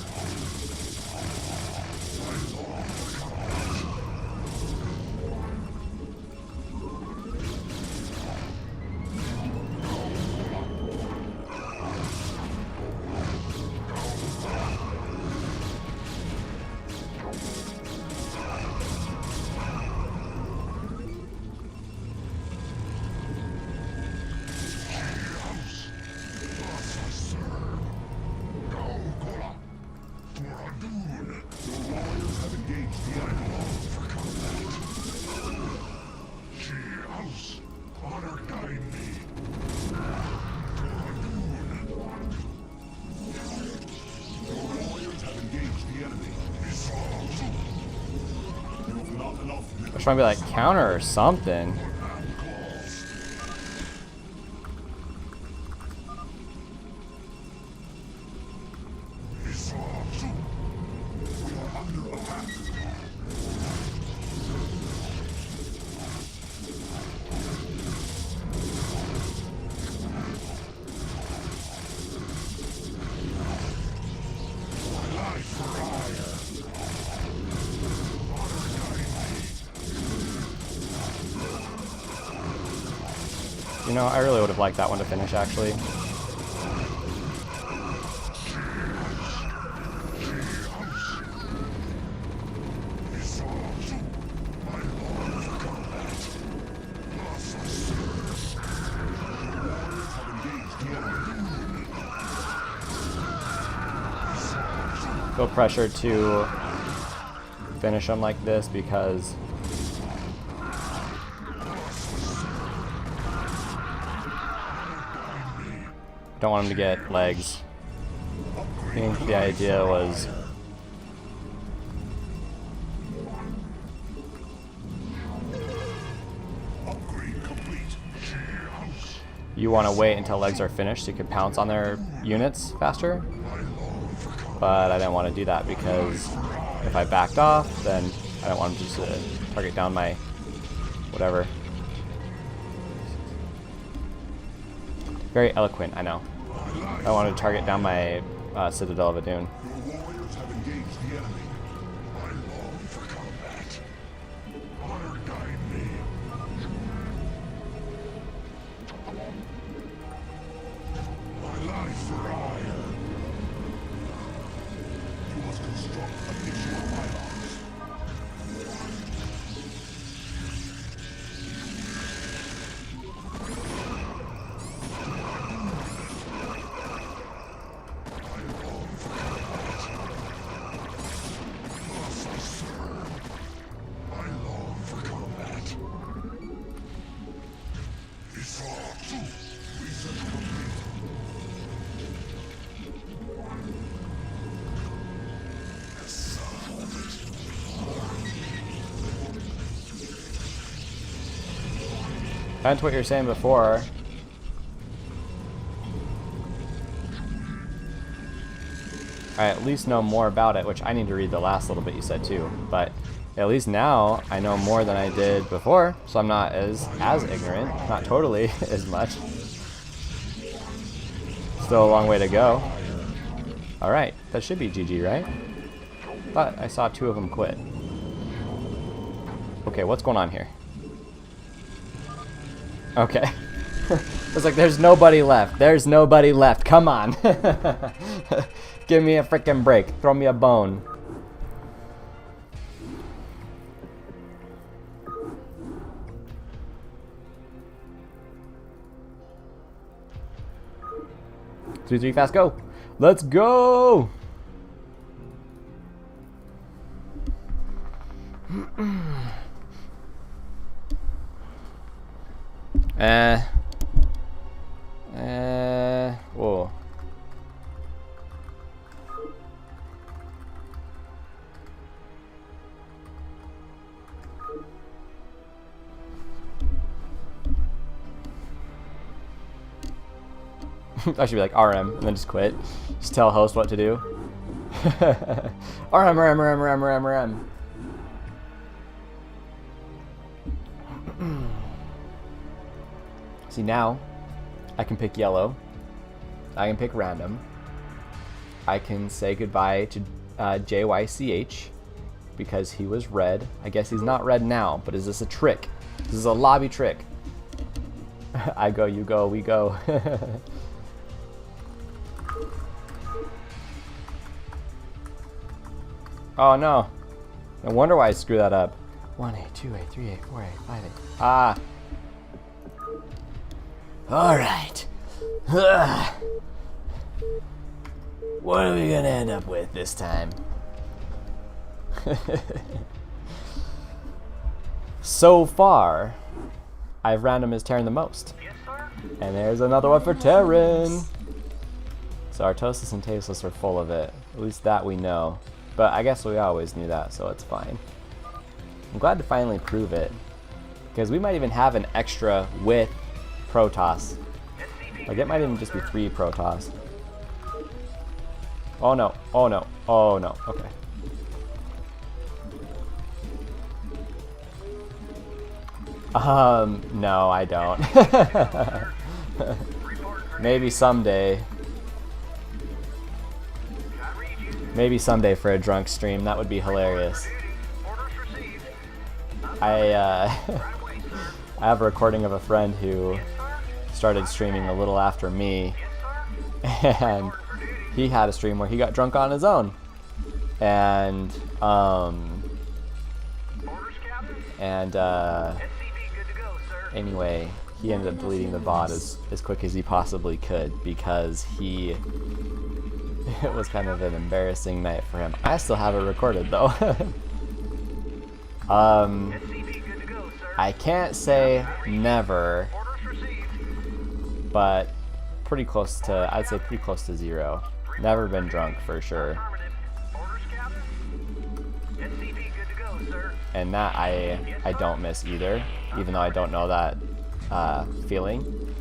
I was trying to be like counter or something. You know, I really would have liked that one to finish, actually. Feel pressure to finish them like this because don't want him to get legs. I think the idea was you want to wait until legs are finished so you can pounce on their units faster. But I didn't want to do that because if I backed off, then I don't want him to target down my whatever. Very eloquent, I know. I wanted to target down my Citadel of Adun. Your warriors have engaged the enemy. I long for combat. Honor guide me. My life for hire. You must construct additional pylons. That's what you were saying before. I at least know more about it, which I need to read the last little bit you said too. But at least now I know more than I did before, so I'm not as ignorant. Not totally as much. Still a long way to go. Alright, that should be GG, right? But I saw 2 of them quit. Okay, what's going on here? Okay. It's like there's nobody left. There's nobody left. Come on. Give me a freaking break. Throw me a bone. Two, three, fast, go. Let's go. Whoa. I should be like RM and then just quit. Just tell host what to do. RM. See, now I can pick yellow. I can pick random. I can say goodbye to JYCH because he was red. I guess he's not red now, but is this a trick? This is a lobby trick. I go, you go, we go. Oh no. No wonder why I screwed that up. 1A, 2A, 3A, 4A, 5A. Ah. Alright. What are we gonna end up with this time? So far, I've random as Terran the most. Yes, sir. And there's another one for Terran. So Artosis and Tasteless are full of it. At least that we know. But I guess we always knew that, so it's fine. I'm glad to finally prove it. Because we might even have an extra with Protoss. Like it might even just be 3 Protoss. Oh no, oh no, oh no, okay. No, I don't. Maybe someday. Maybe someday for a drunk stream, that would be hilarious. I have a recording of a friend who started streaming a little after me, and he had a stream where he got drunk on his own, and anyway, he ended up deleting the VOD as quick as he possibly could because it was kind of an embarrassing night for him. I still have it recorded though. I can't say never, but pretty close to, I'd say pretty close to 0. Never been drunk for sure. And that I don't miss either, even though I don't know that feeling.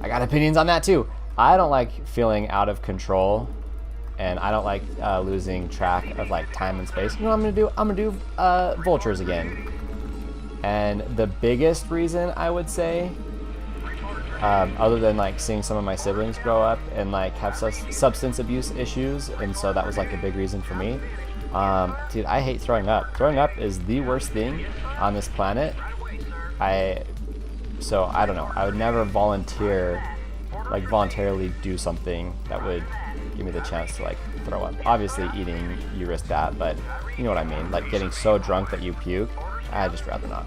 I got opinions on that too. I don't like feeling out of control, and I don't like losing track of like time and space. You know what I'm gonna do? I'm gonna do vultures again. And the biggest reason I would say, other than like seeing some of my siblings grow up and like have substance abuse issues, and so that was like a big reason for me. Dude, I hate throwing up. Throwing up is the worst thing on this planet. So I don't know. I would never voluntarily do something that would give me the chance to like throw up. Obviously eating, you risk that, but you know what I mean. Like getting so drunk that you puke, I'd just rather not.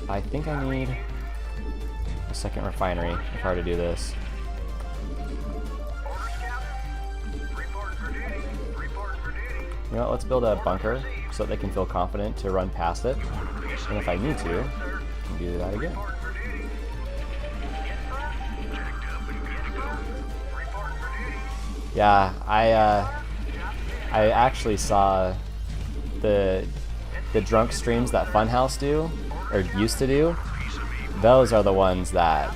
I think I need a second refinery if I were to do this. You know what, let's build a bunker so that they can feel confident to run past it. And if I need to, I can do that again. Yeah, I actually saw the drunk streams that Funhouse do, or used to do. Those are the ones that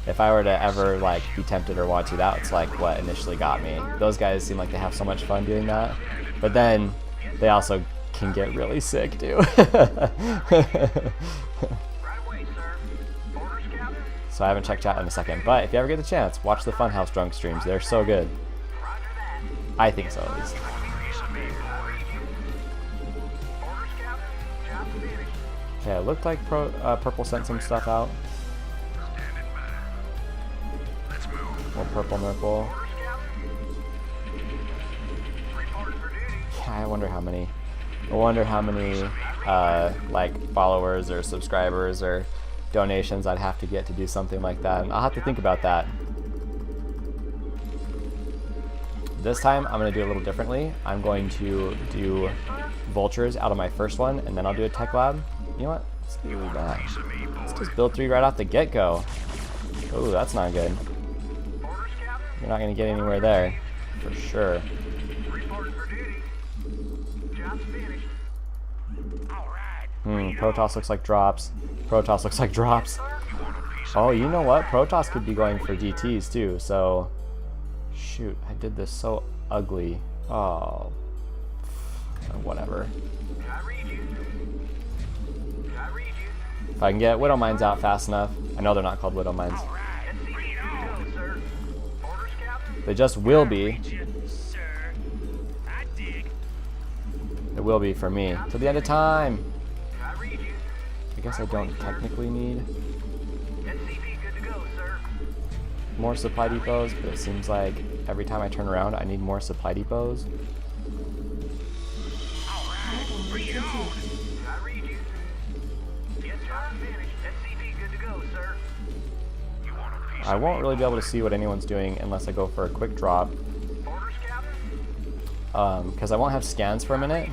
if I were to ever like be tempted or want to, that's like what initially got me. Those guys seem like they have so much fun doing that, but then they also can get really sick too. So I haven't checked out in a second, but if you ever get the chance, watch the Funhouse Drunk streams. They're so good. I think so, at least. Okay, it looked like Purple sent some stuff out. Little purple nurple. Yeah, I wonder how many. Like followers or subscribers or donations I'd have to get to do something like that, and I'll have to think about that. This time I'm going to do it a little differently. I'm going to do vultures out of my first one, and then I'll do a tech lab. You know what? Let's do that. Let's just build 3 right off the get-go. Ooh, that's not good. You're not going to get anywhere there, for sure. Protoss looks like drops. Protoss looks like drops. Oh, you know what? Protoss could be going for DTs too, so... Shoot, I did this so ugly. Oh. Whatever. If I can get Widow Mines out fast enough. I know they're not called Widow Mines. They just will be. It will be for me. Till the end of time. I guess I don't technically need more supply depots, but it seems like every time I turn around I need more supply depots. I won't really be able to see what anyone's doing unless I go for a quick drop. Because I won't have scans for a minute.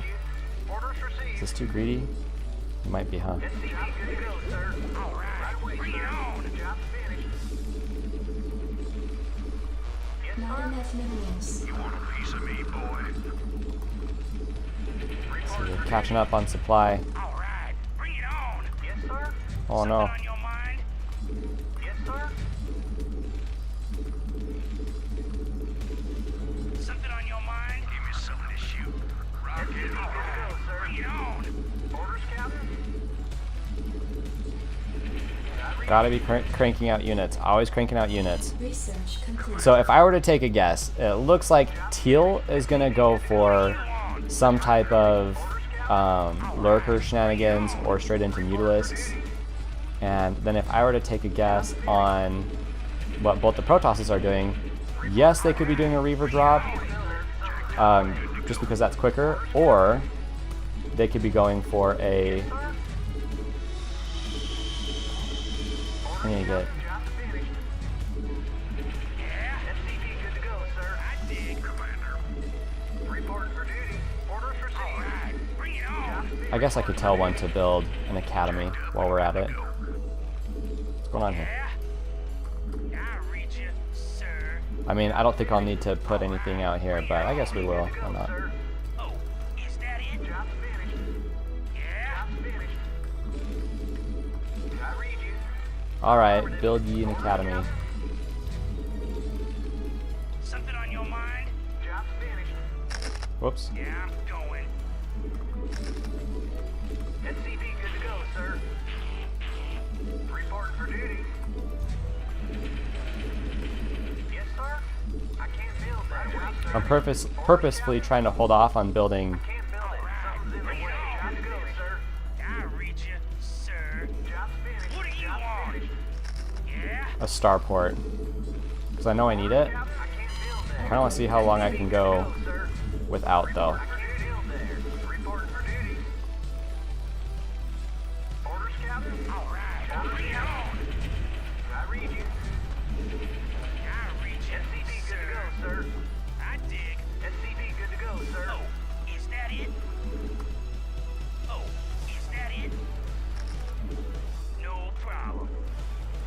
Is this too greedy? It might be, huh? Not enough minerals. So we're catching up on supply. Oh no. Gotta be cranking out units. Always cranking out units. Research complete. So if I were to take a guess, it looks like Teal is gonna go for some type of lurker shenanigans or straight into Mutalisks. And then if I were to take a guess on what both the Protosses are doing, yes, they could be doing a Reaver drop, just because that's quicker, or they could be going for a... I need to get... I guess I could tell one to build an academy while we're at it. What's going on here? I mean, I don't think I'll need to put anything out here, but I guess we will. Why not? Alright, build ye an academy. Something on your mind? Job's finished. Whoops. Yeah, I'm going. SCV good to go, sir. Reporting for duty. Yes, sir. I can't build that way, sir. I'm purposefully trying to hold off on building Can't build it. Something's in the way. Got to go, sir. I read you, sir. Job's finished. What do you want? Yeah? a starport. Because I know I need it. I kind of want to see how long I can go without, though. I dig. SCV good to go, sir. Oh, is that it? Oh, is that it? No problem.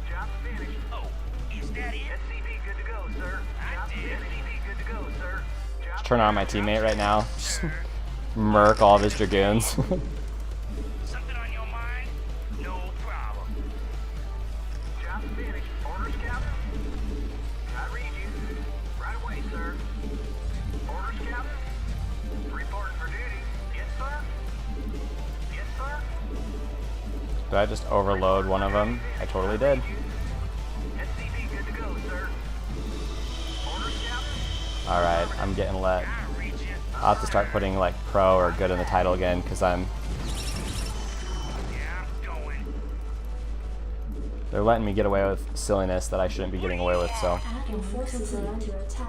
Job's finished. Oh, is that it? SCV good to go, sir. I did. SCV good to go, sir. Just turn on my teammate right now. Just murk all of his dragoons. Something on your mind? No problem. Job's finished. Orders, Captain. Did I just overload one of them? I totally did. SCV good to go, sir. Orders, Captain? Alright, I'm getting let. I read you. I'll have to start putting like pro or good in the title again because Yeah, I'm going. they're letting me get away with silliness that I shouldn't be getting away with, so. Your forces are under attack.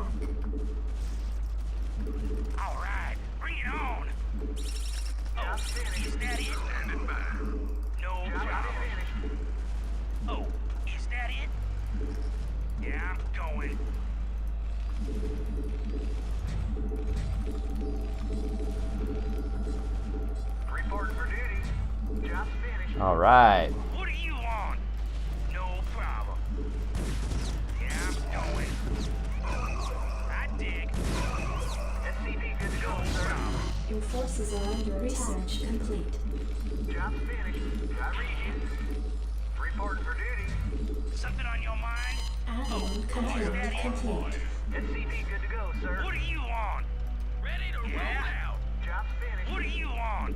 All right, bring it on. Oh, is that it? Standing by. No problem. Oh, is that it? Yeah, I'm going. Reporting for duty. Job's finished. Alright. What do you want? No problem. Yeah, I'm going. I dig. SCV good to go, sir. Your forces are under research complete. Job's finished. I read you. Reporting for duty. Something on your mind? Add-on confirmed complete. SCV good to go, sir. What do you want? Ready to roll out. Job's finished. What do you want?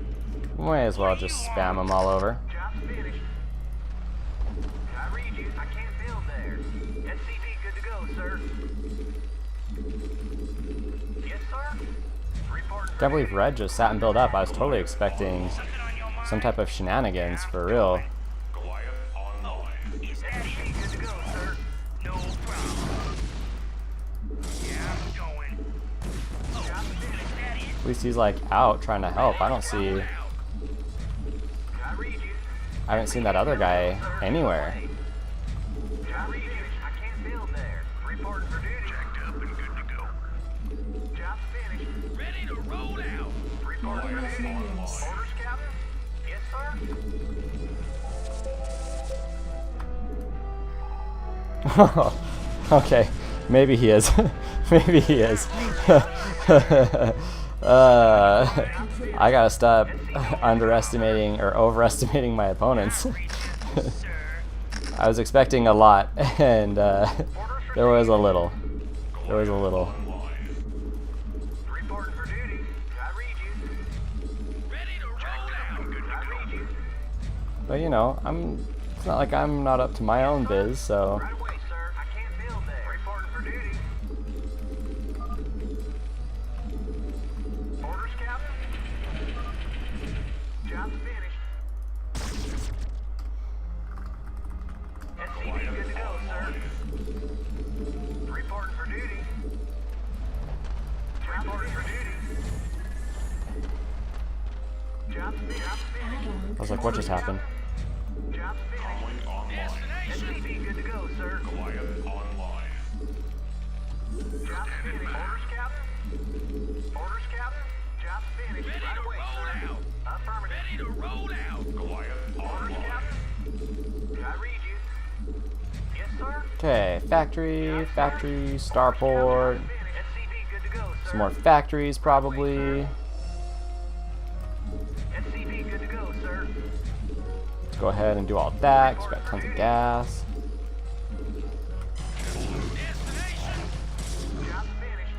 Might as well just spam them all over. Job's finished. I read you. I can't build there. SCV good to go, sir. Yes, sir. Reporting for Can't believe duty. Red just sat and built up. I was totally expecting Something on your mind? some type of shenanigans for real. Goliath online. Is that it? SCV good to go, sir. No problem. Yeah, I'm going. Job's finished. Is that it? At least he's like out trying to help. I don't see. I read you. I haven't seen that other guy anywhere. I read you. I can't build there. Reporting for duty. Jacked up and good to go. Job's finished. Ready to roll out. Reporting for Enough duty. minions. Orders, Captain? Yes, sir. Okay, maybe he is. Maybe he is. I gotta stop underestimating or overestimating my opponents. I was expecting a lot, and there was a little. There was a little. Reporting for duty. I read you. Ready to roll out. I read you. But you know, it's not like I'm not up to my own biz, so. Right away, sir. I can't build there. Reporting for duty. Orders, Captain? Job's finished. SCV good to go, sir. Reporting for duty. Reporting for duty. Job's finished. Add-on I was like, what just happened? Job's finished. Online. SCV good to go, sir. Goliath online. Job's finished. Orders, Captain? Orders, Captain? Job's finished. Ready Right to away, roll sir. out. Affirmative. Ready to roll out. Goliath Orders, online. Captain? I read you. Yes, sir. Okay, factory, starport, SCV good to go, sir. some more factories probably. SCV good to go, sir. Let's go ahead and do all that, 'cause we've got tons of gas. Destination. Job's finished.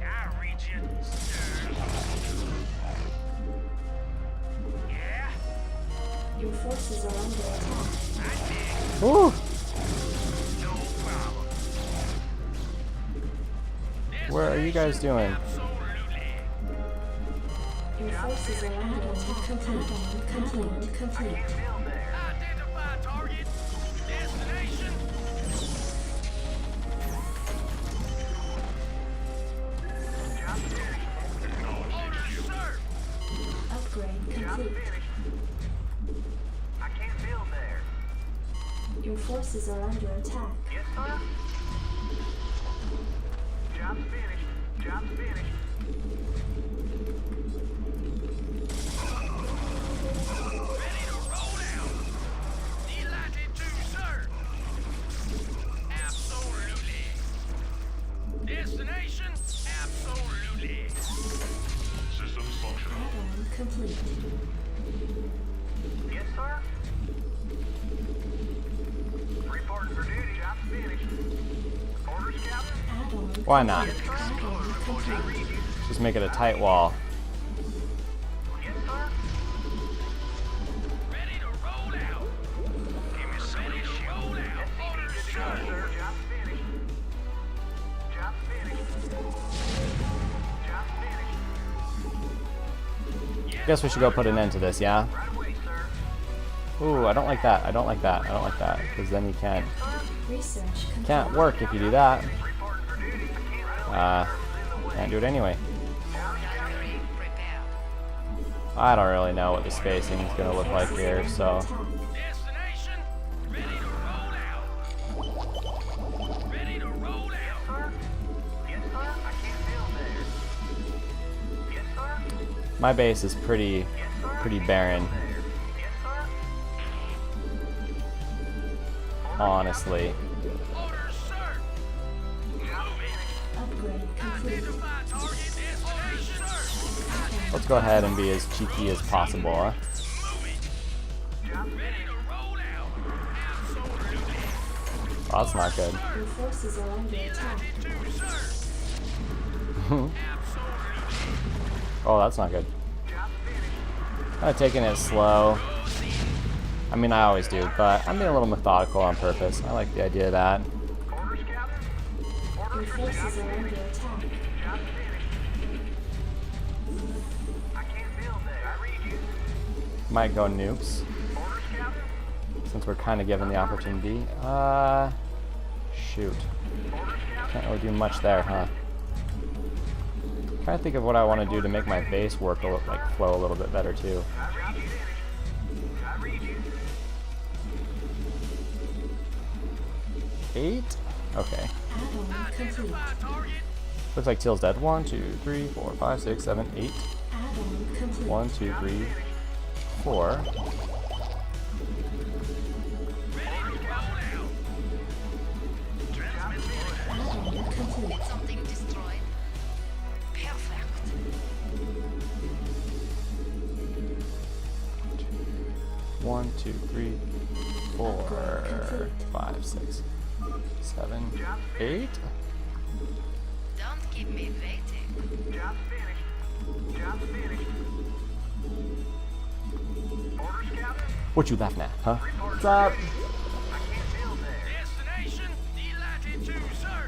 I read you, sir. Yeah, Your forces are under attack. I dig. Woo! No problem. Where are you guys doing? Absolutely. Your forces are under attack. Complete. Complete. Build there. Identify target. Destination. Job's finished. Orders, sir. Upgrade Job's complete. finished. I can't build there. Your forces are under attack. Yes, sir. Job's finished. Job's finished. Ready to roll out. Delighted to, sir. Absolutely. Destination? Absolutely. Systems functional. Add-on complete. Yes, sir. Reporting for duty. Job's finished. Orders, Captain? Add-on Why not? Add-on complete. Just make it a tight wall. Yes, sir. Ready to roll Guess we should go put an end to this, yeah? Ooh, I don't like that. I don't like that. I don't like that. Because then you can't work if you do that. Can't do it anyway. I don't really know what the spacing is going to look like here, so... Destination, ready to roll out. Ready to roll out. Yes, sir. I can't build there. Yes, sir. My base is pretty barren, Yes, sir. honestly. Orders, sir. Moving. Upgrade complete. Identify target destination, sir. Let's go ahead and be as cheeky as possible, huh? Moving. Ready to roll out. Absolutely. Oh, that's not good. Your forces are under attack. Latitude, sir. Absolutely. Oh, that's not good. I'm taking it slow. I mean, I always do, but I'm being a little methodical on purpose. I like the idea of that. Orders, Captain. Your forces are under attack. Job finished. I can't build there. I read you. Might go nukes, Orders, Captain. since we're kind of given the opportunity. Shoot. Can't really do much there, huh? Trying to think of what I want to do to make my base work like flow a little bit better too. Job finished. I read you. 8? Okay. Add-on complete. Target. Looks like Teal's dead. 1, 2, 3, 4, 5, 6, 7, 8. Add-on complete. 1, 2, 3, 4. Ready to roll out. Add-on complete. Something destroyed. Perfect. 1, 2, 3, 4, 5, 6, 7, 8. Don't keep me waiting. Job finished. Job finished. Orders, Captain. What you laughing at, huh? What's up? I can't build there. Destination, latitude, sir.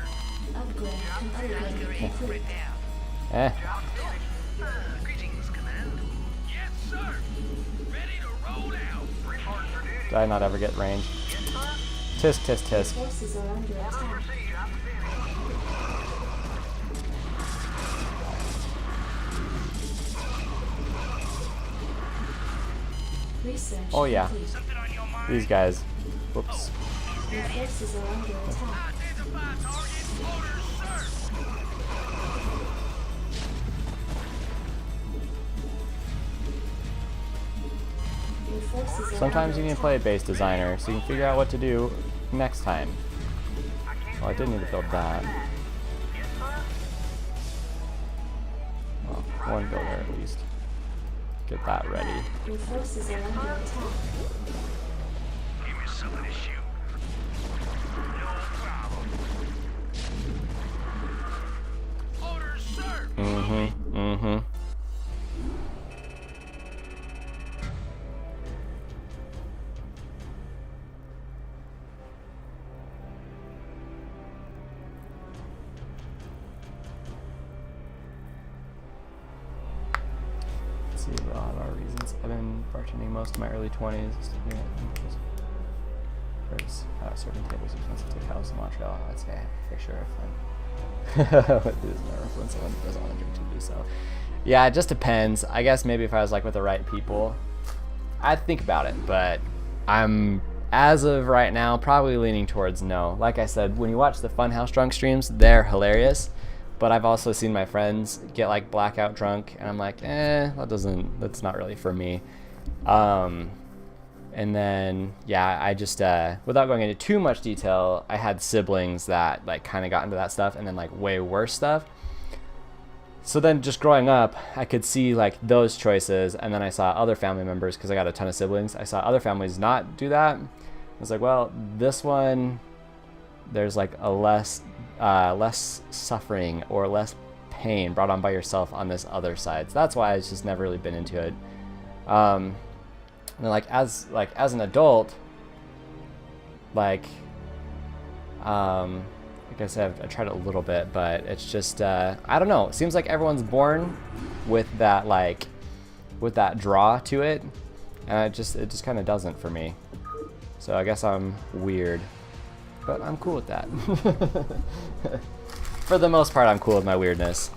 Upgrade complete. Upgrade prepared. Eh. Job finished. Greetings, command. Yes, sir. Ready to roll out. Report for duty. Did I not ever get range? Yes, sir. Tisk, tisk, tisk. Forces are under attack. Proceed. Job finished. Research Oh, yeah. complete. Something on your mind? These guys. Whoops. Your forces are under attack. Identify target. Orders, sir. Your forces are Sometimes under you need to play a base designer so you can figure out what to do next time. Well, I did need to build that. Well, one builder at least. Get that ready. attack. Your forces are under attack. Give me something to shoot. No problem. Orders, sir. Mm-hmm. Mm-hmm. Let's see a lot of our reasons. I've been bartending most of my early 20s. Serving tables expensive to house in Montreal. I'd say for sure if I'm with this nerve when someone doesn't want to drink to do so. Yeah, it just depends. I guess maybe if I was like with the right people, I'd think about it, but I'm, as of right now, probably leaning towards no. Like I said, when you watch the Funhouse drunk streams, they're hilarious, but I've also seen my friends get like blackout drunk, and I'm like, that's not really for me. And then, yeah, I just, without going into too much detail, I had siblings that like kind of got into that stuff, and then like way worse stuff. So then just growing up, I could see like those choices, and then I saw other family members, because I got a ton of siblings, I saw other families not do that. I was like, well, this one, there's like a less suffering or less pain brought on by yourself on this other side. So that's why I've just never really been into it. And like as an adult, like I said, I tried it a little bit, but it's just I don't know. It seems like everyone's born with that like with that draw to it, and it just kind of doesn't for me. So I guess I'm weird, but I'm cool with that. For the most part, I'm cool with my weirdness.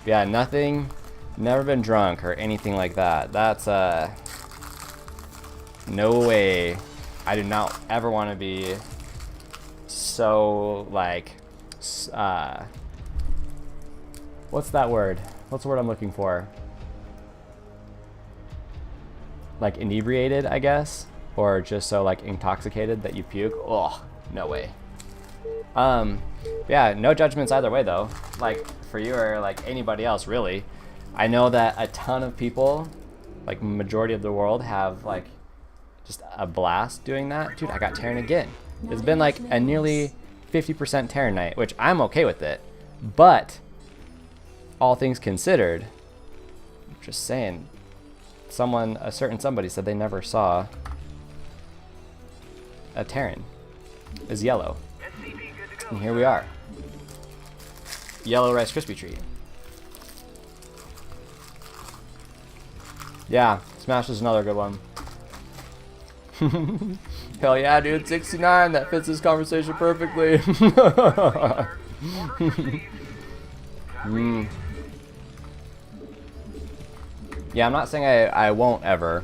Yeah, nothing, never been drunk or anything like that. That's no way. I do not ever want to be so like what's that word? What's the word I'm looking for? Like inebriated, I guess, or just so like intoxicated that you puke. Oh, no way. Yeah, no judgments either way though. Like for you or like anybody else really. I know that a ton of people, like majority of the world, have like just a blast doing that. Dude, I got Terran again. It's been like a nearly 50% Terran night, which I'm okay with it. But all things considered, just saying, a certain somebody said they never saw a Terran is yellow. And here we are. Yellow Rice Krispie treat. Yeah, Smash is another good one. Hell yeah, dude, 69, that fits this conversation perfectly. Yeah, I'm not saying I won't ever.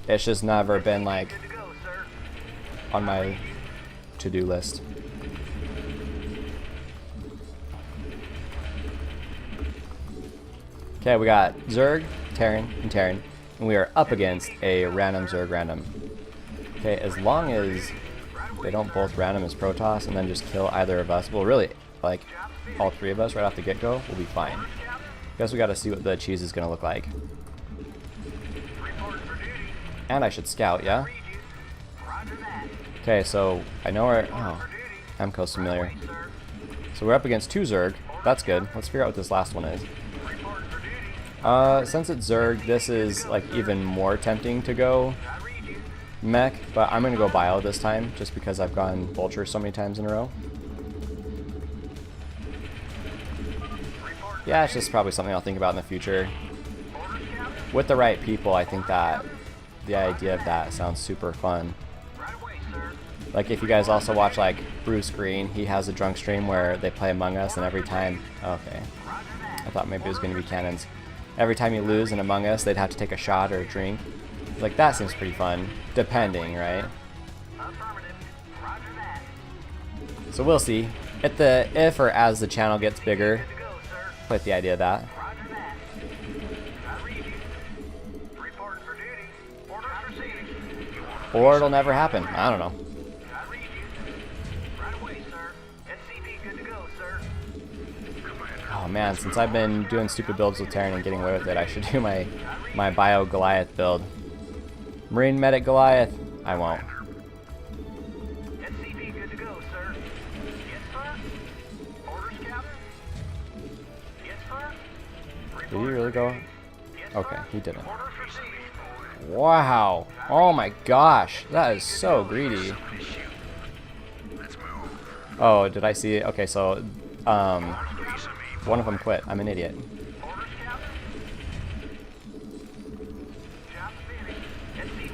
It's just never been like on my to-do list. Okay, we got Zerg, Terran, and Terran, and we are up against a random Zerg random. Okay, as long as they don't both random as Protoss and then just kill either of us, well really, like, all three of us right off the get-go, we'll be fine. Guess we gotta see what the cheese is gonna look like. And I should scout, yeah? Okay, so I know where, oh, Amco's familiar. So we're up against two Zerg, that's good. Let's figure out what this last one is. Since it's Zerg, this is like even more tempting to go mech, but I'm gonna go bio this time just because I've gone Vulture so many times in a row. Yeah, it's just probably something I'll think about in the future. With the right people, I think that the idea of that sounds super fun. Like if you guys also watch like Bruce Green, he has a drunk stream where they play Among Us, and every time, okay, I thought maybe it was gonna be cannons. Every time you lose in Among Us, they'd have to take a shot or a drink. Like, that seems pretty fun, depending, right? So we'll see. If or as the channel gets bigger, play with the idea of that. Or it'll never happen. I don't know. Oh man, since I've been doing stupid builds with Terran and getting away with it, I should do my Bio Goliath build. Marine Medic Goliath, I won't. Did he really go? Okay, he didn't. Wow. Oh my gosh, that is so greedy. Oh, did I see it? Okay, so, one of them quit. I'm an idiot.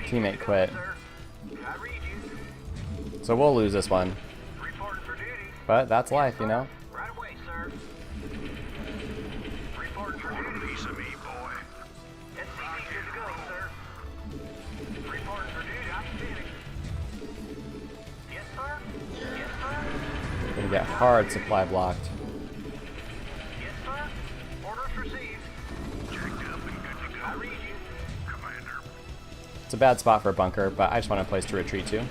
Teammate quit. So we'll lose this one. But that's life, you know? Gonna get hard supply blocked. It's a bad spot for a bunker, but I just want a place to retreat to.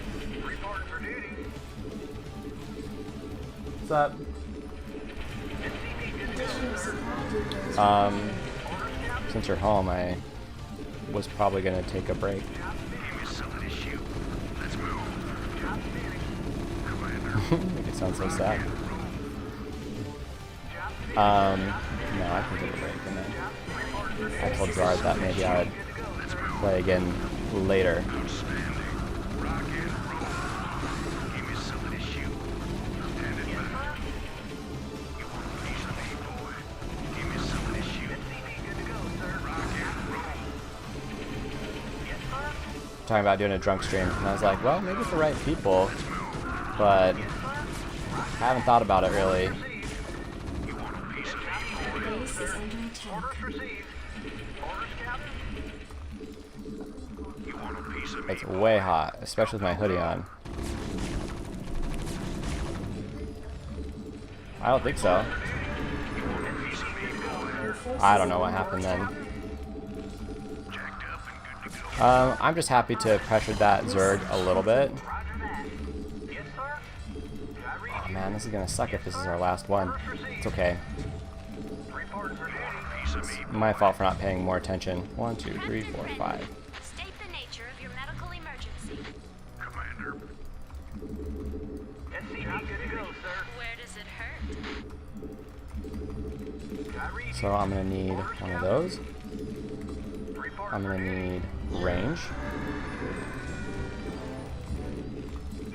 What's up? Since you're home, I was probably gonna take a break. Make it sound so sad. No, I can take a break, and then I told Gerard that maybe I would play again later. talking about doing a drunk stream, and I was like, well, maybe it's the right people, but I haven't thought about it really. Base is under attack. Orders received. Orders, Captain. You want a piece of me? It's way hot, especially with my hoodie on. I don't think so. Your forces I don't know what are under happened then. attack. Jacked up and good to go. I'm just happy to pressure that Zerg a little bit. Roger that. Yes, sir. I read Oh man, this is gonna suck if this is our last one. It's okay. Reporting for duty. Piece of me. My fault for not paying more attention. 1, 2, 3, 4, 5. State the nature of your medical emergency. Commander. SCV good to go, sir. Where does it hurt? I read So I'm gonna need one of those. Report I'm for gonna duty. need range.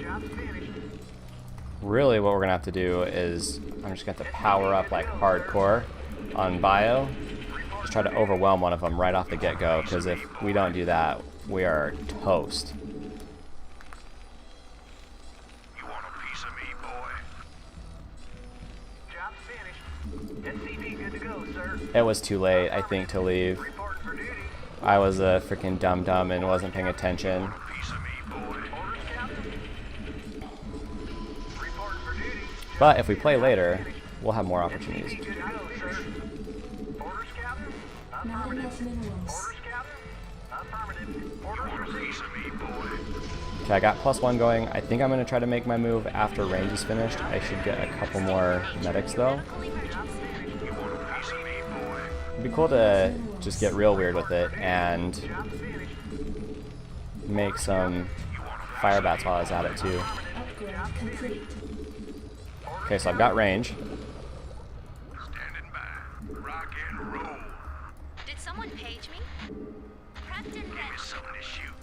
Job's finished. Really what we're gonna have to do is I'm just gonna have to power up like hardcore on bio. Just try to overwhelm one of them right off the get-go, because if we don't do that, we are toast. You want a piece of me, boy? Job's finished. SCV good to go, sir. It was too late, I think, to leave. Reporting for duty. I was a freaking dum-dum and wasn't paying attention. Piece of me, boy. Orders, Captain. Reporting for duty. But if we play later, we'll have more opportunities. SCV good to go, sir. Orders, Captain. Not Affirmative. enough minerals. Orders, Captain. Affirmative. Orders Piece received. of me, boy. Okay, I got +1 going. I think I'm gonna try to make my move after range is finished. I should get a couple more medics though. Medical emergency. You want a piece of me, boy? It'd be cool to just get real weird with it and Job's finished. make some fire bats while I was at it too. Upgrade complete. Okay, so I've got range. Standing by. Rock and roll. Did someone page me? Prepped and Give me ready. something to shoot.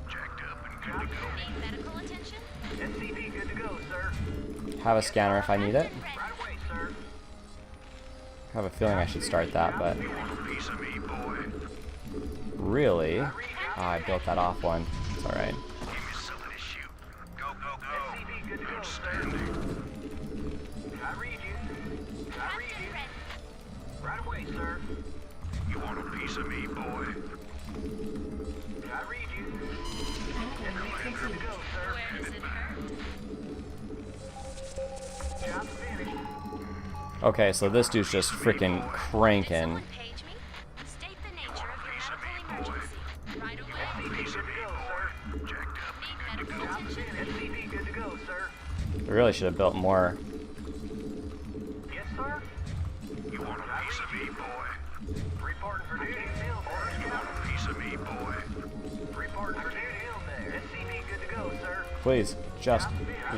Jacked up and good to go. Need medical attention? SCV good to go, sir. Have a scanner if I need it. Ready. Right away, sir. I have a feeling I should start that, but You want a piece of me, boy? really, I built that off one. It's alright. Give me something to shoot. Go, go, go. SCV good to go, sir. Outstanding. I read you. I read Prepped and you. ready. Right away, sir. You want a piece of me, boy? I read you. Upgrade Good to complete. go, sir. Where does it hurt? Job's finished. Okay, so this dude's just freaking Did cranking. someone page me? State the nature of your medical emergency. Right away. SCV good to go, sir. Jacked up. Need medical attention? SCV good to go, sir. We really should have built more. Yes, sir. You want a piece of me, boy? Reporting for duty. Orders, You want Captain. a piece of me, boy? Reporting for duty. SCV good to go, sir. Please, just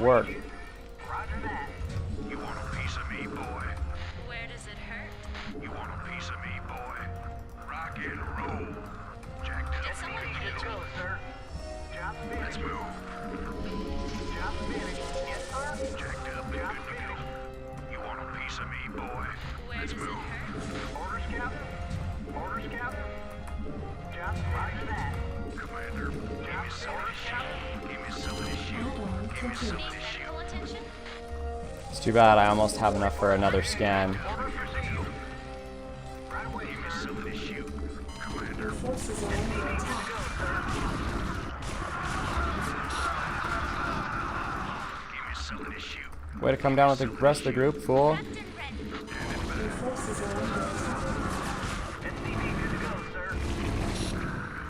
work. Roger that. You want a piece of me, boy? Where does it hurt? You want a piece of me, boy? Rock and roll. Jacked Did up. someone SCV good page to me? go, sir. Job's Let's finished. move. Job's finished. Yes, sir. Jacked up and good to go. You want a piece of me, boy? Where Let's does it move. hurt? Orders, Captain. Orders, Captain. Job's roger that. Commander, give me something to shoot. Give me something to shoot. Add-on complete. Need medical attention? It's too bad I almost have enough for another scan. Orders received. Right away, Give me sir. something to shoot. Commander, Your forces are under attack. give me something to shoot. Way to come down with the rest of the group, fool. Prepped and ready. Your forces are under attack. SCV good to go, sir. Upgrade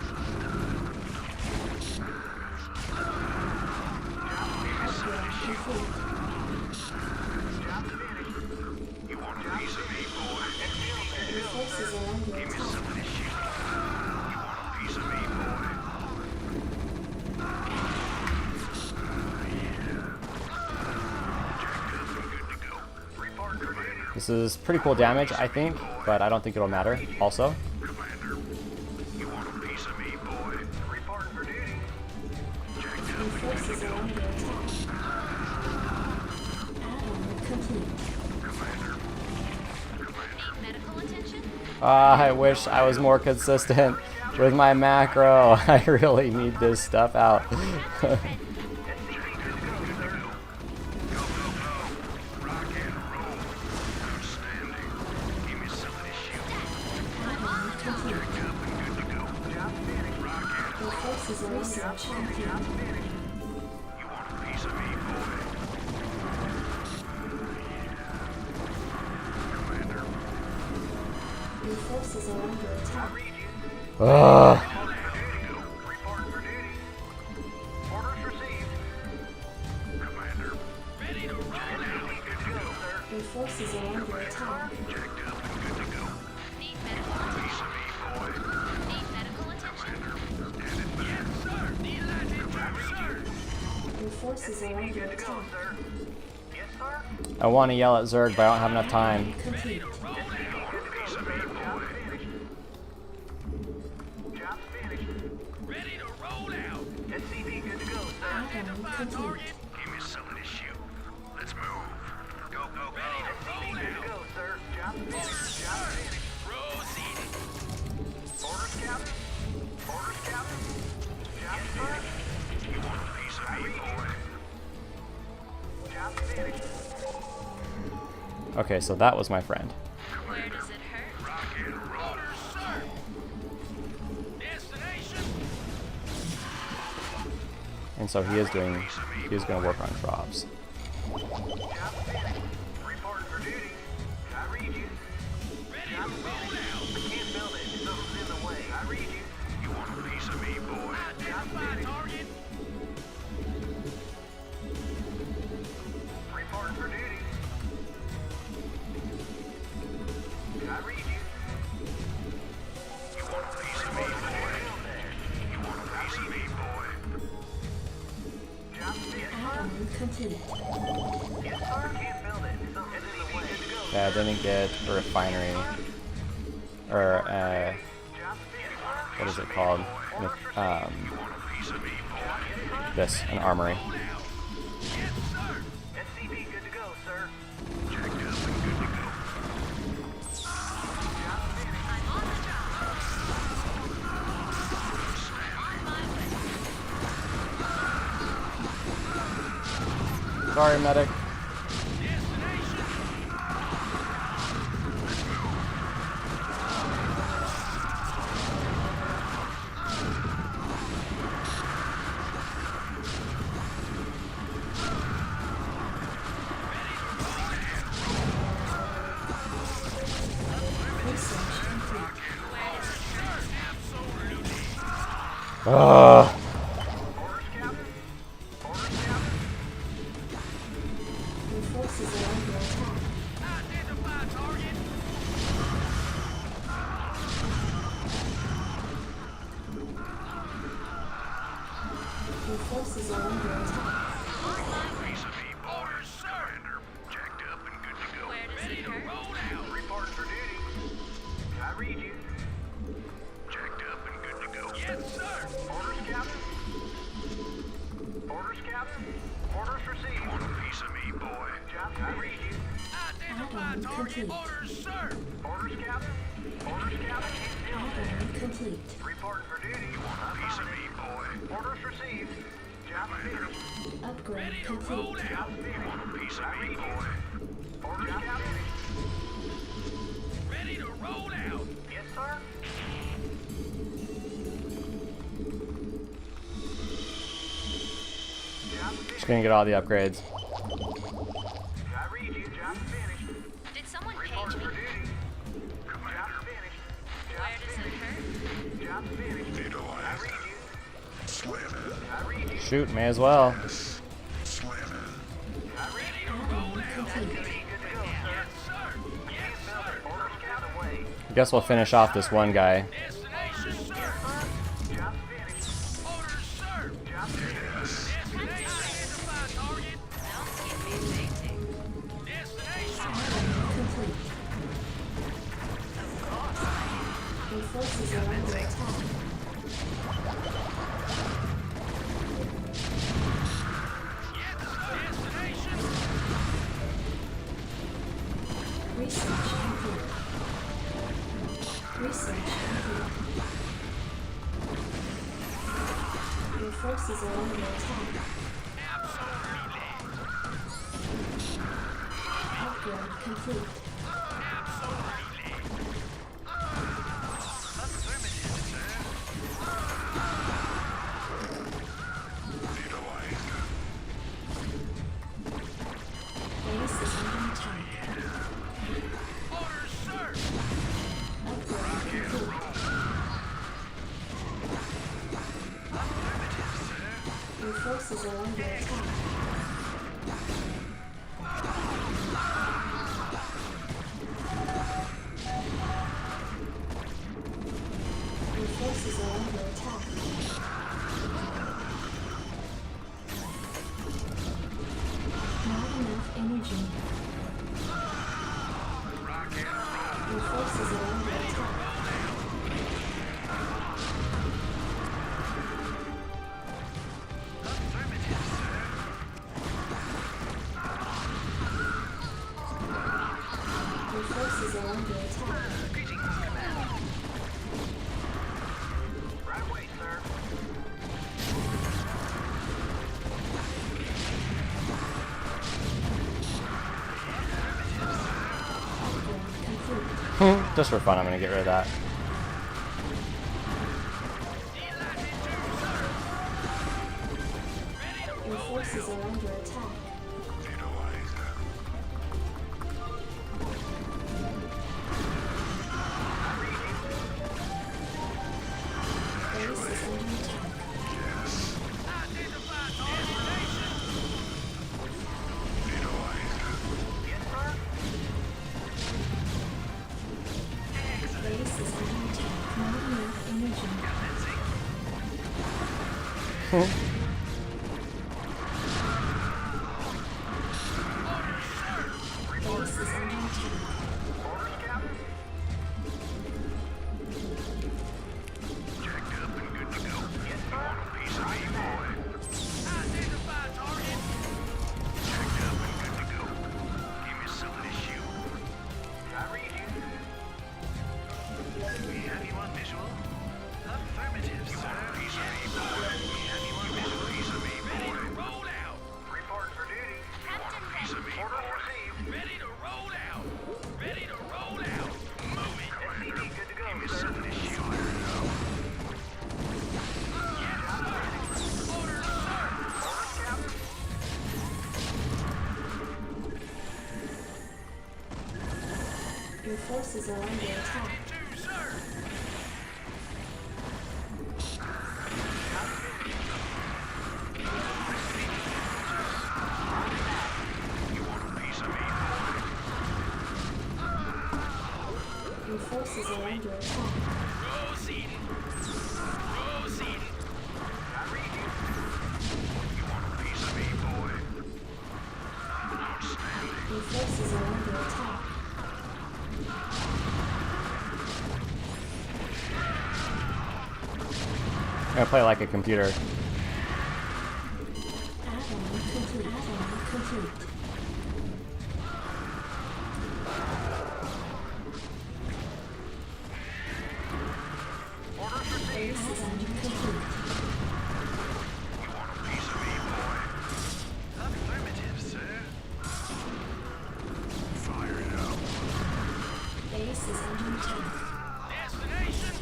complete. Job's finished. You want a piece of me, boy? Your forces are under Give me attack. something to shoot. You want a piece of me, boy? Jacked up and good to go. Reporting for duty. This is pretty cool damage, I think, but I don't think it'll matter. Also, Commander, you want a piece of me, boy? Reporting for duty. Jacked Your up and good to forces go. are under attack. Add-on complete. Commander, Need medical attention? I wish I was more consistent. with my macro. I really need this stuff out. Research complete. You want a piece of me, boy? Commander. Your forces are under attack. Ugh. Report for duty. Orders received. Commander. Ready to roll out. Good to go, sir. Your forces are under attack. Checked up and good to go. Need medical Piece of me, boy. attention. Need medical attention. Commander. Standing by. Yes, sir. Need light infrastructure. Your forces are under Good to go, attack. sir. Yes, sir. I want to yell at Zerg, but I don't have enough time. Complete. Piece of me, boy. Job's finished. Ready to roll out. SCV good to go, sir. Atom complete. Give me something to shoot. Let's move. Go, go, go. SCV good to go, sir. Job's finished. Job's finished. Proceeding. Orders, Captain. Orders, Captain. Job's finished. You want a piece of me, boy? Job's finished. Okay, so that was my friend. Where does it hurt? Rock and roll. Orders, sir. Destination. And so he is going to work on drops. Job's finished. Report for duty. I read you. Ready to roll out. I can't build it. Something's in the way. I read you. You want a piece of me, boy? Identify target. Report for duty. I read you. You want a piece of me, boy? You want a piece of me, boy? Job's finished. Atom complete. Yes, sir. Can't build it. Something's in the way. Good to go. Yeah, I didn't get a refinery. Or, Job's finished, sir. what is it called? Piece of me, boy? This, an armory. SCV good to go, sir. Checked up and good to go. I'm on the job. On my way. Sorry, medic. Research complete. Ugh. Orders, Captain. Orders, Captain. Your forces are under attack. Identify target. Your forces are under attack. Piece of me, boy. Orders, sir. Commander. Checked up and good to go. Where does Ready it to hurt? roll out. Report for duty. I read you. Checked up and good to go. Yes, sir. Orders, Captain. Orders, Captain. Orders received. You want a piece of me, boy? Jobs, I read you. Identify Atom target. complete. Orders, sir. Orders, Captain. Orders, Captain. Atom complete. Report for duty. Piece of me, boy? Orders received. Jobs finished. Upgrade Ready to roll complete. out. Jobs finished. Piece of me, boy? Orders, Captain. Ready to roll out. Yes, sir. Jobs Just finished. gonna get all the upgrades. I read you. Jobs finished. Did someone Report page for me? duty. Jobs finished. Where does it hurt? Jobs finished. Ditto I after. read you. Slamming. I read you. Shoot, may as well. Slamming. I read you. Atom complete. Good to go, sir. Sir. Yes, sir. Orders, Captain. Away. I guess we'll finish off this one guy. Destination, sir. Jobs finished. Orders, sir. Jobs finished. Destination. Identify target. Don't keep me waiting. Destination. Atom complete. Your forces are under attack. Destination. Research complete. Research complete. Your forces are under attack. Upgrade complete. Base is under attack. Orders, sir! Upgrade complete. Your forces are under attack. Your forces are under attack. Not enough energy. Your forces are under attack. Your forces are under attack. Right away, sir. Upgrade complete. Just for fun, I'm gonna get rid of that. Your forces are under attack. Base is under attack. Base is under attack. Not enough energy. Base is under attack. Orders, Captain? Jacked up and good to go. Yes, sir. Piece of me, boy. Identify target! Jacked up and good to go. Give me some of this shoe. I read you. We have you on visual. Affirmative, sir. Piece of me, boy. We have you on visual. Piece of me, Ready boy. to roll out! Report for duty. Piece of me, Orders boy. received. Ready to roll out! Ready to roll out! Move it! SCV good to go, Give me sir. some of this shoe. Orders, Captain? Your forces are under attack. Two, sir! Piece of me, boy. Your forces are under attack. Proceeding. Proceeding. I read you. Piece of me, boy. Outstanding. Your forces are under attack. I'm gonna play like a computer. Add-on complete. Add-on complete. Orders received. Base is under complete. Piece of me, boy. Affirmative, sir. Fire it up. Base is under attack. Destination.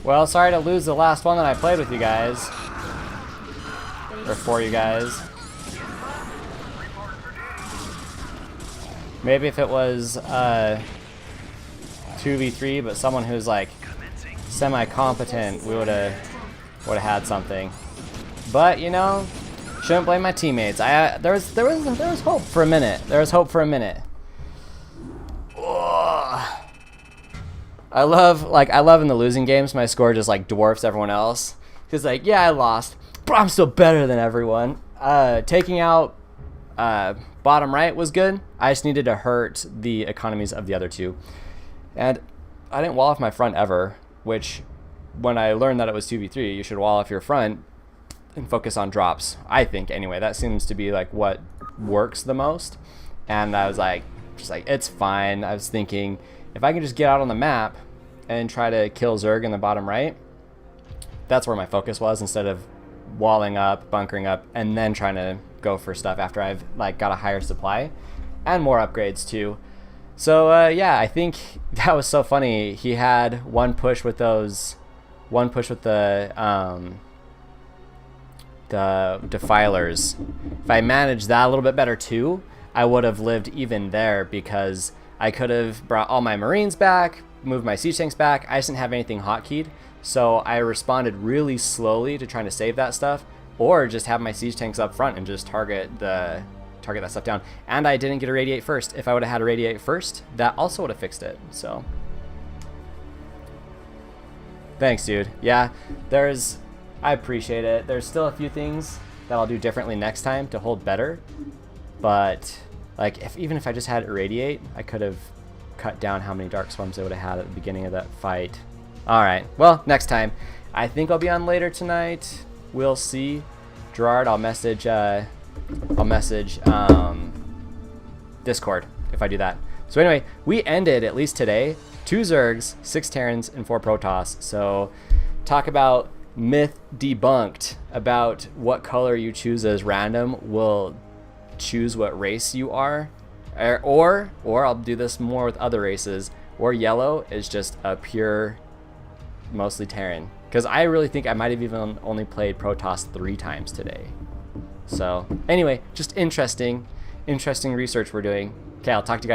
Well, sorry to lose the last one that I played with you guys, Base or for you guys. Report for duty. Maybe if it was 2v3, but someone who's like semi-competent, we would have had something. But you know, shouldn't blame my teammates. There was hope for a minute. There was hope for a minute. Ugh. I love in the losing games my score just like dwarfs everyone else. Cause like, yeah, I lost, but I'm still better than everyone. Taking out bottom right was good. I just needed to hurt the economies of the other two. And I didn't wall off my front ever, which when I learned that it was 2v3, you should wall off your front and focus on drops. I think anyway, that seems to be like what works the most. And I was like, just like, it's fine. I was thinking if I can just get out on the map and try to kill Zerg in the bottom right. That's where my focus was, instead of walling up, bunkering up, and then trying to go for stuff after I've like got a higher supply and more upgrades too. So yeah, I think that was so funny. He had one push with the defilers. If I managed that a little bit better too, I would have lived even there, because I could have brought all my Marines back, moved my siege tanks back. I just didn't have anything hotkeyed, so I responded really slowly to trying to save that stuff, or just have my siege tanks up front and just target that stuff down. And I didn't get a radiate first. If I would have had a radiate first, that also would have fixed it. So thanks, dude. Yeah, I appreciate it. There's still a few things that I'll do differently next time to hold better, but like even if I just had irradiate, I could have cut down how many dark swarms I would have had at the beginning of that fight. All right, well, next time. I think I'll be on later tonight. We'll see. Gerard, I'll message Discord if I do that. So anyway, we ended, at least today, 2 Zergs, 6 Terrans, and 4 Protoss. So talk about myth debunked about what color you choose as random will choose what race you are, or I'll do this more with other races, or yellow is just a pure mostly Terran, because I really think I might have even only played Protoss 3 times today. So anyway, just interesting research we're doing. Okay, I'll talk to you guys